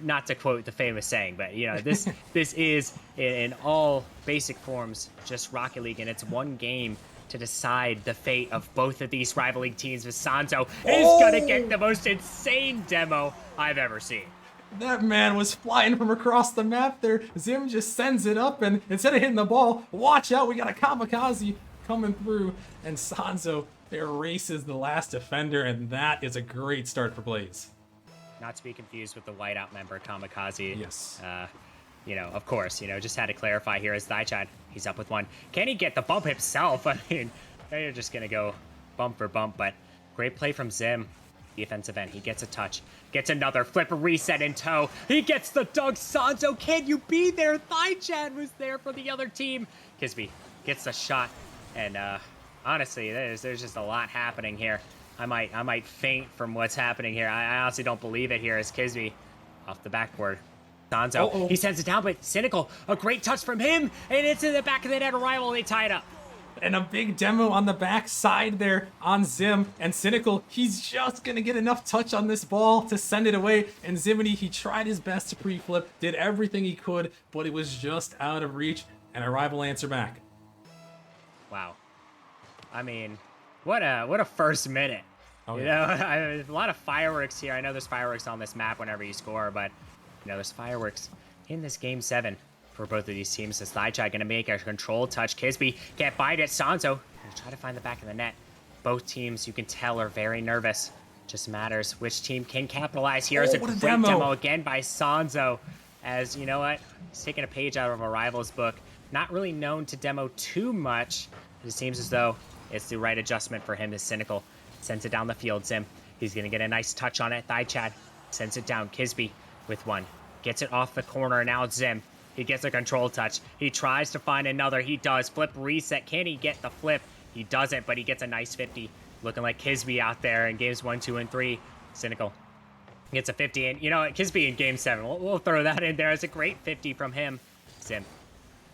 Not to quote the famous saying, but this is in all basic forms just Rocket League, and it's one game to decide the fate of both of these rival league teams. With Sanzo is gonna get the most insane demo I've ever seen. That man was flying from across the map there. Zim just sends it up, and instead of hitting the ball, watch out, we got a kamikaze coming through, and Sanzo erases the last defender, and that is a great start for Blaze. Not to be confused with the whiteout member Kamikaze. Yes. of course, just had to clarify here as Thaichad. He's up with one. Can he get the bump himself? I mean, they're just going to go bump for bump, but great play from Zim. Defensive end. He gets a touch. Gets another flip reset in tow. He gets the dunk. Sanzo, can you be there? Thaichad was there for the other team. Kisby gets the shot. And honestly, there's just a lot happening here. I might faint from what's happening here. I honestly don't believe it here as Kisby off the backboard. Sanzo, he sends it down, but Cynical, a great touch from him, and it's in the back of the net. Arrival, they tie it up. And a big demo on the back side there on Zim. And Cynical, he's just going to get enough touch on this ball to send it away. And Zimini, he tried his best to pre-flip, did everything he could, but it was just out of reach. And Arrival answer back. Wow. I mean, what a first minute. Oh, you yeah. know, a lot of fireworks here. I know there's fireworks on this map whenever you score, but, there's fireworks in this Game 7. For both of these teams, as Thaichad gonna make a control touch. Kisby can't bite it. Sanzo gonna try to find the back of the net. Both teams, you can tell, are very nervous. Just matters which team can capitalize. Here's a great demo again by Sanzo. As you know what, he's taking a page out of a Rival's book. Not really known to demo too much. It seems as though it's the right adjustment for him. Is Cynical sends it down the field. Zim, he's gonna get a nice touch on it. Thaichad sends it down. Kisby with one, gets it off the corner. Now it's Zim. He gets a control touch. He tries to find another. He does. Flip reset. Can he get the flip? He doesn't, but he gets a nice 50. Looking like Kisby out there in games 1, 2, and 3. Cynical gets a 50. And you know what? Kisby in game 7. We'll throw that in there. It's a great 50 from him. Zim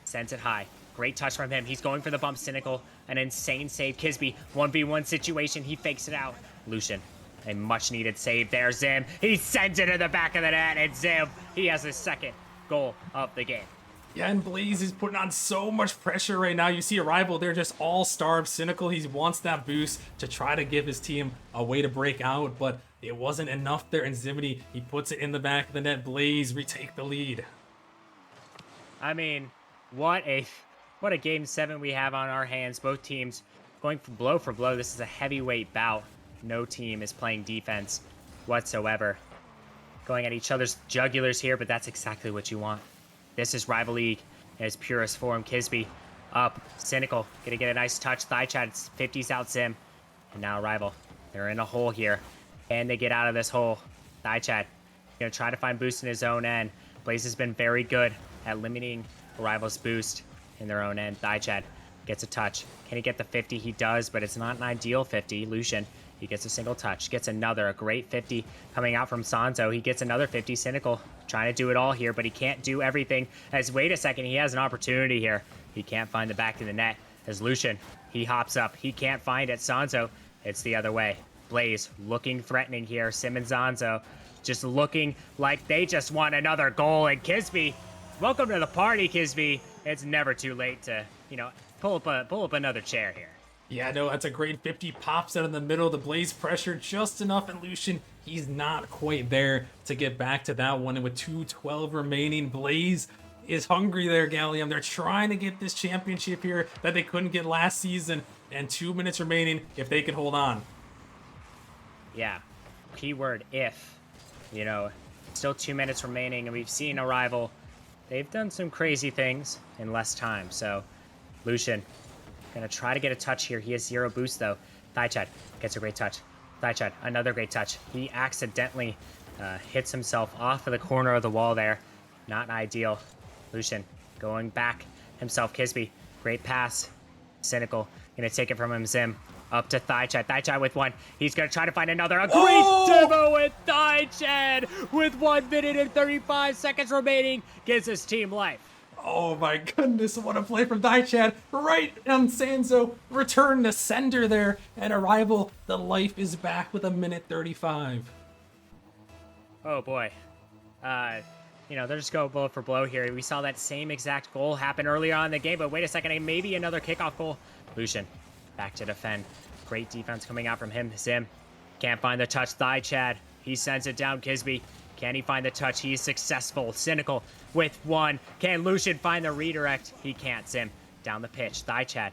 sends it high. Great touch from him. He's going for the bump. Cynical. An insane save. Kisby. 1v1 situation. He fakes it out. Lucian. A much needed save there. Zim. He sends it to the back of the net. And Zim. He has his second goal of the game. Yeah, and Blaze is putting on so much pressure right now. You see Arrival, they're just all starved. Cynical, he wants that boost to try to give his team a way to break out, but it wasn't enough there. And Zimini, he puts it in the back of the net. Blaze retake the lead. I mean, what a game 7 we have on our hands. Both teams going for blow. This is a heavyweight bout. No team is playing defense whatsoever. Going at each other's jugulars here, but that's exactly what you want. This is Rival League in its purest form. Kisby up. Cynical gonna get a nice touch. Thaichad 50s out Zim. And now Rival. They're in a hole here. And they get out of this hole. Thaichad gonna try to find boost in his own end. Blaze has been very good at limiting Rival's boost in their own end. Thaichad gets a touch. Can he get the 50? He does, but it's not an ideal 50. Lucian, he gets a single touch, gets another, a great 50 coming out from Sanzo. He gets another 50. Cynical trying to do it all here, but he can't do everything. As wait a second, he has an opportunity here. He can't find the back of the net. As Lucian, he hops up. He can't find it. Sanzo, it's the other way. Blaze looking threatening here. Sim and Sanzo just looking like they just want another goal. And Kisby, welcome to the party, Kisby. It's never too late to, pull up another chair here. Yeah, no, that's a great 50. Pops out in the middle. The Blaze pressure just enough, and Lucian, he's not quite there to get back to that one. And with 2:12 remaining, Blaze is hungry there, Gallium. They're trying to get this championship here that they couldn't get last season. And 2 minutes remaining if they can hold on. Yeah, keyword if. Still 2 minutes remaining, and we've seen Arrival. They've done some crazy things in less time. So, Lucian gonna try to get a touch here. He has 0 boost though. Thaichad gets a great touch. Thaichad, another great touch. He accidentally hits himself off of the corner of the wall there. Not ideal. Lucian going back himself. Kisby, great pass. Cynical, gonna take it from him. Zim up to Thaichad. Thaichad with one. He's gonna try to find another. A great demo with Thaichad with 1 minute and 35 seconds remaining. Gives his team life. Oh my goodness, what a play from Thaichad. Right on Sanzo. Return to sender there. And Arrival, the life is back with 1 minute 35. Oh boy. They're just going blow for blow here. We saw that same exact goal happen earlier on in the game, but wait a second, maybe another kickoff goal. Lucian, back to defend. Great defense coming out from him. Zim, can't find the touch. Thaichad, he sends it down. Kisby, can he find the touch? He is successful. Cynical with one. Can Lucian find the redirect? He can't. Zim, down the pitch. Thaichad,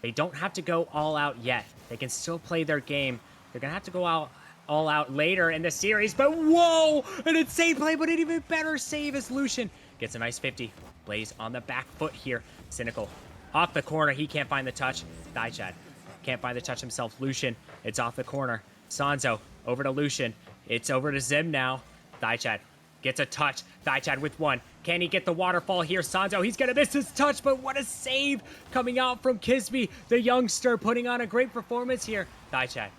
they don't have to go all out yet. They can still play their game. They're going to have to go all out later in the series, but whoa, an insane play, but an even better save as Lucian gets a nice 50. Blaze on the back foot here. Cynical off the corner. He can't find the touch. Chad can't find the touch himself. Lucian, it's off the corner. Sanzo over to Lucian. It's over to Zim now. Chad gets a touch. Chad with one. Can he get the waterfall here? Sanzo, he's gonna miss his touch, but what a save coming out from Kisby, the youngster, putting on a great performance here. Chad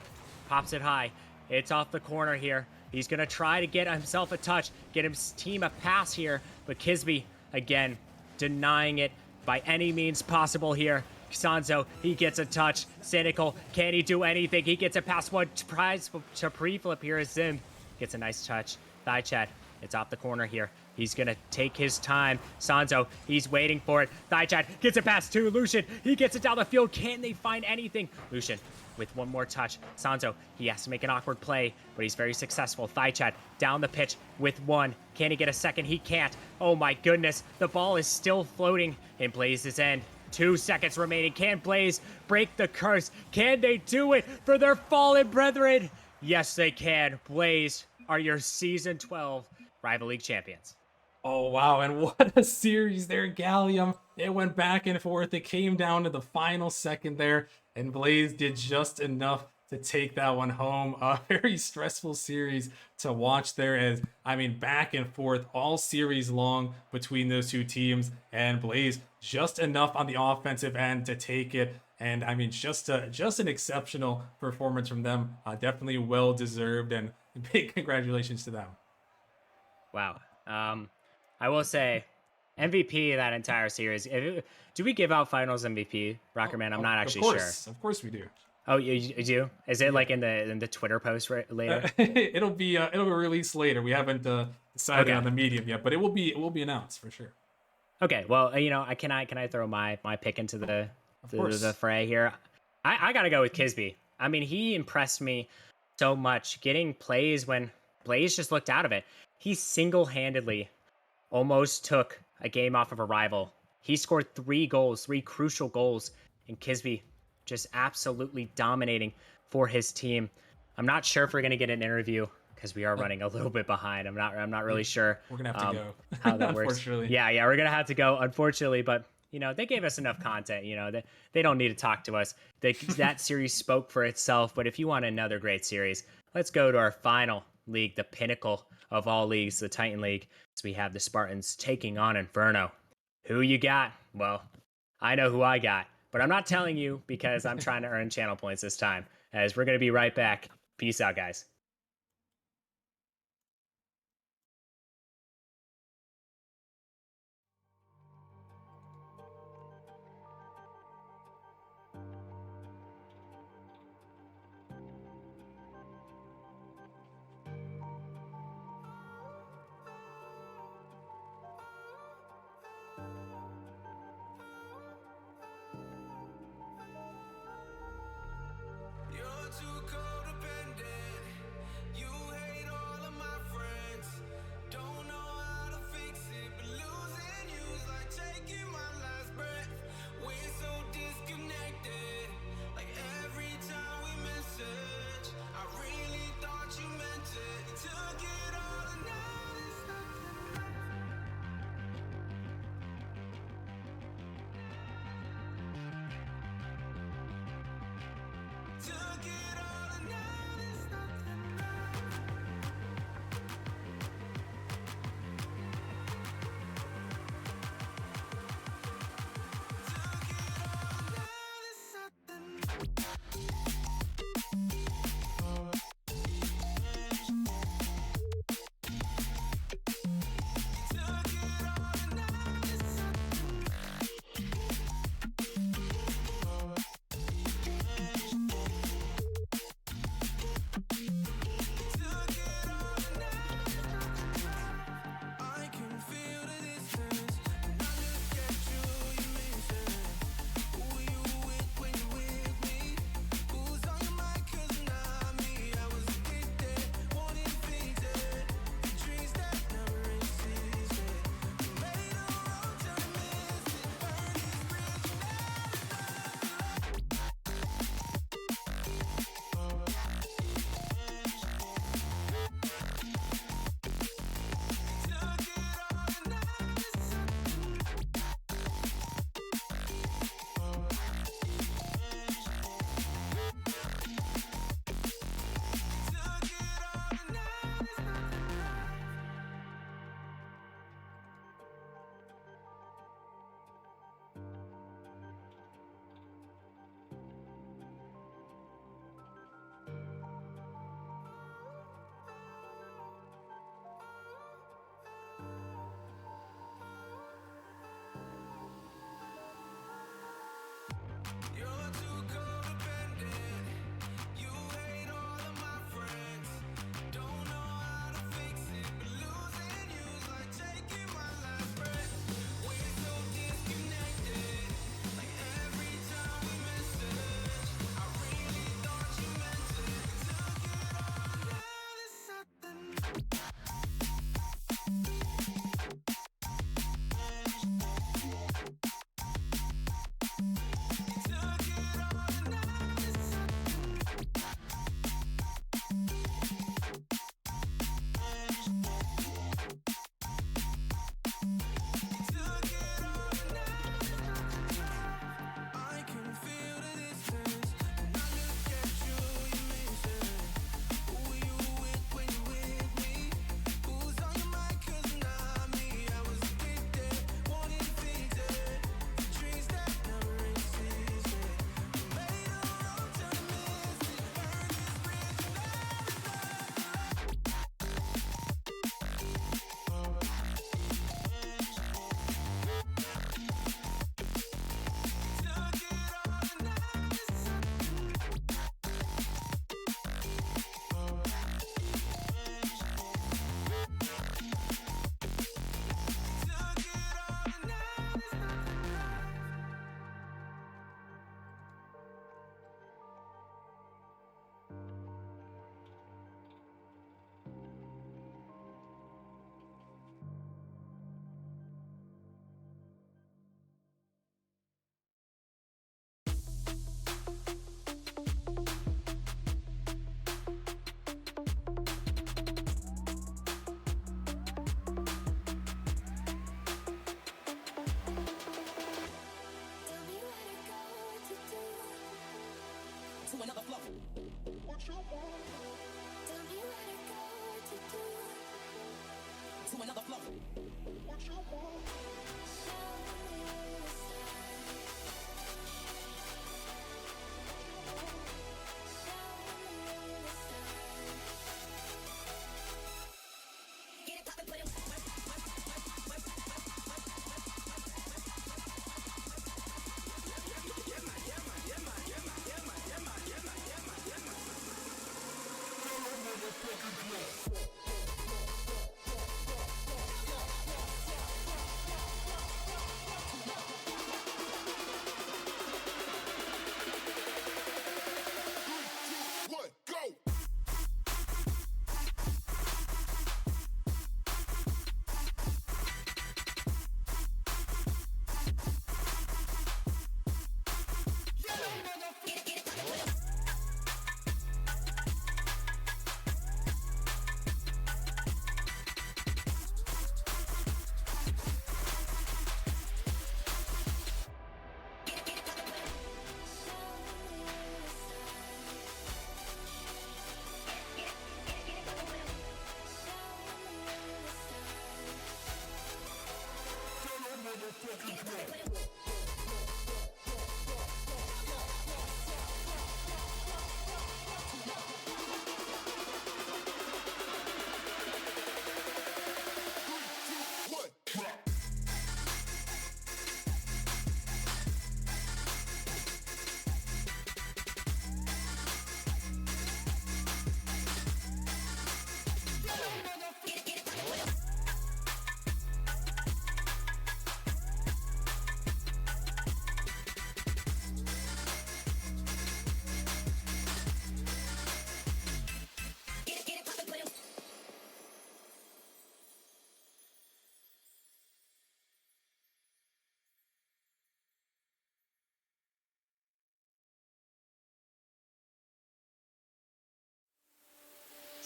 pops it high. It's off the corner here. He's gonna try to get himself a touch, get his team a pass here, but Kisby, again, denying it by any means possible here. Sanzo, he gets a touch. Cynical, can he do anything? He gets a pass, one tries to pre-flip here as Zim gets a nice touch. Chad, it's off the corner here. He's gonna take his time. Sanzo, he's waiting for it. Chad gets it past to Lucian. He gets it down the field. Can they find anything? Lucian with one more touch. Sanzo, he has to make an awkward play, but he's very successful. Chad down the pitch with one. Can he get a second? He can't. Oh my goodness. The ball is still floating in Blaze's end. 2 seconds remaining. Can Blaze break the curse? Can they do it for their fallen brethren? Yes, they can. Blaze are your Season 12 Rival League champions. Oh, wow. And what a series there, Gallium. It went back and forth. It came down to the final second there, and Blaze did just enough to take that one home. A very stressful series to watch there, as, I mean, back and forth all series long between those two teams, and Blaze just enough on the offensive end to take it. And I mean, just an exceptional performance from them. Definitely well deserved, and big congratulations to them. Wow. I will say, MVP of that entire series. Do we give out Finals MVP, Rockerman? I'm not actually sure. Of course we do. Oh, you do? Is it like in the Twitter post later? It'll be released later. We haven't decided on the medium yet, but it will be announced for sure. Okay. Well, can I throw my pick into the fray here? I gotta go with Kisby. I mean, he impressed me so much, getting plays when Blaze just looked out of it. He single-handedly almost took a game off of a rival. He scored 3 goals, 3 crucial goals, and Kisby just absolutely dominating for his team. I'm not sure if we're gonna get an interview because we are running a little bit behind. I'm not really sure. We're gonna have to go. How that works. Unfortunately. Yeah, we're gonna have to go, unfortunately, but they gave us enough content. They don't need to talk to us. That series spoke for itself. But if you want another great series, let's go to our final league, the pinnacle of all leagues, the Titan League. So we have the Spartans taking on Inferno. Who you got? Well, I know who I got, but I'm not telling you because I'm trying to earn channel points this time, as we're going to be right back. Peace out, guys. You're too codependent. You hate all of my friends. Don't know how to fix it, but losing you's like taking my last breath. We're so disconnected. Like every time we message, I really thought you meant it. You took it all and now it's nothing left. Took it all and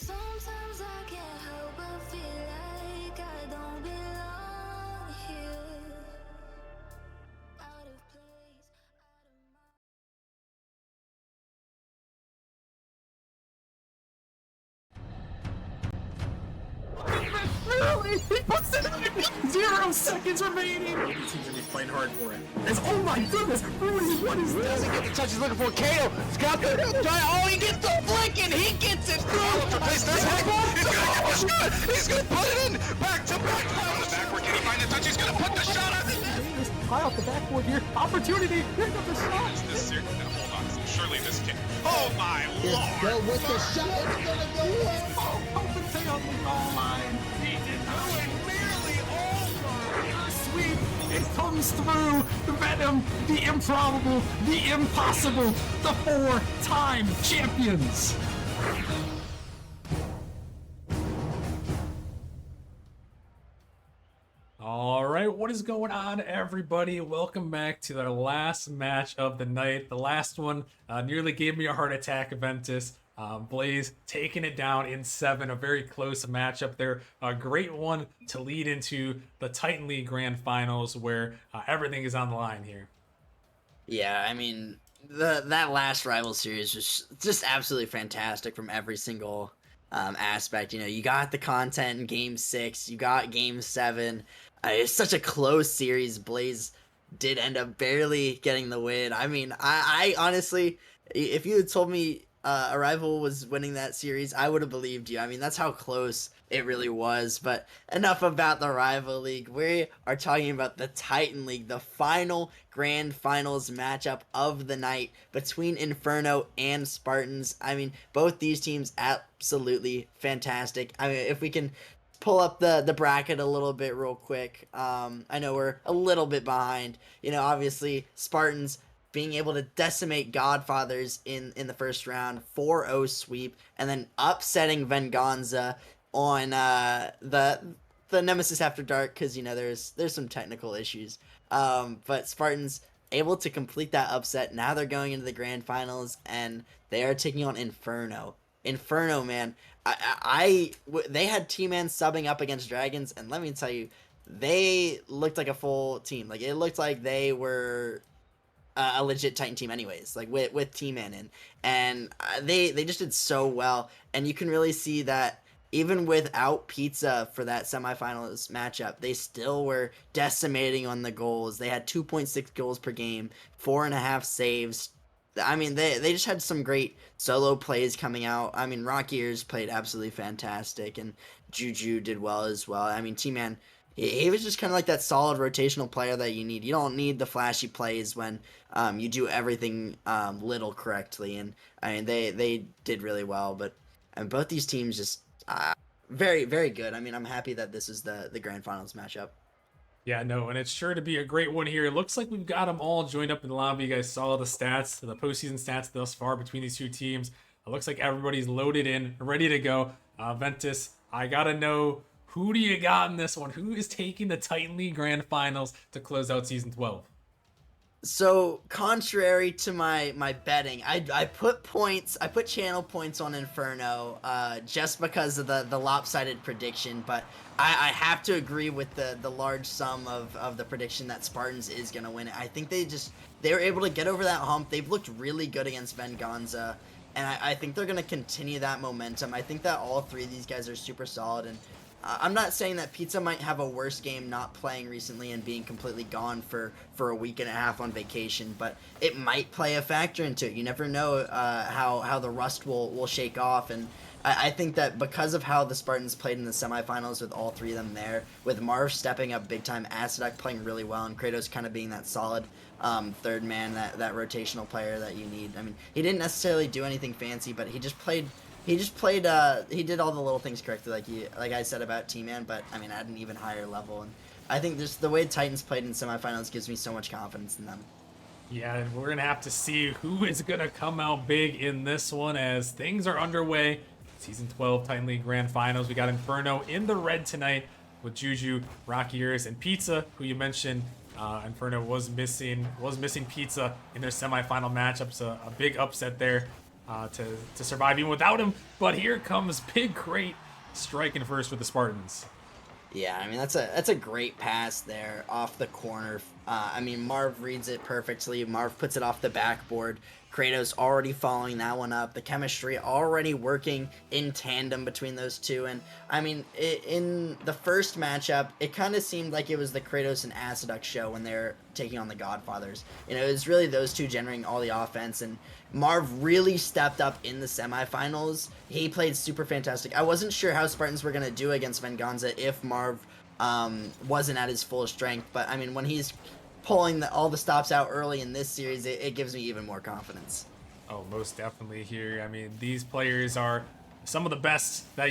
Sometimes I can't help but feel like I don't belong here. Out of place, out of my. Really? He puts it in 0 seconds remaining. The team's gonna be fighting hard for it. It's, oh my goodness, Rudy, what is this? Doesn't get the touch he's looking for. Kato, Scott, oh, he gets the flick and he gets it through. He's gonna give a shot. He's gonna put it in. Back to back. On the backward, can he find the touch? He's gonna put the shot on the net. High off the backboard here. Opportunity. Here comes the shot. Hold on. Surely this kid. Oh my It's lord. go with the shot. It's gonna go in. Oh, Palpatine on the goal line. He did not win. Nearly over. Sweet. It comes through. The Venom, the improbable, the impossible, the 4-time champions. All right, what is going on, everybody? Welcome back to our last match of the night. The last one nearly gave me a heart attack, Aventus. Blaze taking it down in 7, a very close matchup there. A great one to lead into the Titan League Grand Finals where everything is on the line here. Yeah, I mean, that last rival series was just absolutely fantastic from every single aspect. You know, you got the content in Game 6, you got Game 7. It's such a close series. Blaze did end up barely getting the win. I mean, I honestly, if you had told me a rival was winning that series, I would have believed you. I mean, that's how close it really was. But enough about the rival league. We are talking about the Titan League, the final grand finals matchup of the night between Inferno and Spartans. I mean, both these teams absolutely fantastic. I mean, if we can pull up the bracket a little bit real quick. I know we're a little bit behind. You know, obviously Spartans being able to decimate Godfathers in the first round, 4-0 sweep, and then upsetting Venganza on the Nemesis After Dark, because you know there's some technical issues. But Spartans able to complete that upset. Now they're going into the grand finals and they are taking on Inferno. Inferno, man, they had T-Man subbing up against Dragons, and let me tell you, they looked like a full team. Like, it looked like they were a legit Titan team anyways, like with T-Man in. And they just did so well. And you can really see that even without Pizza for that semifinals matchup, they still were decimating on the goals. They had 2.6 goals per game, 4.5 saves. I mean, they just had some great solo plays coming out. I mean, Rocky Ears played absolutely fantastic, and Juju did well as well. I mean, T-Man, he was just kind of like that solid rotational player that you need. You don't need the flashy plays when you do everything little correctly. And I mean, they did really well. But and both these teams just very, very good. I mean, I'm happy that this is the grand finals matchup. Yeah, no, and it's sure to be a great one here. It looks like we've got them all joined up in the lobby. You guys saw the stats, the postseason stats thus far between these two teams. It looks like everybody's loaded in, ready to go. Ventus, I gotta know, who do you got in this one? Who is taking the Titan League Grand Finals to close out Season 12? So contrary to my betting, I put points, I put channel points on Inferno just because of the lopsided prediction, but I have to agree with the large sum of the prediction that Spartans is gonna win it. I think they were able to get over that hump. They've looked really good against Venganza, and I think they're gonna continue that momentum. I think that all three of these guys are super solid, and I'm not saying that Pizza might have a worse game not playing recently and being completely gone for a week and a half on vacation, but it might play a factor into it. You never know how the rust will shake off, and I think that because of how the Spartans played in the semifinals with all three of them there, with Marv stepping up big time, Acidoc playing really well, and Kratos kind of being that solid third man, that rotational player that you need. I mean, he didn't necessarily do anything fancy, but he just played. He did all the little things correctly, like I said about T-Man, but I mean at an even higher level. And I think just the way Titans played in semifinals gives me so much confidence in them. Yeah, and we're gonna have to see who is gonna come out big in this one as things are underway. Season 12 Titan League Grand Finals. We got Inferno in the red tonight with Juju, Rocky Ears, and Pizza, who you mentioned. Inferno was missing Pizza in their semifinal matchups. A big upset there. To survive even without him. But here comes Big Crate striking first with the Spartans. Yeah, I mean that's a great pass there off the corner. I mean Marv reads it perfectly. Marv puts it off the backboard. Kratos already following that one up. The chemistry already working in tandem between those two. And I mean, in the first matchup, it kind of seemed like it was the Kratos and Acidoc show when they're taking on the Godfathers. You know, it was really those two generating all the offense. And Marv really stepped up in the semifinals. He played super fantastic. I wasn't sure how Spartans were going to do against Venganza if Marv wasn't at his full strength. But I mean, when he's pulling all the stops out early in this series, it gives me even more confidence. Oh, most definitely here. I mean, these players are some of the best that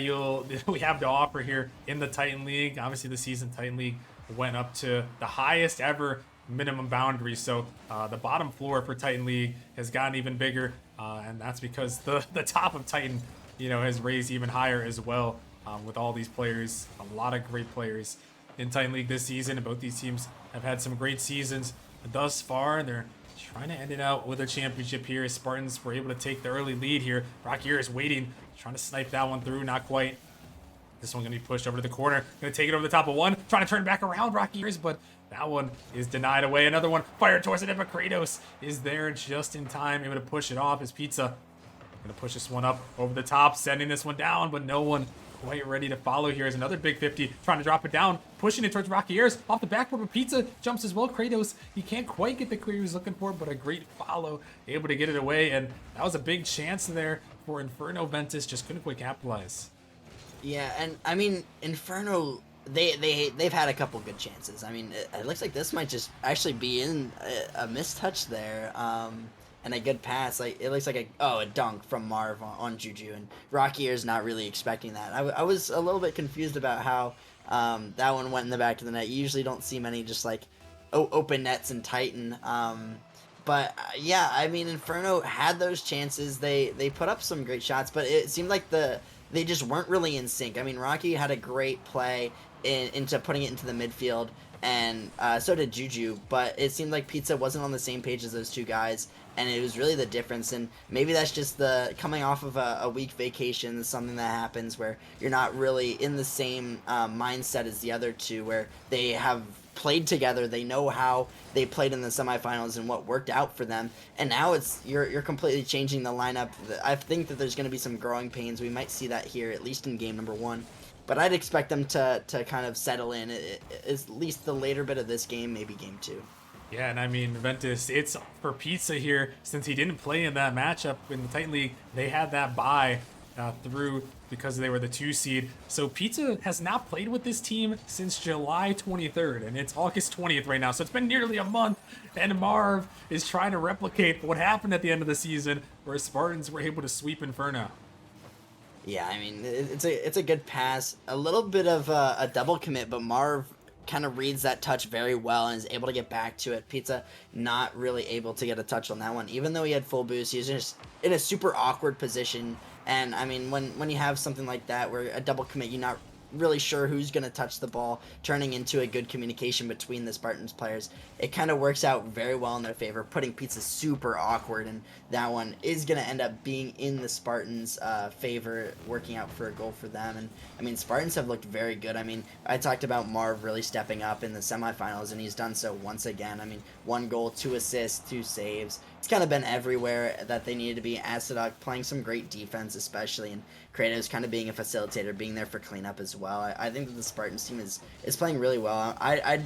we have to offer here in the Titan League. Obviously, the season Titan League went up to the highest ever minimum boundary, so the bottom floor for Titan League has gotten even bigger, and that's because the top of Titan, has raised even higher as well. With all these players, a lot of great players in Titan League this season, and both these teams have had some great seasons thus far, and they're trying to end it out with a championship here as Spartans were able to take the early lead here. Rocky is waiting, trying to snipe that one through, not quite. This one gonna be pushed over to the corner, gonna take it over the top of one, trying to turn back around Rocky Ears, but that one is denied away. Another one fired towards it, but Kratos is there just in time, able to push it off. His Pizza gonna push this one up over the top, sending this one down, but no one quite ready to follow here. Is another big 50 trying to drop it down, pushing it towards Rocky Ears off the backboard, but Pizza jumps as well. Kratos, he can't quite get the clear he was looking for, but a great follow, able to get it away, and that was a big chance there for Inferno. Ventus just couldn't quite capitalize. Yeah, and I mean Inferno, they've had a couple good chances. I mean, it looks like this might just actually be in a mistouch there. And a good pass. Like it looks like a dunk from Marv on Juju, and Rocky Ear's not really expecting that. I was a little bit confused about how that one went in the back of the net. You usually don't see many just like open nets in Titan. But yeah, I mean Inferno had those chances. They put up some great shots, but it seemed like they just weren't really in sync. I mean Rocky had a great play into putting it into the midfield, and so did Juju, but it seemed like Pizza wasn't on the same page as those two guys, and it was really the difference. And maybe that's just the coming off of a week vacation, something that happens where you're not really in the same mindset as the other two, where they have played together. They know how they played in the semifinals and what worked out for them. And now it's you're completely changing the lineup. I think that there's going to be some growing pains. We might see that here, at least in game number 1. But I'd expect them to kind of settle in at least the later bit of this game, maybe game 2. Yeah, and I mean, Ventus, it's for Pizza here. Since he didn't play in that matchup in the Titan League, they had that bye through because they were the 2 seed. So Pizza has not played with this team since July 23rd, and it's August 20th right now. So it's been nearly a month, and Marv is trying to replicate what happened at the end of the season, where Spartans were able to sweep Inferno. Yeah, I mean, it's a good pass. A little bit of a double commit, but Marv kind of reads that touch very well and is able to get back to it. Pizza not really able to get a touch on that one. Even though he had full boost, he was just in a super awkward position. And, I mean, when you have something like that where a double commit, you're not really sure who's going to touch the ball, turning into a good communication between the Spartans players, it kind of works out very well in their favor, putting Pizza super awkward, and that one is going to end up being in the Spartans' favor, working out for a goal for them. And I mean, Spartans have looked very good. I mean, I talked about Marv really stepping up in the semifinals, and he's done so once again. I mean, 1 goal, 2 assists, 2 saves. It's kind of been everywhere that they needed to be. Asadok playing some great defense, especially, and Kratos kind of being a facilitator, being there for cleanup as well. I think that the Spartans team is playing really well. I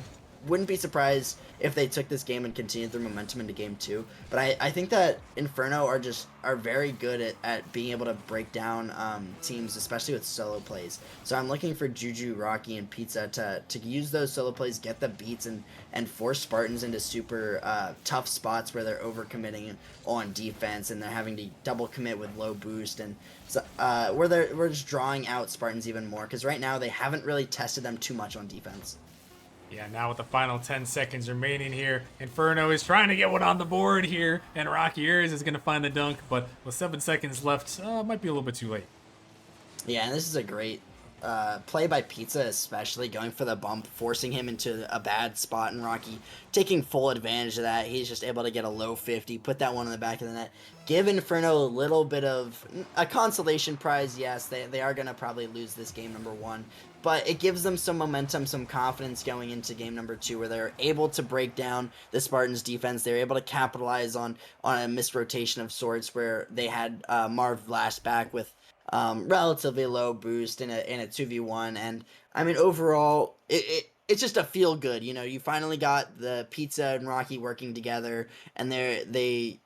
wouldn't be surprised if they took this game and continued their momentum into game 2. But I think that Inferno are very good at being able to break down teams, especially with solo plays. So I'm looking for Juju, Rocky, and Pizza to use those solo plays, get the beats, and force Spartans into super tough spots where they're overcommitting on defense and they're having to double commit with low boost, and so, we're just drawing out Spartans even more, because right now they haven't really tested them too much on defense. Yeah, now with the final 10 seconds remaining here, Inferno is trying to get one on the board here, and Rocky Ayers is going to find the dunk, but with 7 seconds left, might be a little bit too late. Yeah, and this is a great play by Pizza, especially going for the bump, forcing him into a bad spot, and Rocky taking full advantage of that. He's just able to get a low 50, put that one in the back of the net, give Inferno a little bit of a consolation prize. Yes, they are going to probably lose this game number 1, but it gives them some momentum, some confidence going into game number 2, where they're able to break down the Spartans' defense. They're able to capitalize on a misrotation of sorts, where they had Marv last back with relatively low boost in a 2v1. And I mean, overall, it's just a feel good. You know, you finally got the Pizza and Rocky working together, and they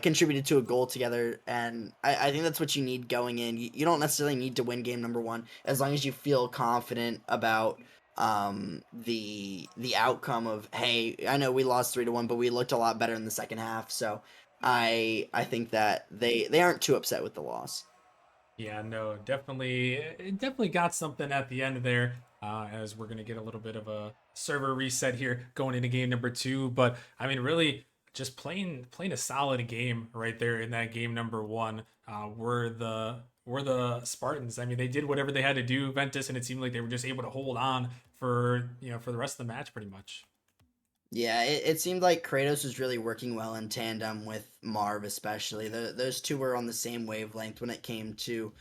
contributed to a goal together, and I think that's what you need going in. You don't necessarily need to win game number 1, as long as you feel confident about the outcome of, hey, I know we lost 3-1, but we looked a lot better in the second half. So I think that they aren't too upset with the loss. Yeah, no, definitely, it definitely got something at the end there, as we're going to get a little bit of a server reset here going into game number 2. But I mean, really, just playing a solid game right there in that game number 1. Were the Spartans. I mean, they did whatever they had to do, Ventus, and it seemed like they were just able to hold on for the rest of the match pretty much. Yeah, it seemed like Kratos was really working well in tandem with Marv, especially. Those two were on the same wavelength when it came to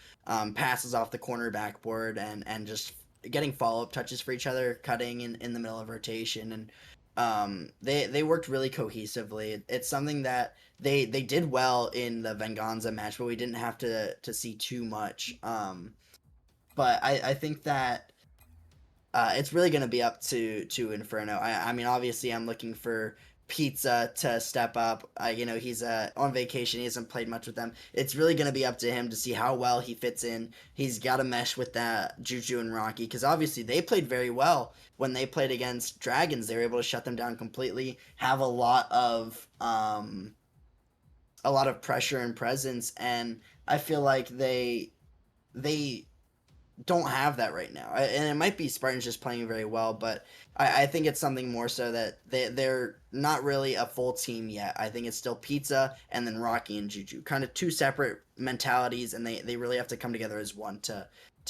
passes off the corner backboard and just getting follow-up touches for each other, cutting in the middle of rotation. And they worked really cohesively. It's something that they did well in the Venganza match, but we didn't have to see too much. But I think that it's really going to be up to Inferno. I mean, obviously, I'm looking for Pizza to step up. He's on vacation. He hasn't played much with them. It's really going to be up to him to see how well he fits in. He's got to mesh with that Juju and Rocky, because obviously they played very well when they played against Dragons. They were able to shut them down completely, have a lot of pressure and presence, and I feel like they don't have that right now. And it might be Spartans just playing very well, but I think it's something more so that they're not really a full team yet. I think it's still Pizza and then Rocky and Juju. Kind of two separate mentalities, and they really have to come together as one to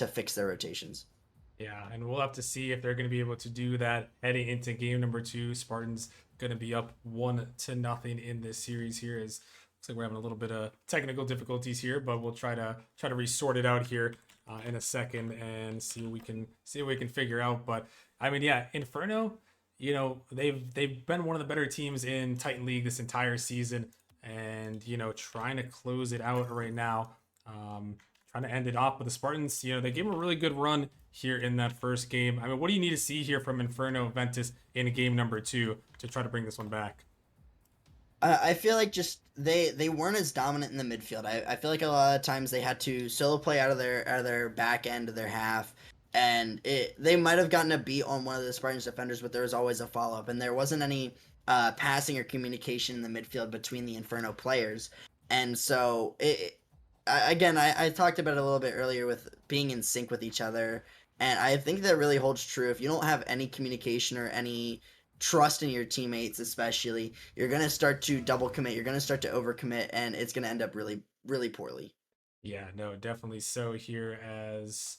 fix their rotations. Yeah, and we'll have to see if they're going to be able to do that heading into game number 2. Spartans going to be up 1-0 in this series here. As looks like we're having a little bit of technical difficulties here, but we'll try to resort it out here in a second and see what we can figure out. But I mean, yeah, Inferno, you know, they've been one of the better teams in Titan League this entire season, and you know, trying to close it out right now. Trying to end it off with the Spartans. You know, they gave them a really good run here in that first game. I mean, what do you need to see here from Inferno Ventus in game number 2 to try to bring this one back? I feel like just they weren't as dominant in the midfield. I feel like a lot of times they had to solo play out of their back end of their half, and they might have gotten a beat on one of the Spartans defenders, but there was always a follow up, and there wasn't any passing or communication in the midfield between the Inferno players, and so I talked about it a little bit earlier with being in sync with each other, and I think that really holds true. If you don't have any communication or any trust in your teammates, especially, you're going to start to double commit, you're going to start to overcommit, and it's going to end up really, really poorly. Yeah, no, definitely so here as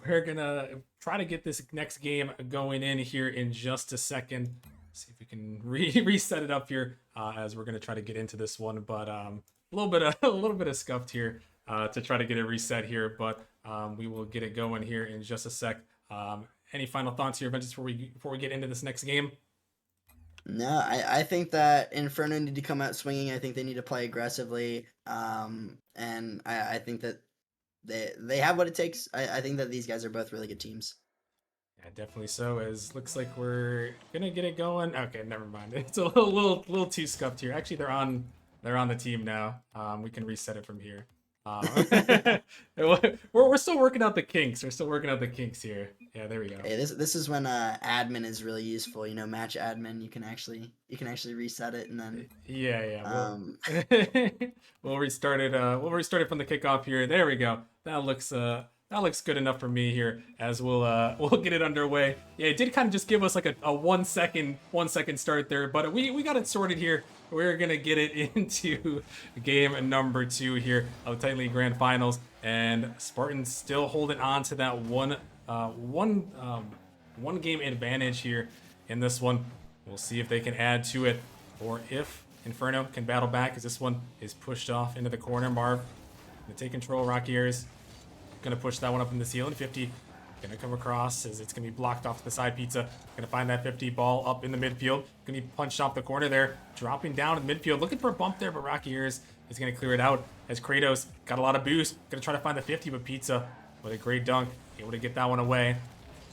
we're going to try to get this next game going in here in just a second. See if we can reset it up here as we're going to try to get into this one. But a little bit of scuffed here to try to get it reset here. But we will get it going here in just a sec. Any final thoughts here, Ventus, before we get into this next game? No, I think that Inferno need to come out swinging. I think they need to play aggressively. And I think that they have what it takes. I think that these guys are both really good teams. Yeah, definitely so. As looks like we're gonna get it going. Okay, never mind. It's a little too scuffed here. Actually, they're on the team now. We can reset it from here. We're still working out the kinks. We're still working out the kinks here. Yeah, there we go. Hey, this is when admin is really useful. You know, match admin. You can actually reset it and then. Yeah. We'll restart it. We'll restart it from the kickoff here. There we go. That looks good enough for me here. As we'll get it underway. Yeah, it did kind of just give us like a 1 second start there, but we got it sorted here. We're gonna get it into game number 2 here of the Titan League Grand Finals, and Spartans still holding on to that one game advantage here in this one. We'll see if they can add to it, or if Inferno can battle back, as this one is pushed off into the corner. Marv gonna take control. Rocky Ears gonna push that one up in the ceiling. 50 gonna come across as it's gonna be blocked off to the side. Pizza gonna find that 50 ball up in the midfield. Gonna be punched off the corner there, dropping down in the midfield, looking for a bump there, but Rocky Ears is gonna clear it out as Kratos got a lot of boost. Gonna try to find the 50, but Pizza with a great dunk, able to get that one away.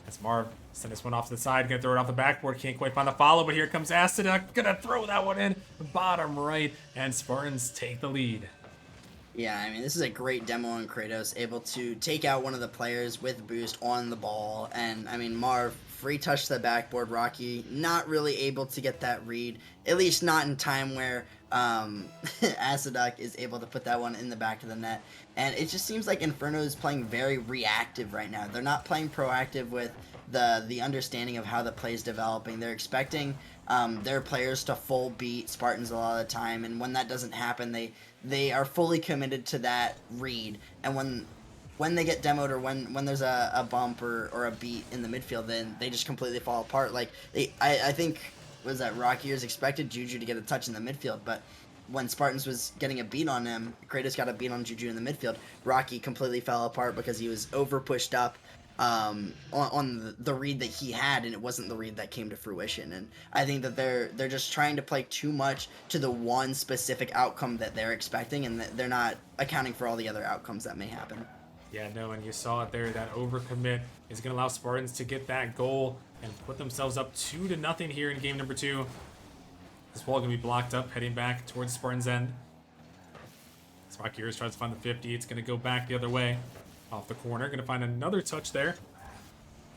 As Marv send this one off to the side, gonna throw it off the backboard, can't quite find the follow, but here comes Aciduck, gonna throw that one in bottom right, and Spartans take the lead. Yeah, I mean, this is a great demo on Kratos, able to take out one of the players with boost on the ball. And, I mean, Marv, free touch to the backboard. Rocky, not really able to get that read, at least not in time where Aciduck is able to put that one in the back of the net. And it just seems like Inferno is playing very reactive right now. They're not playing proactive with the understanding of how the play is developing. They're expecting their players to full beat Spartans a lot of the time, and when that doesn't happen, they are fully committed to that read. And when they get demoed, or when there's a bump or a beat in the midfield, then they just completely fall apart. Like I think, was that Rocky Ears expected Juju to get a touch in the midfield, but when Spartans was getting a beat on him, Kratos got a beat on Juju in the midfield. Rocky completely fell apart because he was over pushed up on the read that he had, and it wasn't the read that came to fruition. And I think that they're just trying to play too much to the one specific outcome that they're expecting, and that they're not accounting for all the other outcomes that may happen. Yeah, no, and you saw it there. That overcommit is going to allow Spartans to get that goal and put themselves up 2-0 here in game number 2. This ball going to be blocked up, heading back towards Spartans' end. Rocky Ears tries to find the 50. It's going to go back the other way. Off the corner, going to find another touch there.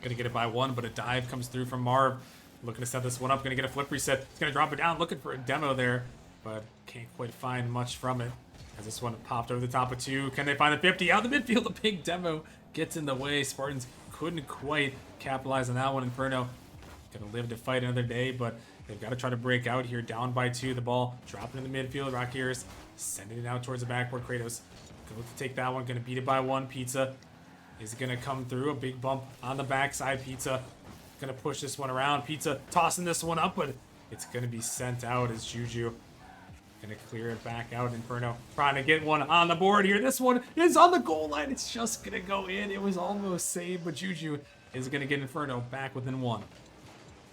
Going to get it by 1, but a dive comes through from Marv. Looking to set this one up, going to get a flip reset. He's going to drop it down, looking for a demo there, but can't quite find much from it. As this one popped over the top of 2. Can they find the 50? Out of the midfield, the big demo gets in the way. Spartans couldn't quite capitalize on that one. Inferno going to live to fight another day, but they've got to try to break out here. Down by 2, the ball dropping in the midfield. Rocky Ears sending it out towards the backboard. Kratos go to take that one, gonna beat it by 1. Pizza is gonna come through, a big bump on the backside. Pizza gonna push this one around. Pizza tossing this one up, but it's gonna be sent out as Juju gonna clear it back out. Inferno trying to get one on the board here. This one is on the goal line. It's just gonna go in. It was almost saved, but Juju is gonna get Inferno back within 1.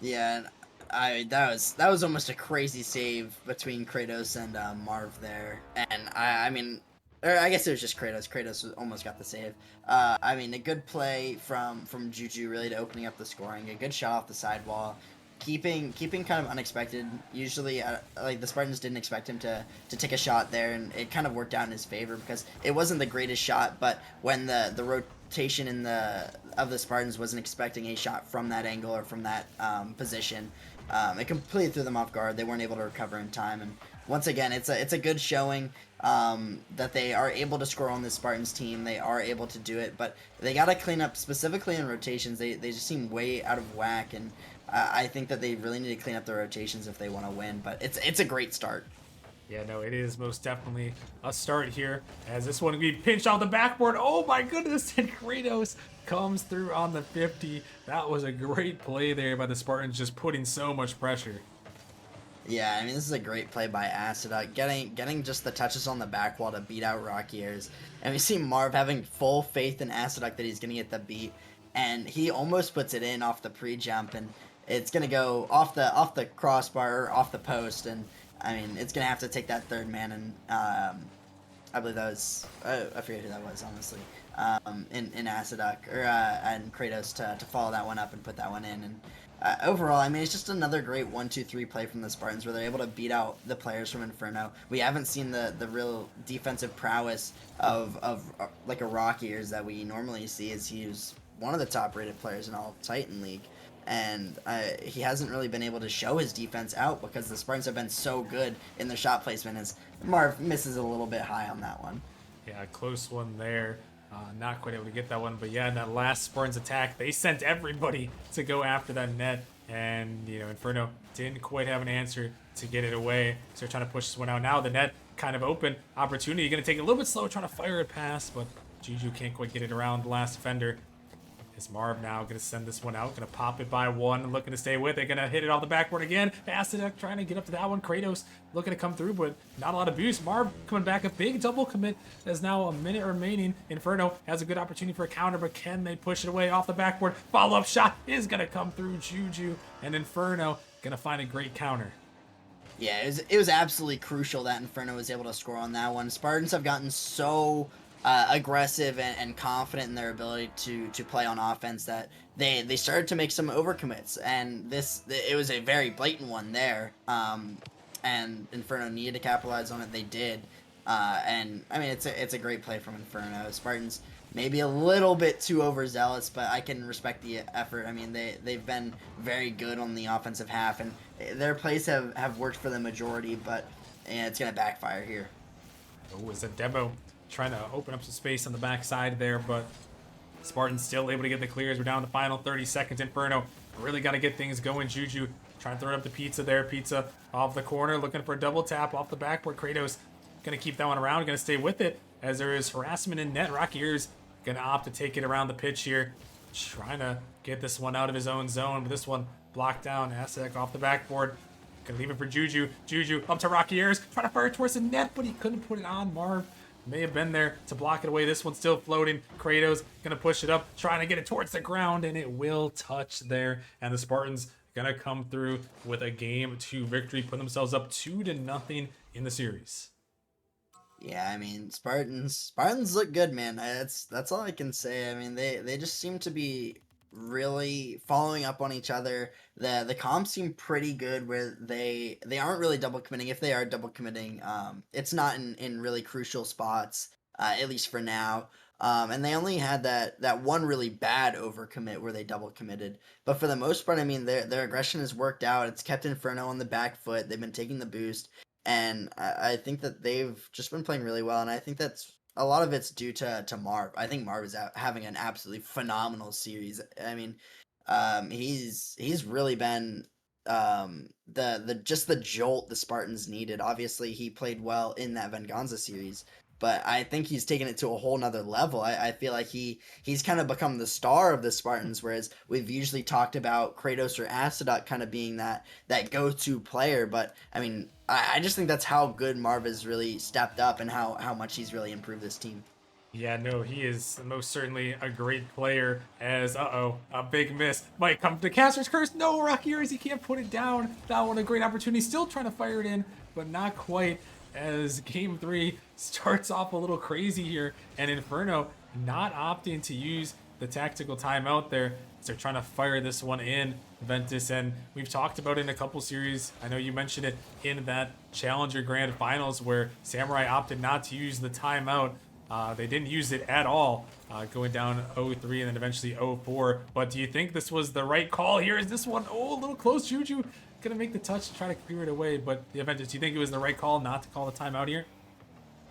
Yeah, and that was almost a crazy save between Kratos and Marv there, and I mean, or I guess it was just Kratos. Almost got the save. I mean, a good play from Juju really to opening up the scoring. A good shot off the sidewall, keeping kind of unexpected. Usually, like the Spartans didn't expect him to take a shot there, and it kind of worked out in his favor because it wasn't the greatest shot, but when the rotation in the Spartans wasn't expecting a shot from that angle or from that position, it completely threw them off guard. They weren't able to recover in time, and once again, it's a good showing that they are able to score on the Spartans team. They are able to do it, but they got to clean up specifically in rotations. They just seem way out of whack, and I think that they really need to clean up their rotations if they want to win. But it's a great start. Yeah, no, it is most definitely a start here as this one will be pinched off the backboard. Oh my goodness, and Kratos comes through on the 50. That was a great play there by the Spartans, just putting so much pressure. Yeah, I mean, this is a great play by Acida, getting just the touches on the back wall to beat out Rocky Airs. And we see Marv having full faith in Acida that he's going to get the beat, and he almost puts it in off the pre-jump, and it's going to go off the crossbar, or off the post, and I mean, it's going to have to take that third man, and I believe that was, I forget who that was, honestly, in Acidoc, or and Kratos to follow that one up and put that one in. And overall, I mean, it's just another great 1-2-3 play from the Spartans where they're able to beat out the players from Inferno. We haven't seen the real defensive prowess of like a Rocky Ears that we normally see, as he's one of the top rated players in all of Titan League. And he hasn't really been able to show his defense out because the Spartans have been so good in their shot placement, as Marv misses a little bit high on that one. Yeah, close one there. Not quite able to get that one, but yeah, in that last Spartans attack, they sent everybody to go after that net, and Inferno didn't quite have an answer to get it away, so they're trying to push this one out. Now the net kind of open, opportunity, going to take it a little bit slow, trying to fire it past, but Juju can't quite get it around the last defender. Is Marv now going to send this one out? Going to pop it by one, looking to stay with it. Going to hit it off the backboard again. Acidic trying to get up to that one. Kratos looking to come through, but not a lot of boost. Marv coming back, a big double commit. There's now a minute remaining. Inferno has a good opportunity for a counter, but can they push it away off the backboard? Follow-up shot is going to come through Juju, and Inferno going to find a great counter. Yeah, it was absolutely crucial that Inferno was able to score on that one. Spartans have gotten so aggressive and confident in their ability to play on offense that they started to make some overcommits, and it was a very blatant one there. And Inferno needed to capitalize on it. They did, and I mean it's a great play from Inferno. Spartans maybe a little bit too overzealous, but I can respect the effort. I mean they've been very good on the offensive half, and their plays have worked for the majority, but it's gonna backfire here. Oh, it's a demo trying to open up some space on the backside there, but Spartans still able to get the clears. We're down to the final 30 seconds. Inferno really got to get things going. Juju trying to throw it up to Pizza there. Pizza off the corner, looking for a double tap off the backboard. Kratos going to keep that one around, going to stay with it as there is harassment in net. Rocky Ears going to opt to take it around the pitch here, trying to get this one out of his own zone, but this one blocked down. Asek off the backboard. Gonna leave it for Juju. Juju up to Rocky Ears, trying to fire it towards the net, but he couldn't put it on. Marv may have been there to block it away. This one's still floating. Kratos gonna push it up, trying to get it towards the ground, and it will touch there. And the Spartans gonna come through with a Game 2 victory, put themselves up 2-0 in the series. Yeah, I mean Spartans look good, man. That's all I can say. I mean they just seem to be really following up on each other. The comps seem pretty good where they aren't really double committing. If they are double committing, it's not in really crucial spots, at least for now. And they only had that one really bad overcommit where they double committed. But for the most part, I mean their aggression has worked out. It's kept Inferno on the back foot. They've been taking the boost. And I think that they've just been playing really well, and I think that's a lot of it's due to Marv. I think Marv is having an absolutely phenomenal series. I mean, he's really been the just the jolt the Spartans needed. Obviously, he played well in that Venganza series, but I think he's taken it to a whole nother level. I feel like he's kind of become the star of the Spartans, whereas we've usually talked about Kratos or Acidoc kind of being that go-to player. But I mean, I just think that's how good Marv has really stepped up and how much he's really improved this team. Yeah, no, he is most certainly a great player. As a big miss might come to Caster's Curse. No, Rocky Ears, he can't put it down. That one a great opportunity. Still trying to fire it in, but not quite. As game 3 starts off a little crazy here, and Inferno not opting to use the tactical timeout there. So they're trying to fire this one in, Ventus, and we've talked about it in a couple series. I know you mentioned it in that Challenger Grand Finals where Samurai opted not to use the timeout. They didn't use it at all, going down 0-3 and then eventually 0-4. But do you think this was the right call here? Is this one, a little close? Juju gonna make the touch to try to clear it away. But the Aventus, do you think it was the right call not to call the timeout here?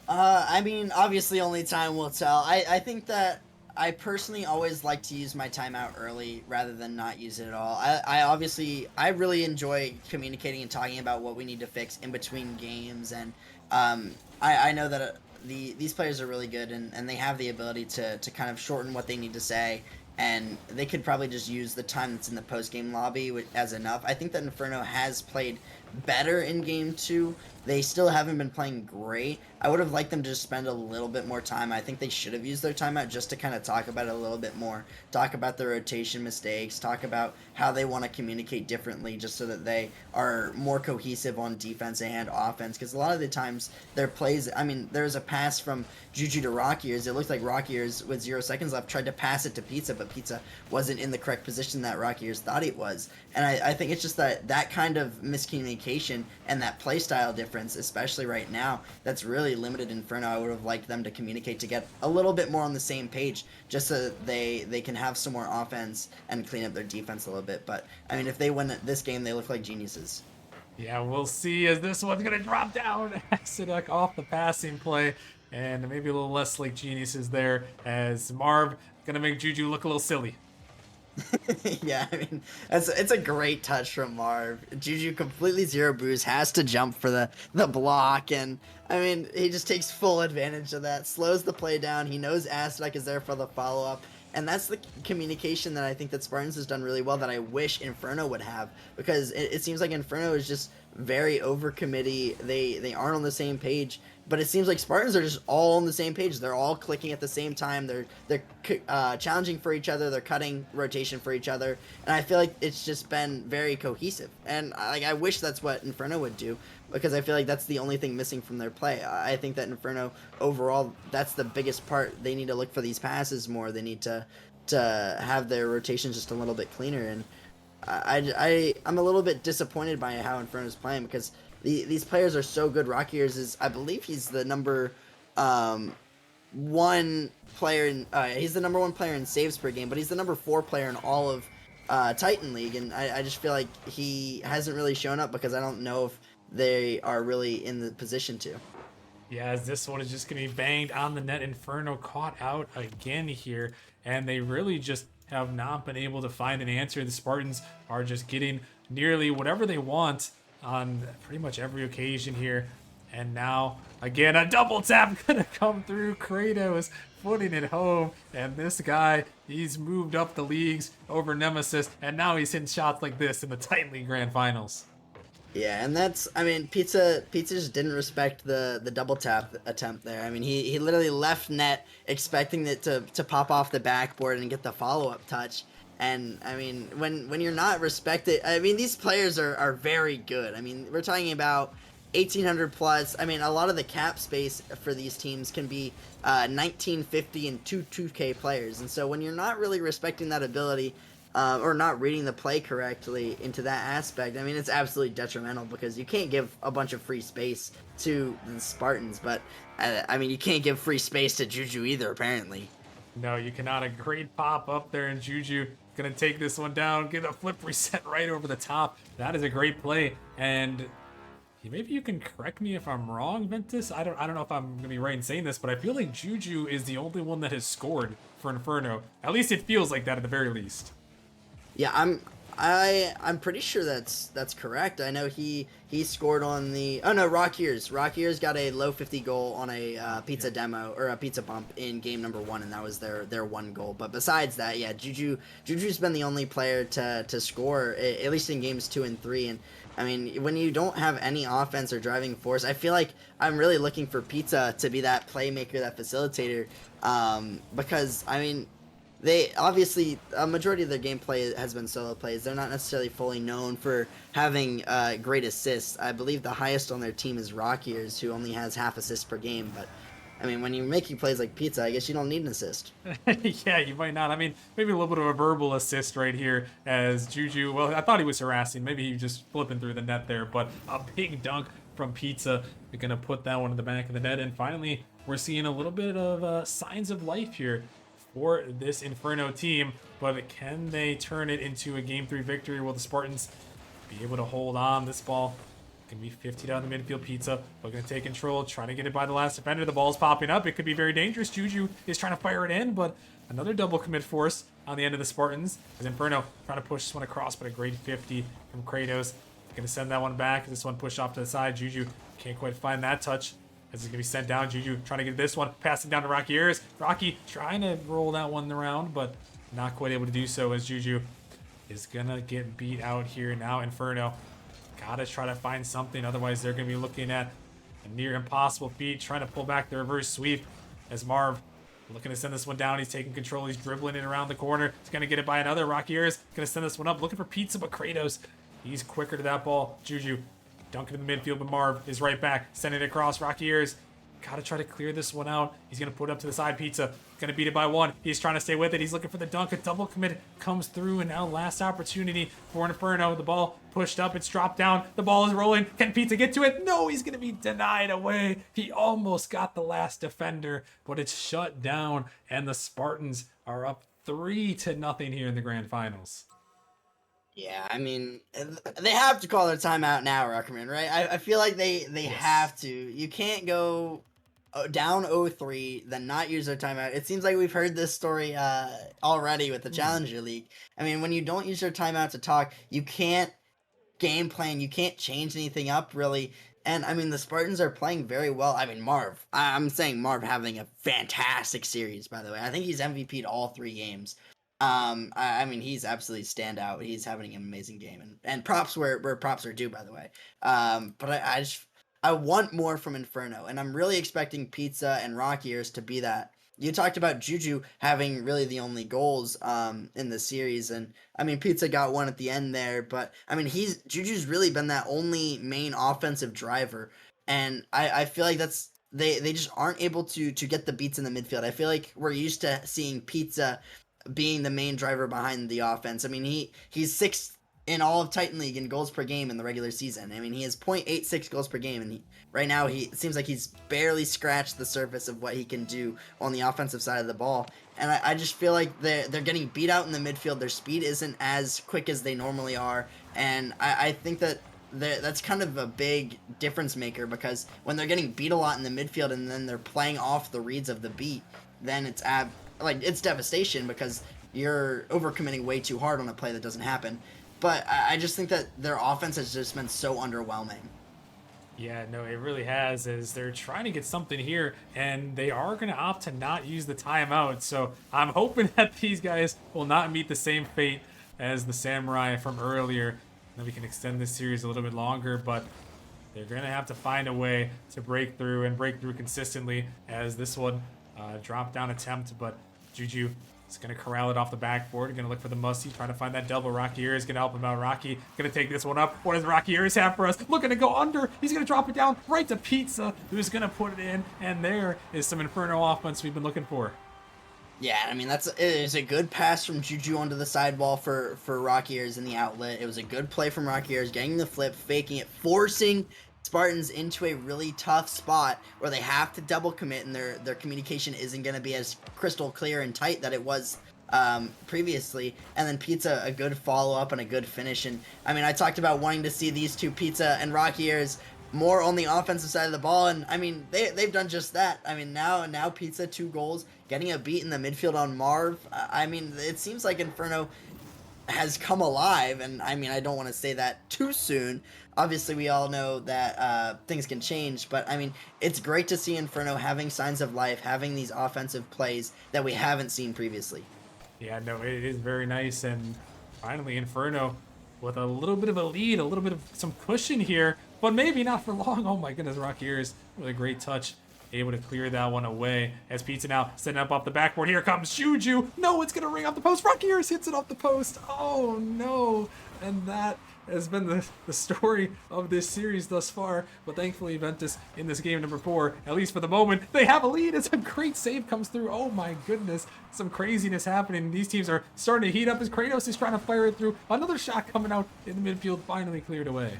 I mean, obviously, only time will tell. I think that I personally always like to use my timeout early rather than not use it at all. I really enjoy communicating and talking about what we need to fix in between games, and I know that these players are really good, and they have the ability to kind of shorten what they need to say, and they could probably just use the time that's in the post-game lobby as enough. I think that Inferno has played better in game 2. They still haven't been playing great. I would have liked them to just spend a little bit more time. I think they should have used their timeout just to kind of talk about it a little bit more. Talk about the rotation mistakes. Talk about how they want to communicate differently just so that they are more cohesive on defense and offense. Because a lot of the times their plays, I mean, there's a pass from Juju to Rocky Ears. It looked like Rocky Ears, with 0 seconds left, tried to pass it to Pizza, but Pizza wasn't in the correct position that Rocky Ears thought it was. And I think it's just that kind of miscommunication and that play style difference, especially right now, that's really limited Inferno. I would have liked them to communicate to get a little bit more on the same page, just so that they can have some more offense and clean up their defense a little bit. But I mean, if they win this game, they look like geniuses. Yeah, we'll see as this one's gonna drop down. Aciduk off the passing play, and maybe a little less like geniuses there as Marv gonna make Juju look a little silly. Yeah, I mean, it's a great touch from Marv. Juju completely zero boost, has to jump for the block, and I mean, he just takes full advantage of that, slows the play down. He knows Aztec is there for the follow-up, and that's the communication that I think that Spartans has done really well that I wish Inferno would have, because it seems like Inferno is just very overcommitty. They aren't on the same page. But it seems like Spartans are just all on the same page. They're all clicking at the same time. They're challenging for each other. They're cutting rotation for each other. And I feel like it's just been very cohesive. And I wish that's what Inferno would do, because I feel like that's the only thing missing from their play. I think that Inferno overall, that's the biggest part. They need to look for these passes more. They need to have their rotations just a little bit cleaner. And I'm a little bit disappointed by how Inferno's playing, because these players are so good. Rocky Ears is, I believe, he's the number one player in he's the number 1 player in saves per game, but he's the number 4 player in all of Titan League, and I just feel like he hasn't really shown up because I don't know if they are really in the position to. Yeah, as this one is just going to be banged on the net. Inferno caught out again here, and they really just have not been able to find an answer. The Spartans are just getting nearly whatever they want on pretty much every occasion here. And now, again, a double tap gonna come through. Kratos putting it home. And this guy, he's moved up the leagues over Nemesis, and now he's hitting shots like this in the Titan League Grand Finals. Yeah, and that's, I mean, Pizza just didn't respect the double tap attempt there. I mean, he literally left net expecting it to pop off the backboard and get the follow-up touch. And I mean, when you're not respected, I mean, these players are very good. I mean, we're talking about 1800 plus. I mean, a lot of the cap space for these teams can be 1950 and 2K players. And so when you're not really respecting that ability, or not reading the play correctly into that aspect, I mean, it's absolutely detrimental, because you can't give a bunch of free space to the Spartans, but I mean, you can't give free space to Juju either, apparently. No, you cannot. A great pop up there, and Juju gonna take this one down, get a flip reset right over the top. That is a great play, and maybe you can correct me if I'm wrong, Ventus. I don't know if I'm gonna be right in saying this, but I feel like Juju is the only one that has scored for Inferno. At least it feels like that at the very least. Yeah, I'm pretty sure that's correct. I know he scored on the, oh no, Rocky Ears got a low 50 goal on a pizza demo, or a pizza bump in game number 1, and that was their one goal. But besides that, yeah, Juju's been the only player to score, at least in games 2 and 3. And I mean, when you don't have any offense or driving force, I feel like I'm really looking for Pizza to be that playmaker, that facilitator. Because I mean, they obviously a majority of their gameplay has been solo plays. They're not necessarily fully known for having great assists. I believe the highest on their team is Rockiers, who only has half assists per game. But I mean, when you're making plays like Pizza, I guess you don't need an assist. Yeah, you might not. I mean, maybe a little bit of a verbal assist right here as Juju. Well, I thought he was harassing. Maybe he was just flipping through the net there, but a big dunk from Pizza. They're going to put that one in the back of the net. And finally, we're seeing a little bit of signs of life here for this Inferno team. But can they turn it into a Game 3 victory? Will the Spartans be able to hold on? This ball gonna be 50 down the midfield. Pizza, but gonna take control, trying to get it by the last defender. The ball's popping up. It could be very dangerous. Juju is trying to fire it in, but another double commit force on the end of the Spartans. As Inferno trying to push this one across, but a great 50 from Kratos. Gonna send that one back. This one pushed off to the side. Juju can't quite find that touch. As it's gonna be sent down. Juju trying to get this one, passing down to Rocky Ayers. Rocky trying to roll that one around, but not quite able to do so as Juju is gonna get beat out here. Now Inferno gotta try to find something, otherwise they're gonna be looking at a near impossible feat, trying to pull back the reverse sweep as Marv looking to send this one down. He's taking control, he's dribbling it around the corner. He's gonna get it by another. Rocky Ayers gonna send this one up, looking for Pizza, but Kratos, he's quicker to that ball. Juju dunking in the midfield, but Marv is right back, sending it across. Rocky Ayers gotta try to clear this one out. He's gonna put it up to the side. Pizza gonna beat it by one. He's trying to stay with it. He's looking for the dunk. A double commit comes through, and now last opportunity for Inferno. The ball pushed up. It's dropped down. The ball is rolling. Can Pizza get to it? No, he's gonna be denied away. He almost got the last defender, but it's shut down, and the Spartans are up 3-0 here in the grand finals. Yeah, I mean, they have to call their timeout now, Ruckerman, right? I feel like they have to. You can't go down 0-3, then not use their timeout. It seems like we've heard this story already with the Challenger League. I mean, when you don't use your timeout to talk, you can't game plan, you can't change anything up, really. And, I mean, the Spartans are playing very well. I mean, Marv, I'm saying Marv having a fantastic series, by the way. I think he's MVP'd all 3 games. I mean, he's absolutely standout. He's having an amazing game, and props where props are due, by the way. But I want more from Inferno, and I'm really expecting Pizza and Rocky Ears to be that. You talked about Juju having really the only goals in the series, and I mean, Pizza got one at the end there, but I mean, Juju's really been that only main offensive driver, and I feel like that's they just aren't able to get the beats in the midfield. I feel like we're used to seeing Pizza being the main driver behind the offense. I mean, he's 6th in all of Titan League in goals per game in the regular season. I mean, he has 0.86 goals per game, and right now it seems like he's barely scratched the surface of what he can do on the offensive side of the ball. And I just feel like they're getting beat out in the midfield. Their speed isn't as quick as they normally are, and I think that's kind of a big difference maker, because when they're getting beat a lot in the midfield and then they're playing off the reads of the beat, then it's devastation, because you're overcommitting way too hard on a play that doesn't happen. But I just think that their offense has just been so underwhelming. Yeah, no, it really has, as they're trying to get something here, and they are going to opt to not use the timeout. So I'm hoping that these guys will not meet the same fate as the Samurai from earlier. Then we can extend this series a little bit longer, but they're going to have to find a way to break through consistently, as this one drop down attempt, but Juju is going to corral it off the backboard. Going to look for the musty, trying to find that double. Rocky Ayers is going to help him out. Rocky going to take this one up. What does Rocky Ayers have for us? Looking to go under. He's going to drop it down right to Pizza, who's going to put it in, and there is some Inferno offense we've been looking for. Yeah, I mean, it's a good pass from Juju onto the sideball for Rocky Ayers in the outlet. It was a good play from Rocky Ayers, getting the flip, faking it, forcing Spartans into a really tough spot where they have to double commit, and their communication isn't going to be as crystal clear and tight that it was previously. And then Pizza, a good follow-up and a good finish. And I mean, I talked about wanting to see these two, Pizza and Rocky Ayers, more on the offensive side of the ball, and I mean, they've done just that. I mean, now Pizza, 2 goals, getting a beat in the midfield on Marv. I mean, it seems like Inferno has come alive, and I mean, I don't want to say that too soon. Obviously, we all know that things can change, but I mean, it's great to see Inferno having signs of life, having these offensive plays that we haven't seen previously. Yeah, no, it is very nice, and finally Inferno with a little bit of a lead, a little bit of some cushion here, but maybe not for long. Oh my goodness, Rockiers with a great touch, able to clear that one away. As Pizza now setting up off the backboard. Here comes Juju. No, it's going to ring off the post. Rockiers hits it off the post. Oh no. And that has been the story of this series thus far. But thankfully, Ventus in this game number 4, at least for the moment, they have a lead. It's a great save comes through. Oh my goodness. Some craziness happening. These teams are starting to heat up as Kratos is trying to fire it through. Another shot coming out in the midfield, finally cleared away.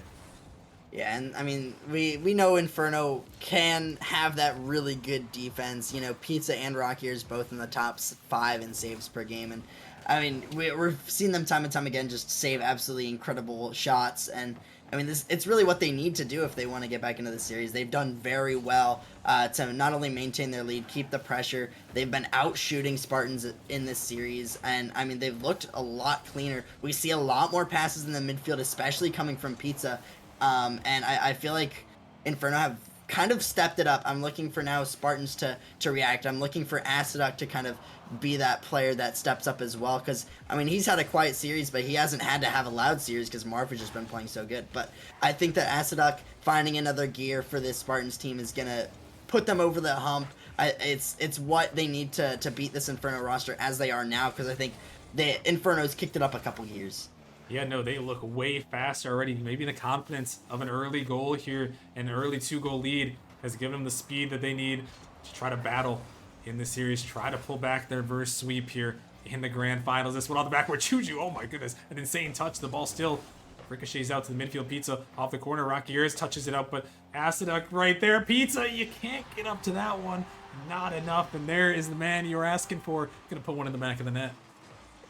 Yeah, and I mean, we know Inferno can have that really good defense. You know, Pizza and Rockiers both in the top 5 in saves per game. And I mean, we've seen them time and time again just save absolutely incredible shots. And I mean, it's really what they need to do if they want to get back into the series. They've done very well to not only maintain their lead, keep the pressure. They've been out shooting Spartans in this series. And I mean, they've looked a lot cleaner. We see a lot more passes in the midfield, especially coming from Pizza. And I feel like Inferno have kind of stepped it up. I'm looking for now Spartans to react. I'm looking for Acidoc to kind of be that player that steps up as well. Because, I mean, he's had a quiet series, but he hasn't had to have a loud series because Marv has just been playing so good. But I think that Acidoc finding another gear for this Spartans team is going to put them over the hump. It's what they need to beat this Inferno roster as they are now, because I think the Inferno's kicked it up a couple years. Yeah, no, they look way faster already. Maybe the confidence of an early goal here, an early 2-goal lead, has given them the speed that they need to try to battle in the series, try to pull back their reverse sweep here in the grand finals. This one on the backward, Juju, oh my goodness, an insane touch. The ball still ricochets out to the midfield. Pizza off the corner. Rockiers touches it up, but Acidoc right there. Pizza, you can't get up to that one. Not enough, and there is the man you were asking for. Gonna put one in the back of the net.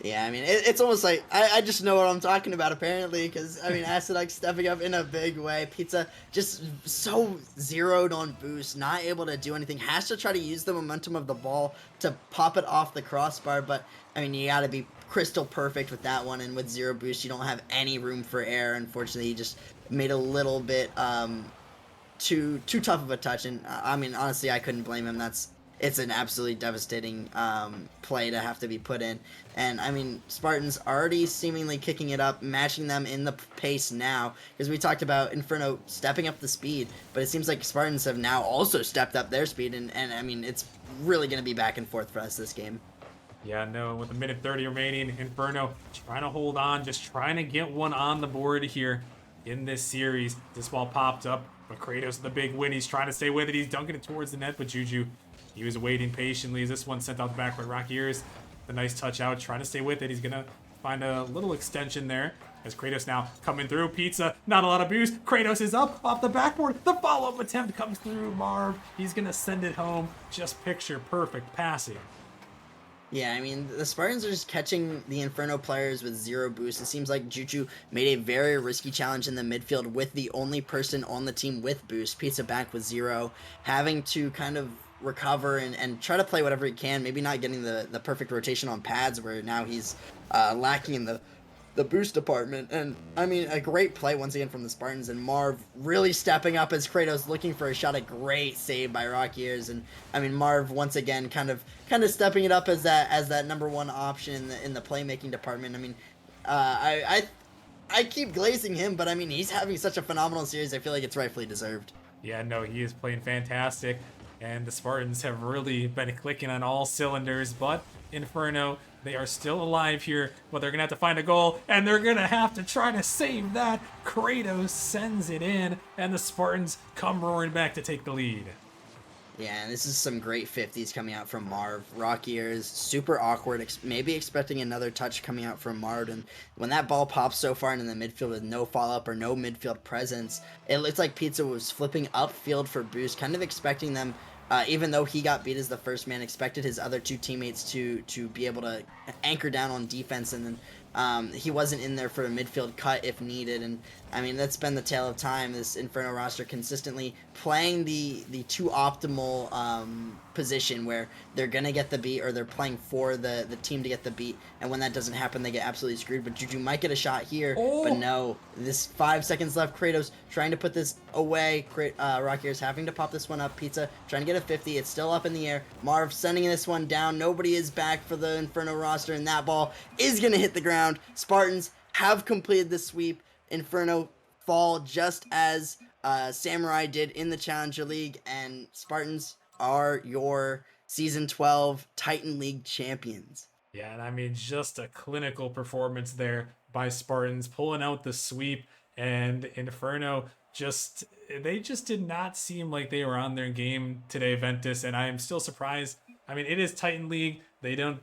Yeah, I mean, it's almost like, I just know what I'm talking about, apparently, because, I mean, Acidoc stepping up in a big way. Pizza just so zeroed on boost, not able to do anything. Has to try to use the momentum of the ball to pop it off the crossbar, but, I mean, you got to be crystal perfect with that one, and with zero boost, you don't have any room for error. Unfortunately, he just made a little bit too tough of a touch, and, I mean, honestly, I couldn't blame him. It's an absolutely devastating play to have to be put in. And, I mean, Spartans already seemingly kicking it up, matching them in the pace now. Because we talked about Inferno stepping up the speed, but it seems like Spartans have now also stepped up their speed. And I mean, it's really going to be back and forth for us this game. Yeah, no, with a minute 30 remaining, Inferno trying to hold on, just trying to get one on the board here in this series. This ball popped up, but Kratos, the big win, he's trying to stay with it. He's dunking it towards the net, but Juju, he was waiting patiently as this one sent out the backward. Rockiers, the nice touch out, trying to stay with it. He's going to find a little extension there as Kratos now coming through. Pizza, not a lot of boost. Kratos is up off the backboard. The follow-up attempt comes through. Marv, he's going to send it home. Just picture perfect passing. Yeah, I mean, the Spartans are just catching the Inferno players with zero boost. It seems like Juju made a very risky challenge in the midfield with the only person on the team with boost. Pizza back with zero, having to kind of recover and try to play whatever he can, maybe not getting the perfect rotation on pads where now he's lacking in the boost department. And I mean, a great play once again from the Spartans, and Marv really stepping up as Kratos looking for a shot. A great save by Rockiers, and I mean, Marv once again kind of stepping it up as that number one option in the playmaking department. I mean, I keep glazing him, but I mean, he's having such a phenomenal series. I feel like it's rightfully deserved. Yeah, no, he is playing fantastic, and the Spartans have really been clicking on all cylinders, but Inferno, they are still alive here, but they're going to have to find a goal, and they're going to have to try to save that. Kratos sends it in, and the Spartans come roaring back to take the lead. Yeah, and this is some great 50s coming out from Marv. Rockiers, super awkward, maybe expecting another touch coming out from Marv, and when that ball pops so far into the midfield with no follow-up or no midfield presence, it looks like Pizza was flipping upfield for boost, kind of expecting them, even though he got beat as the first man, expected his other two teammates to be able to anchor down on defense, and then he wasn't in there for a midfield cut if needed. And I mean, that's been the tale of time. This Inferno roster consistently playing the too optimal position where they're gonna get the beat, or they're playing for the team to get the beat, and when that doesn't happen, they get absolutely screwed. But Juju might get a shot here, but no. This 5 seconds left. Kratos trying to put this away. Rockiers having to pop this one up. Pizza trying to get a 50. It's still up in the air. Marv sending this one down. Nobody is back for the Inferno roster, and that ball is gonna hit the ground. Spartans have completed the sweep. Inferno fall just as Samurai did in the Challenger League, and Spartans are your Season 12 Titan League champions. Yeah, and I mean, just a clinical performance there by Spartans, pulling out the sweep, and Inferno they just did not seem like they were on their game today, Ventus, and I am still surprised. I mean, it is Titan League. They don't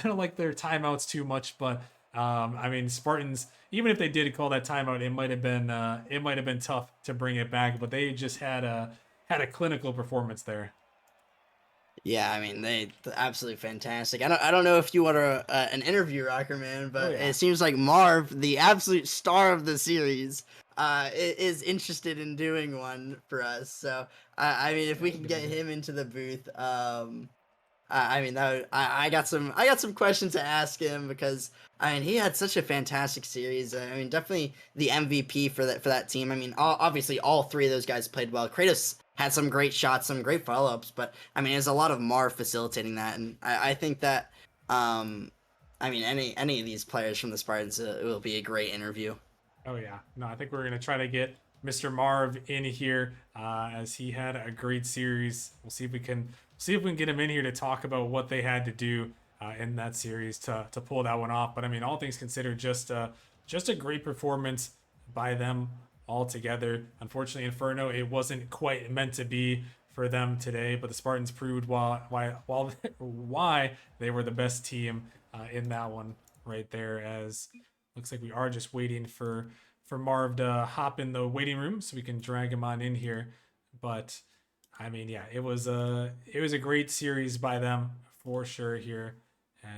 like their timeouts too much, but I mean, Spartans, even if they did call that timeout, it might have been tough to bring it back, but they just had a clinical performance there. Yeah, I mean they absolutely fantastic. I don't know if you want an interview, Rocker Man, but yeah. it seems like Marv, the absolute star of the series, is interested in doing one for us. So I mean, if we can get him into the booth, I mean, I got some questions to ask him because I mean he had such a fantastic series. I mean, definitely the MVP for that team. I mean, obviously all three of those guys played well. Kratos had some great shots, some great follow ups, but I mean, there's a lot of Marv facilitating that, and I think that I mean any of these players from the Spartans it will be a great interview. Oh yeah, no, I think we're gonna try to get Mr. Marv in here as he had a great series. We'll see if we can get him in here to talk about what they had to do in that series to pull that one off. But I mean, all things considered, just a great performance by them all together. Unfortunately, Inferno, it wasn't quite meant to be for them today, but the Spartans proved why they were the best team in that one right there. As looks like we are just waiting for Marv to hop in the waiting room so we can drag him on in here. But I mean, yeah, it was a great series by them for sure here.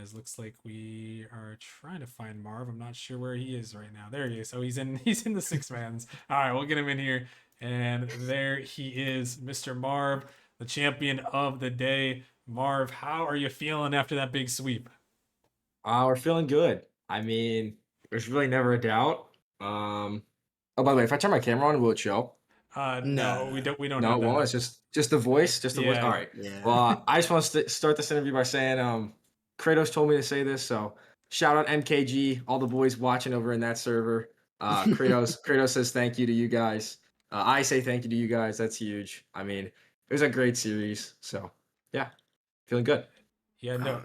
As looks like we are trying to find Marv. I'm not sure where he is right now. There he is. Oh, he's in the six mans. All right, we'll get him in here. And there he is, Mr. Marv, the champion of the day. Marv, how are you feeling after that big sweep? We're feeling good. I mean, there's really never a doubt. Oh, by the way, if I turn my camera on, will it show? No, No. we don't No, have it that. won't. It's just the voice, just the voice. Yeah. All right. Yeah. Well, I just want to start this interview by saying, Kratos told me to say this, so shout out MKG, all the boys watching over in that server. Kratos says thank you to you guys. I say thank you to you guys. That's huge. I mean, it was a great series. So yeah, feeling good. Yeah, no.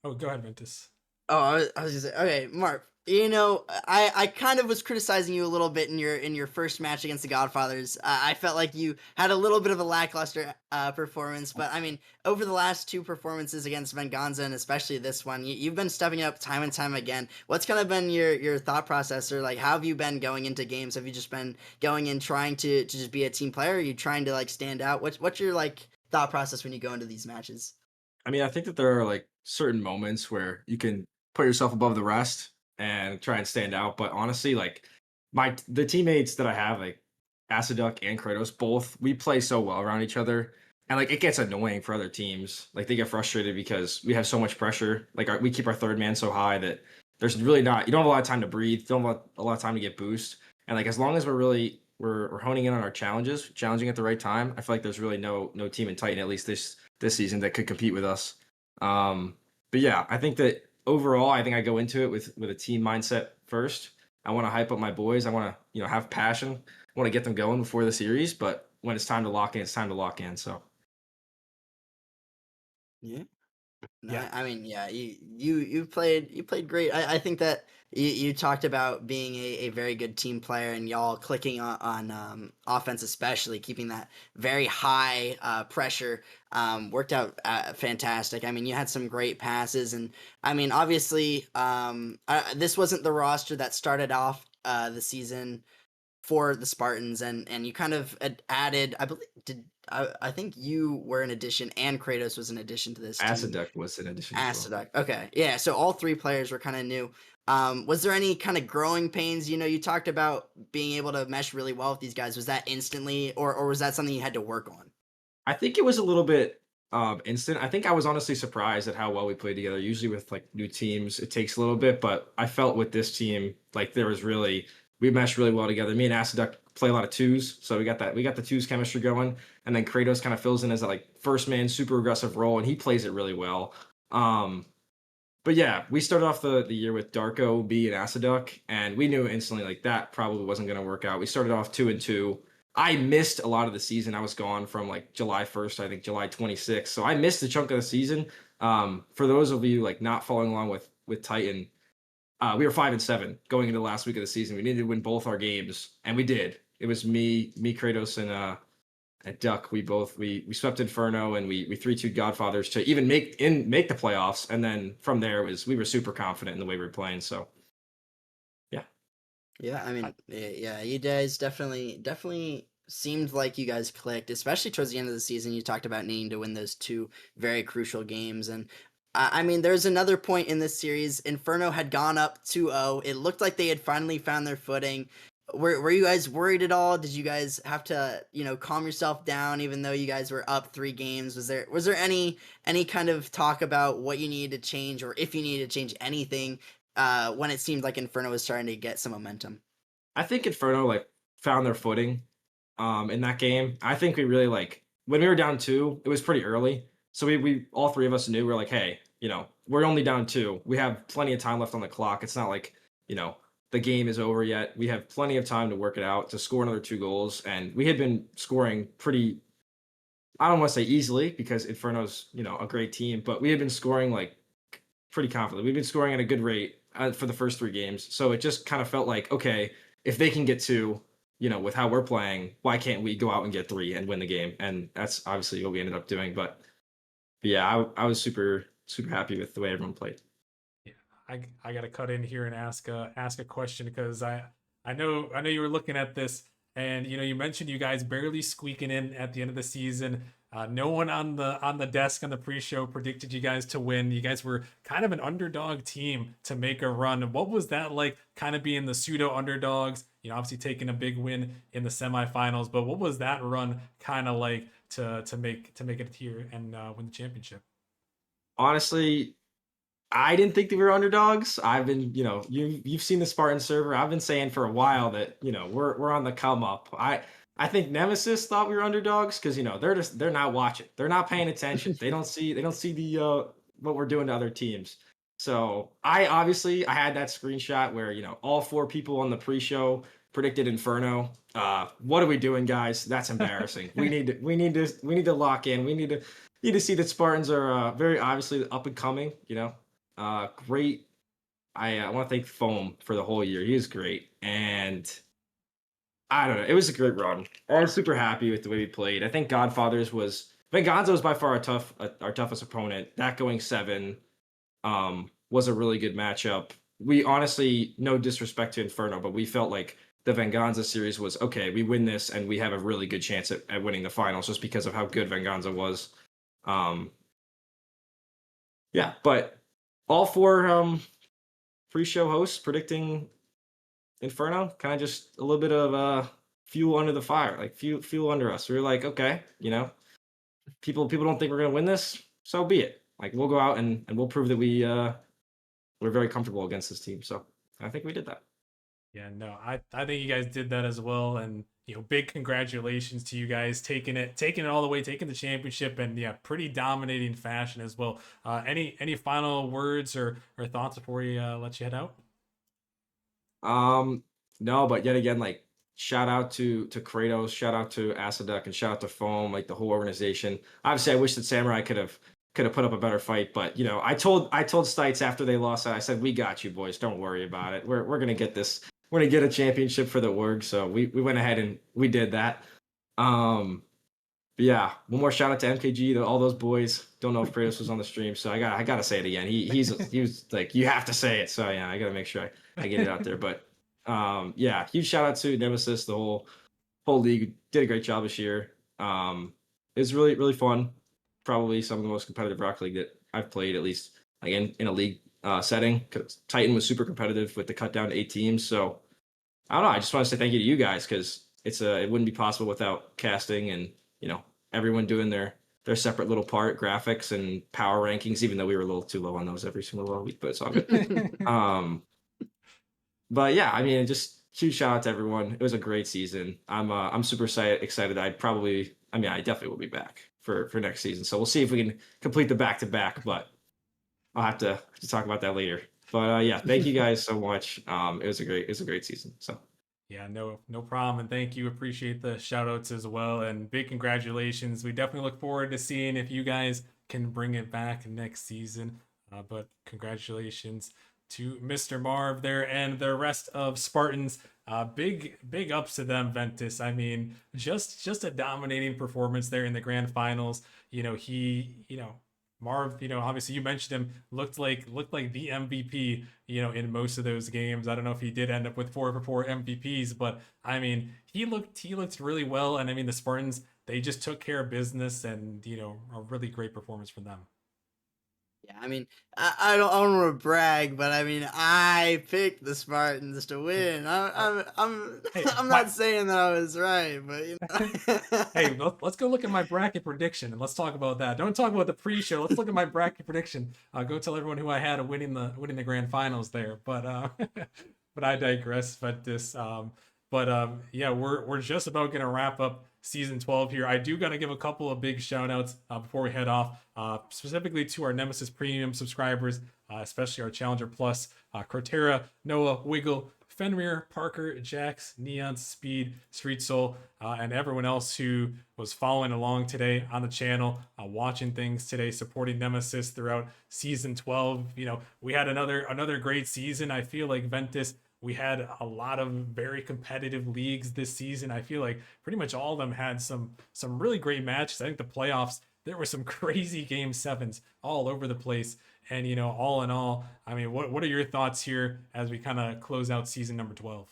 Oh, go ahead, Ventus. Oh, I was just okay, Mark. You know, I kind of was criticizing you a little bit in your first match against the Godfathers. I felt like you had a little bit of a lackluster performance, but I mean, over the last two performances against Venganza and especially this one, you've been stepping up time and time again. What's kind of been your thought process, or like how have you been going into games? Have you just been going in trying to just be a team player? Or are you trying to like stand out? What's your like thought process when you go into these matches? I mean, I think that there are like certain moments where you can put yourself above the rest and try and stand out. But honestly, like the teammates that I have, like Aciduck and Kratos, both we play so well around each other. And like it gets annoying for other teams. Like they get frustrated because we have so much pressure. Like we keep our third man so high that there's really not you don't have a lot of time to breathe, you don't have a lot of time to get boost. And like as long as we're honing in on our challenges, challenging at the right time, I feel like there's really no team in Titan, at least this season, that could compete with us. But yeah, I think that overall, I think I go into it with a team mindset first. I want to hype up my boys. I want to have passion. I want to get them going before the series. But when it's time to lock in, it's time to lock in. So Yeah. No, Yeah. I mean, yeah, you played great. I think that you talked about being a very good team player and y'all clicking on offense, especially keeping that very high pressure. Worked out fantastic. I mean, you had some great passes, and I mean, obviously, this wasn't the roster that started off the season for the Spartans, and you kind of added. I believe I think you were an addition, and Kratos was an addition to this team. Aciduck was an addition as well. Aciduck. Okay, yeah. So all three players were kind of new. Was there any kind of growing pains? You know, you talked about being able to mesh really well with these guys. Was that instantly, or was that something you had to work on? I think it was a little bit instant. I think I was honestly surprised at how well we played together. Usually with like new teams, it takes a little bit, but I felt with this team like we meshed really well together. Me and Aciduck play a lot of twos, so we got the twos chemistry going, and then Kratos kind of fills in as a like first man super aggressive role, and he plays it really well. Um, but yeah, we started off the year with Darko, B, and Aciduck, and we knew instantly like that probably wasn't going to work out. We started off 2-2. I missed a lot of the season. I was gone from like July 1st, I think July 26th. So I missed a chunk of the season. For those of you like not following along with Titan, we were 5-7 going into the last week of the season. We needed to win both our games, and we did. It was me, Kratos, and at Duck. We swept Inferno, and we 3-2 Godfathers to even make the playoffs. And then from there we were super confident in the way we were playing. So yeah. Yeah, I mean, yeah, you guys definitely seemed like you guys clicked, especially towards the end of the season. You talked about needing to win those two very crucial games, and I mean, there's another point in this series. Inferno had gone up 2-0. It looked like they had finally found their footing. Were you guys worried at all? Did you guys have to, calm yourself down even though you guys were up 3 games? Was there any kind of talk about what you needed to change or if you needed to change anything when it seemed like Inferno was starting to get some momentum? I think Inferno like found their footing in that game. I think we really like when we were down 2, it was pretty early. So we all three of us knew we're like, hey, we're only down 2. We have plenty of time left on the clock. It's not like, the game is over yet. We have plenty of time to work it out, to score another 2 goals. And we had been scoring pretty, I don't want to say easily because Inferno's, a great team, but we had been scoring like pretty confidently. We've been scoring at a good rate for the first 3 games. So it just kind of felt like, okay, if they can get 2, with how we're playing, why can't we go out and get 3 and win the game? And that's obviously what we ended up doing. But yeah, I was super, super happy with the way everyone played. I got to cut in here and ask a question because I know you were looking at this and you mentioned you guys barely squeaking in at the end of the season. No one on the desk on the pre-show predicted you guys to win. You guys were kind of an underdog team to make a run. What was that like, kind of being the pseudo underdogs? Obviously taking a big win in the semifinals, but what was that run kind of like to make it here and win the championship? Honestly, I didn't think that we were underdogs. I've been, you've seen the Spartan server. I've been saying for a while that, we're on the come up. I think Nemesis thought we were underdogs because, they're not watching. They're not paying attention. They don't see the what we're doing to other teams. So I had that screenshot where, all 4 people on the pre-show predicted Inferno. What are we doing, guys? That's embarrassing. We need to lock in. We need to see that Spartans are very obviously up and coming, great. I want to thank Foam for the whole year. He was great. And I don't know. It was a great run. I was super happy with the way we played. I think Godfathers was Venganza was by far our toughest opponent. That going 7 was a really good matchup. We honestly, no disrespect to Inferno, but we felt like the Venganza series was okay. We win this and we have a really good chance at winning the finals just because of how good Venganza was. Yeah, but all 4 pre-show hosts predicting Inferno, kind of just a little bit of fuel under the fire, like fuel under us. We were like, okay, people don't think we're gonna win this, so be it. Like we'll go out and we'll prove that we're very comfortable against this team. So I think we did that. Yeah, no, I think you guys did that as well, and big congratulations to you guys taking it all the way, taking the championship, and yeah, pretty dominating fashion as well. Any final words or thoughts before we let you head out? No, but yet again, like shout out to Kratos, shout out to Aciduck, and shout out to Foam, like the whole organization. Obviously, I wish that Samurai could have put up a better fight, but I told Stites after they lost, I said, we got you boys, don't worry about it. We're gonna get this. We're gonna get a championship for the org. So we went ahead and we did that. But yeah, one more shout out to MKG, all those boys. Don't know if Kratos was on the stream, so I gotta say it again. He was like, you have to say it. So yeah, I gotta make sure I get it out there. But yeah, huge shout out to Nemesis, the whole league did a great job this year. It was really, really fun. Probably some of the most competitive Rocket League that I've played, at least again in a league setting. Because Titan was super competitive with the cut down to 8 teams. So I don't know. I just want to say thank you to you guys because it wouldn't be possible without casting and everyone doing their separate little part, graphics and power rankings. Even though we were a little too low on those every single week, but it's all good. But yeah, I mean, just huge shout out to everyone. It was a great season. I'm super excited. I definitely will be back for next season. So we'll see if we can complete the back to back. But I'll have to talk about that later. But yeah, thank you guys so much. It was a great season. So Yeah, no problem. And thank you. Appreciate the shout outs as well. And big congratulations. We definitely look forward to seeing if you guys can bring it back next season. But congratulations to Mr. Marv there and the rest of Spartans. Big ups to them, Ventus. I mean, just a dominating performance there in the grand finals. Marv, obviously you mentioned him, looked like the MVP, in most of those games. I don't know if he did end up with 4 for 4 MVPs, but I mean, he looked really well, and I mean the Spartans, they just took care of business, and a really great performance from them. Yeah, I mean, I don't want to brag, but I mean, I picked the Spartans to win. Hey, I'm my not saying that I was right, but Hey, let's go look at my bracket prediction and let's talk about that. Don't talk about the pre-show. Let's look at my bracket prediction. Go tell everyone who I had winning the grand finals there. But but I digress. Yeah, we're just about gonna wrap up season 12 here. I do gotta give a couple of big shout outs before we head off, specifically to our Nemesis Premium subscribers, especially our Challenger Plus, Cortera, Noah, Wiggle, Fenrir, Parker, Jax, Neon, Speed, Street Soul, and everyone else who was following along today on the channel, watching things today, supporting Nemesis throughout season 12. We had another great season. I feel like Ventus, we had a lot of very competitive leagues this season. I feel like pretty much all of them had some really great matches. I think the playoffs, there were some crazy game sevens all over the place. And all in all, I mean, what are your thoughts here as we kind of close out season number 12?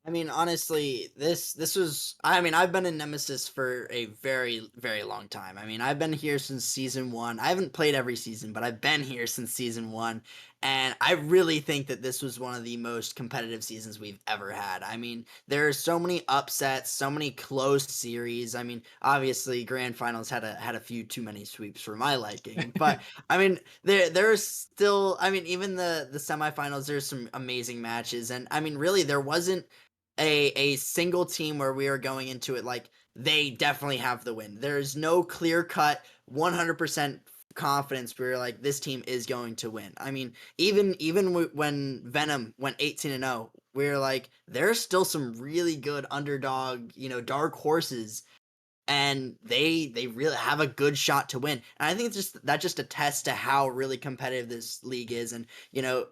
I mean, honestly, this was. I mean, I've been in Nemesis for a very very long time. I mean, I've been here since season one. I haven't played every season, but I've been here since season one, and I really think that this was one of the most competitive seasons we've ever had. I mean, there are so many upsets, so many close series. I mean, obviously, grand finals had a few too many sweeps for my liking, but I mean, there's still. I mean, even the semifinals, there's some amazing matches, and I mean, really, there wasn't a single team where we are going into it like they definitely have the win. There's no clear cut 100% confidence where you're like this team is going to win. I mean, even when Venom went 18-0, we're like there's still some really good underdog, dark horses, and they really have a good shot to win. And I think it's just attests to how really competitive this league is. And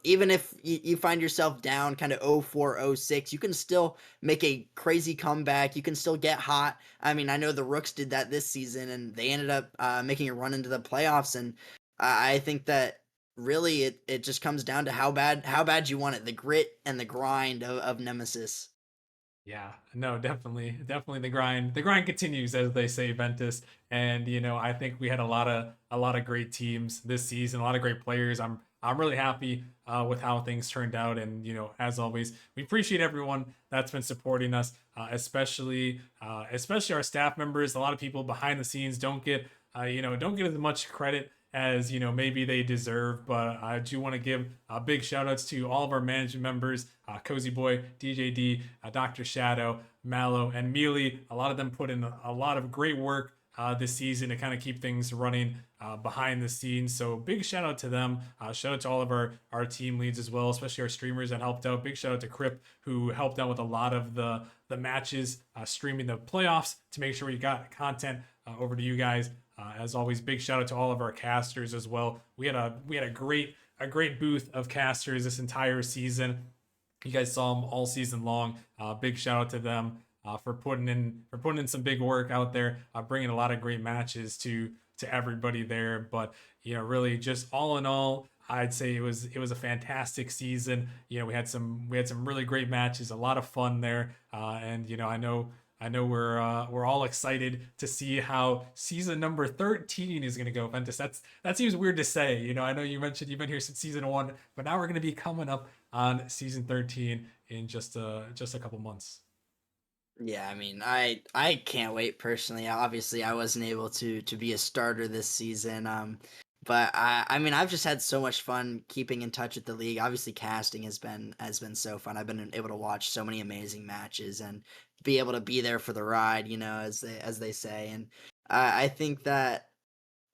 even if you find yourself down kind of 0-4, 0-6, you can still make a crazy comeback. You can still get hot. I mean, I know the Rooks did that this season, and they ended up making a run into the playoffs. And I think that really it just comes down to how bad you want it, the grit and the grind of Nemesis. Yeah, no, definitely the grind. The grind continues, as they say, Ventus. And I think we had a lot of great teams this season, a lot of great players. I'm really happy with how things turned out. And as always, we appreciate everyone that's been supporting us, especially our staff members. A lot of people behind the scenes don't get as much credit as maybe they deserve. But I do want to give big shout outs to all of our management members, Cozy Boy, DJD, Dr. Shadow, Mallow, and Mealy. A lot of them put in a lot of great work this season to kind of keep things running behind the scenes. So big shout out to them. Shout out to all of our team leads as well, especially our streamers that helped out. Big shout out to Crip, who helped out with a lot of the matches, streaming the playoffs to make sure we got content over to you guys. As always, big shout out to all of our casters as well. We had a great booth of casters this entire season. You guys saw them all season long. Big shout out to them for putting in some big work out there, bringing a lot of great matches to everybody there. But really, just all in all, I'd say it was a fantastic season. We had some really great matches, a lot of fun there, and I know we're all excited to see how season number 13 is going to go. Ventus, that seems weird to say. I know you mentioned you've been here since season 1, but now we're going to be coming up on season 13 in just a couple months. Yeah, I mean, I can't wait personally. Obviously, I wasn't able to be a starter this season. But I mean, I've just had so much fun keeping in touch with the league. Obviously, casting has been so fun. I've been able to watch so many amazing matches and be able to be there for the ride, as they say. And I think that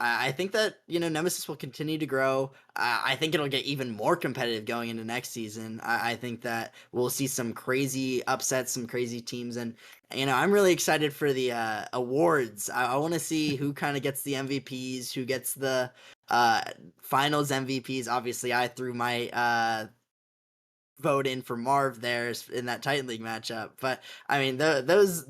I think that, you know, Nemesis will continue to grow. I think it'll get even more competitive going into next season. I think that we'll see some crazy upsets, some crazy teams, and you know, I'm really excited for the awards. I want to see who kind of gets the MVPs, who gets the uh, finals MVPs. Obviously, I threw my vote in for Marv there in that Titan League matchup. But I mean, those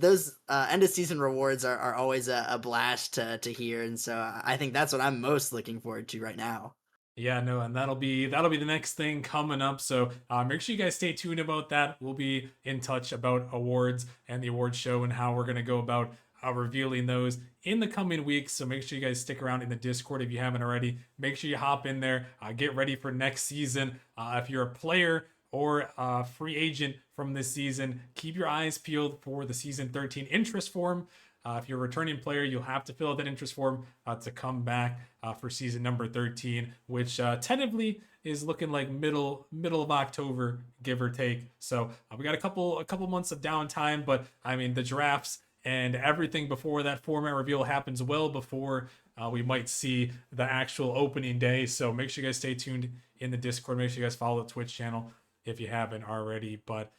end of season rewards are always a blast to hear, and so I think that's what I'm most looking forward to right now. Yeah, no, and that'll be the next thing coming up. So make sure you guys stay tuned about that. We'll be in touch about awards and the award show and how we're gonna go about revealing those in the coming weeks. So make sure you guys stick around in the Discord if you haven't already. Make sure you hop in there. Get ready for next season. If you're a player or a free agent from this season, keep your eyes peeled for the season 13 interest form. If you're a returning player, you'll have to fill out that interest form to come back for season number 13, which tentatively is looking like middle of October, give or take. So we got a couple months of downtime, but I mean the drafts and everything before that format reveal happens well before we might see the actual opening day. So make sure you guys stay tuned in the Discord. Make sure you guys follow the Twitch channel if you haven't already. But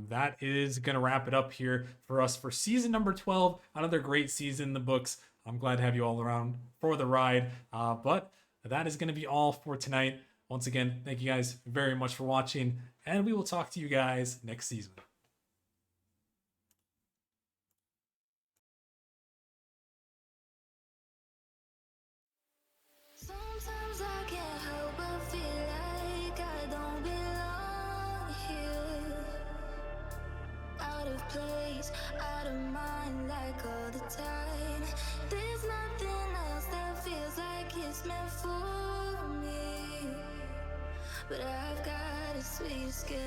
that is going to wrap it up here for us for season number 12. Another great season in the books. I'm glad to have you all around for the ride. But that is going to be all for tonight. Once again, thank you guys very much for watching, and we will talk to you guys next season. Sometimes I can't help but feel like I don't belong here. Out of place, out of mind, like all the time. There's nothing else that feels like it's meant for me. But I've got a sweet escape.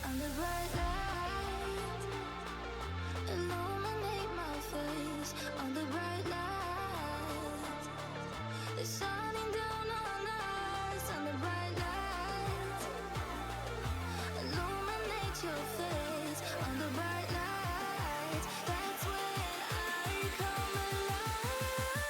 Under bright light, illuminate my face. Under bright light, they're shining down on us. Under bright light, illuminate your face. Under bright light, that's when I come alive.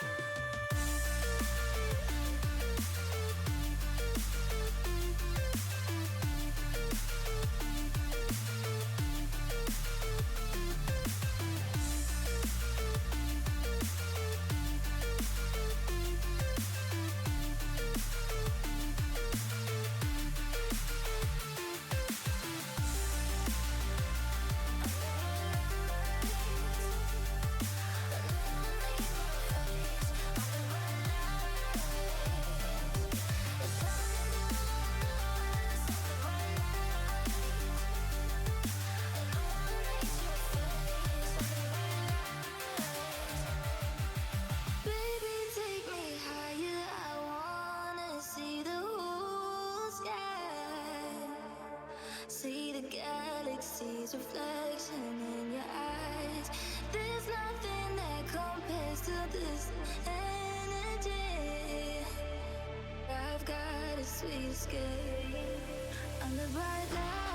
Baby, take me higher. I wanna see the whole sky. See the galaxy's reflection in your eyes. There's nothing that compares to this energy. I've got a sweet escape under bright light.